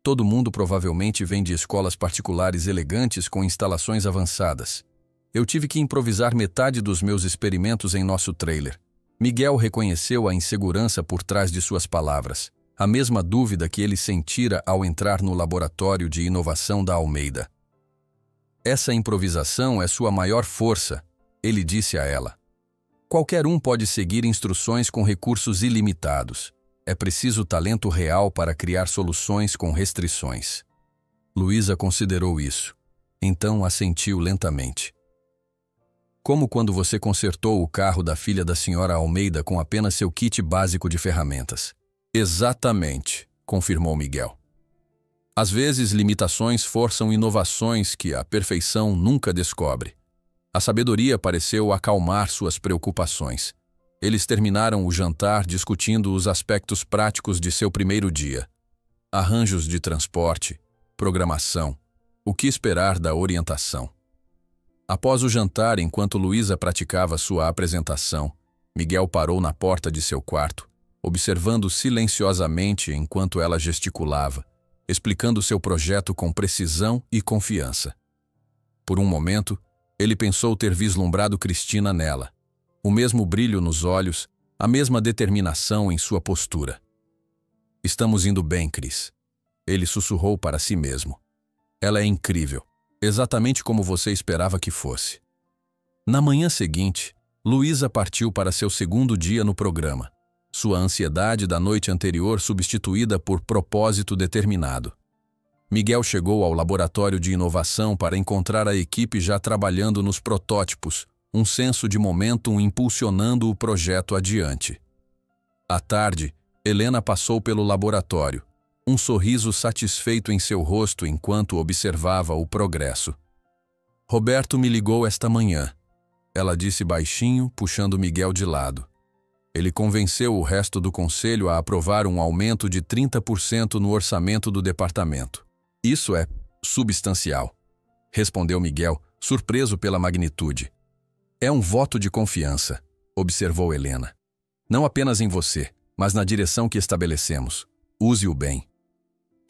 Todo mundo provavelmente vem de escolas particulares elegantes com instalações avançadas. Eu tive que improvisar metade dos meus experimentos em nosso trailer. Miguel reconheceu a insegurança por trás de suas palavras, a mesma dúvida que ele sentira ao entrar no laboratório de inovação da Almeida. Essa improvisação é sua maior força, ele disse a ela. Qualquer um pode seguir instruções com recursos ilimitados. É preciso talento real para criar soluções com restrições. Luísa considerou isso. Então assentiu lentamente. Como quando você consertou o carro da filha da senhora Almeida com apenas seu kit básico de ferramentas. Exatamente, confirmou Miguel. Às vezes, limitações forçam inovações que a perfeição nunca descobre. A sabedoria pareceu acalmar suas preocupações. Eles terminaram o jantar discutindo os aspectos práticos de seu primeiro dia. Arranjos de transporte, programação, o que esperar da orientação. Após o jantar, enquanto Luísa praticava sua apresentação, Miguel parou na porta de seu quarto, observando silenciosamente enquanto ela gesticulava, explicando seu projeto com precisão e confiança. Por um momento, ele pensou ter vislumbrado Cristina nela. O mesmo brilho nos olhos, a mesma determinação em sua postura. Estamos indo bem, Cris. Ele sussurrou para si mesmo. Ela é incrível, exatamente como você esperava que fosse. Na manhã seguinte, Luísa partiu para seu segundo dia no programa. Sua ansiedade da noite anterior substituída por propósito determinado. Miguel chegou ao laboratório de inovação para encontrar a equipe já trabalhando nos protótipos, um senso de momentum impulsionando o projeto adiante. À tarde, Helena passou pelo laboratório, um sorriso satisfeito em seu rosto enquanto observava o progresso. Roberto me ligou esta manhã, ela disse baixinho, puxando Miguel de lado. Ele convenceu o resto do conselho a aprovar um aumento de 30% no orçamento do departamento. Isso é substancial, respondeu Miguel, surpreso pela magnitude. É um voto de confiança, observou Helena. Não apenas em você, mas na direção que estabelecemos. Use-o bem.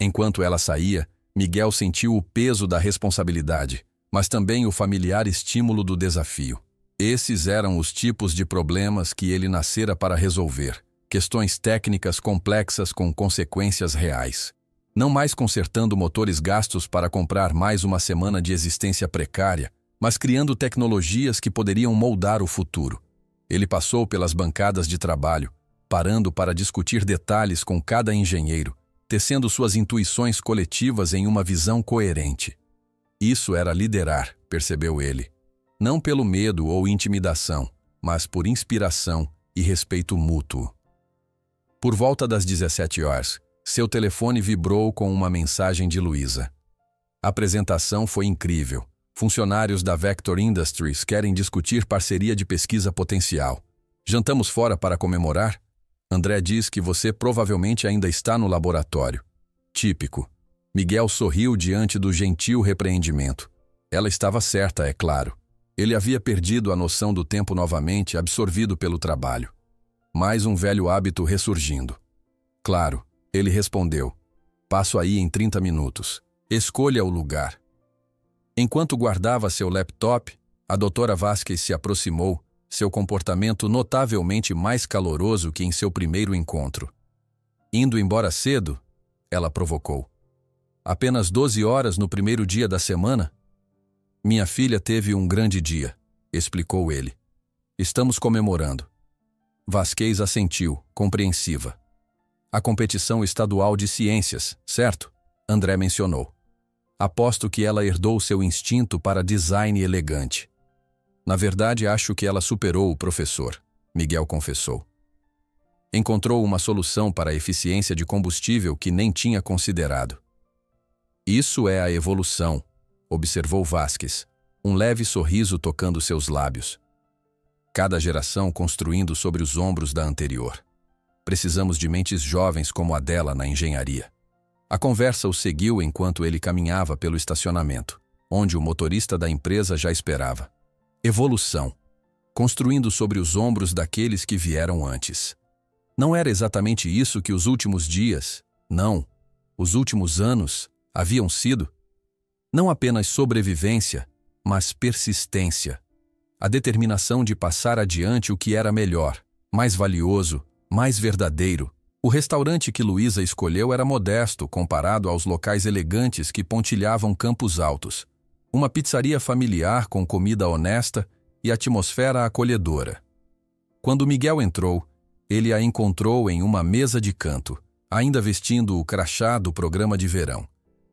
Enquanto ela saía, Miguel sentiu o peso da responsabilidade, mas também o familiar estímulo do desafio. Esses eram os tipos de problemas que ele nascera para resolver, questões técnicas complexas com consequências reais. Não mais consertando motores gastos para comprar mais uma semana de existência precária, mas criando tecnologias que poderiam moldar o futuro. Ele passou pelas bancadas de trabalho, parando para discutir detalhes com cada engenheiro, tecendo suas intuições coletivas em uma visão coerente. Isso era liderar, percebeu ele. Não pelo medo ou intimidação, mas por inspiração e respeito mútuo. Por volta das 17 horas, seu telefone vibrou com uma mensagem de Luísa. A apresentação foi incrível. Funcionários da Vector Industries querem discutir parceria de pesquisa potencial. Jantamos fora para comemorar? André diz que você provavelmente ainda está no laboratório. Típico. Miguel sorriu diante do gentil repreendimento. Ela estava certa, é claro. Ele havia perdido a noção do tempo novamente, absorvido pelo trabalho. Mais um velho hábito ressurgindo. Claro, ele respondeu. Passo aí em 30 minutos. Escolha o lugar. Enquanto guardava seu laptop, a doutora Vasquez se aproximou, seu comportamento notavelmente mais caloroso que em seu primeiro encontro. Indo embora cedo? Ela provocou. Apenas 12 horas no primeiro dia da semana? Minha filha teve um grande dia, explicou ele. Estamos comemorando. Vasquez assentiu, compreensiva. A competição estadual de ciências, certo? André mencionou. Aposto que ela herdou seu instinto para design elegante. Na verdade, acho que ela superou o professor, Miguel confessou. Encontrou uma solução para a eficiência de combustível que nem tinha considerado. Isso é a evolução, observou Vasquez, um leve sorriso tocando seus lábios. Cada geração construindo sobre os ombros da anterior. Precisamos de mentes jovens como a dela na engenharia. A conversa o seguiu enquanto ele caminhava pelo estacionamento, onde o motorista da empresa já esperava. Evolução, construindo sobre os ombros daqueles que vieram antes. Não era exatamente isso que os últimos dias, não, os últimos anos, haviam sido? Não apenas sobrevivência, mas persistência. A determinação de passar adiante o que era melhor, mais valioso, mais verdadeiro. O restaurante que Luísa escolheu era modesto comparado aos locais elegantes que pontilhavam Campos Altos. Uma pizzaria familiar com comida honesta e atmosfera acolhedora. Quando Miguel entrou, ele a encontrou em uma mesa de canto, ainda vestindo o crachá do programa de verão,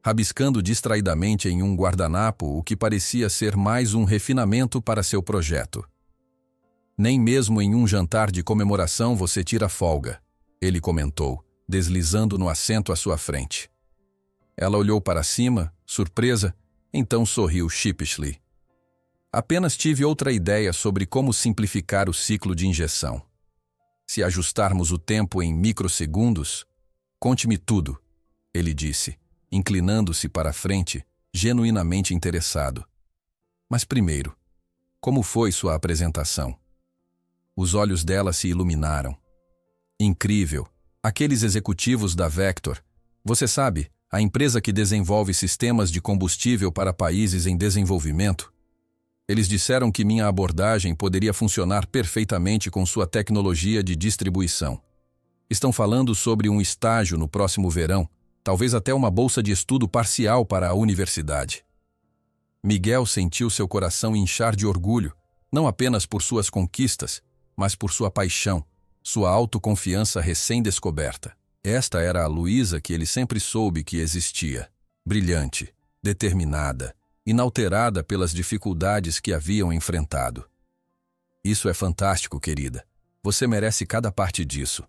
rabiscando distraidamente em um guardanapo o que parecia ser mais um refinamento para seu projeto. Nem mesmo em um jantar de comemoração você tira folga, ele comentou, deslizando no assento à sua frente. Ela olhou para cima, surpresa, então sorriu sheepishly. Apenas tive outra ideia sobre como simplificar o ciclo de injeção. Se ajustarmos o tempo em microsegundos, conte-me tudo, ele disse, inclinando-se para a frente, genuinamente interessado. Mas primeiro, como foi sua apresentação? Os olhos dela se iluminaram. Incrível! Aqueles executivos da Vector, você sabe, a empresa que desenvolve sistemas de combustível para países em desenvolvimento. Eles disseram que minha abordagem poderia funcionar perfeitamente com sua tecnologia de distribuição. Estão falando sobre um estágio no próximo verão, talvez até uma bolsa de estudo parcial para a universidade. Miguel sentiu seu coração inchar de orgulho, não apenas por suas conquistas, mas por sua paixão, sua autoconfiança recém-descoberta. Esta era a Luísa que ele sempre soube que existia, brilhante, determinada, inalterada pelas dificuldades que haviam enfrentado. Isso é fantástico, querida. Você merece cada parte disso.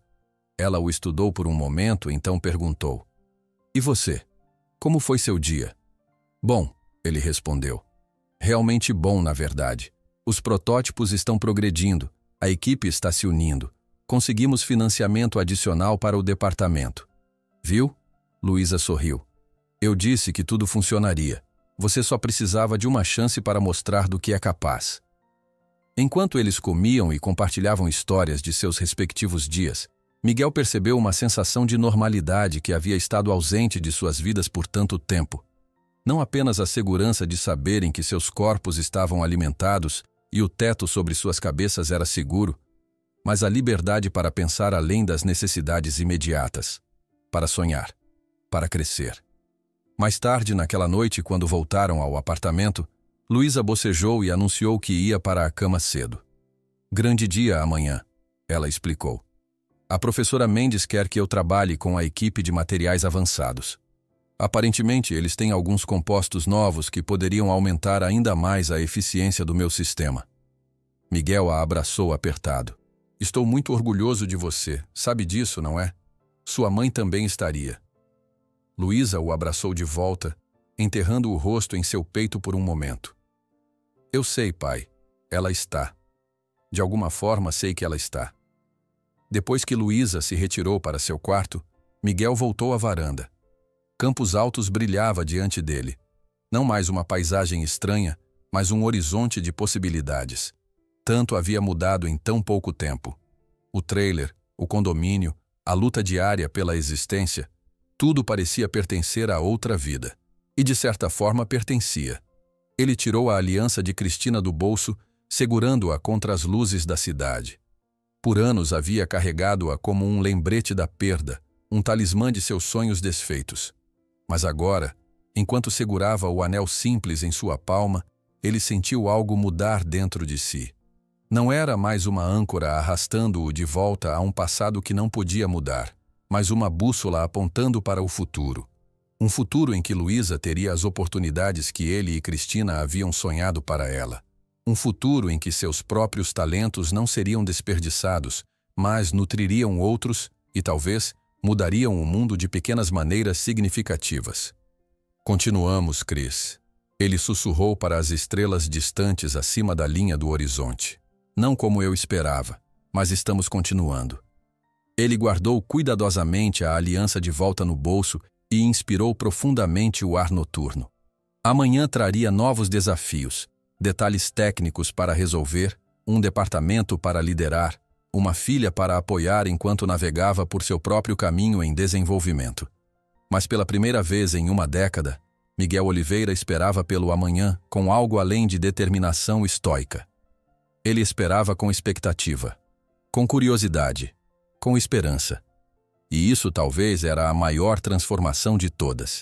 Ela o estudou por um momento, então perguntou. E você? Como foi seu dia? Bom, ele respondeu. Realmente bom, na verdade. Os protótipos estão progredindo, a equipe está se unindo. Conseguimos financiamento adicional para o departamento. Viu? Luísa sorriu. Eu disse que tudo funcionaria. Você só precisava de uma chance para mostrar do que é capaz. Enquanto eles comiam e compartilhavam histórias de seus respectivos dias, Miguel percebeu uma sensação de normalidade que havia estado ausente de suas vidas por tanto tempo. Não apenas a segurança de saberem que seus corpos estavam alimentados e o teto sobre suas cabeças era seguro, mas a liberdade para pensar além das necessidades imediatas, para sonhar, para crescer. Mais tarde, naquela noite, quando voltaram ao apartamento, Luísa bocejou e anunciou que ia para a cama cedo. Grande dia amanhã, ela explicou. A professora Mendes quer que eu trabalhe com a equipe de materiais avançados. Aparentemente, eles têm alguns compostos novos que poderiam aumentar ainda mais a eficiência do meu sistema. Miguel a abraçou apertado. Estou muito orgulhoso de você, sabe disso, não é? Sua mãe também estaria. Luísa o abraçou de volta, enterrando o rosto em seu peito por um momento. Eu sei, pai. Ela está. De alguma forma, sei que ela está. Depois que Luísa se retirou para seu quarto, Miguel voltou à varanda. Campos Altos brilhava diante dele. Não mais uma paisagem estranha, mas um horizonte de possibilidades. Tanto havia mudado em tão pouco tempo. O trailer, o condomínio, a luta diária pela existência, tudo parecia pertencer a outra vida. E de certa forma pertencia. Ele tirou a aliança de Cristina do bolso, segurando-a contra as luzes da cidade. Por anos havia carregado-a como um lembrete da perda, um talismã de seus sonhos desfeitos. Mas agora, enquanto segurava o anel simples em sua palma, ele sentiu algo mudar dentro de si. Não era mais uma âncora arrastando-o de volta a um passado que não podia mudar, mas uma bússola apontando para o futuro. Um futuro em que Luísa teria as oportunidades que ele e Cristina haviam sonhado para ela. Um futuro em que seus próprios talentos não seriam desperdiçados, mas nutririam outros e, talvez, mudariam o mundo de pequenas maneiras significativas. Continuamos, Chris. Ele sussurrou para as estrelas distantes acima da linha do horizonte. Não como eu esperava, mas estamos continuando. Ele guardou cuidadosamente a aliança de volta no bolso e inspirou profundamente o ar noturno. Amanhã traria novos desafios, detalhes técnicos para resolver, um departamento para liderar, uma filha para apoiar enquanto navegava por seu próprio caminho em desenvolvimento. Mas pela primeira vez em uma década, Miguel Oliveira esperava pelo amanhã com algo além de determinação estoica. Ele esperava com expectativa, com curiosidade, com esperança. E isso talvez era a maior transformação de todas.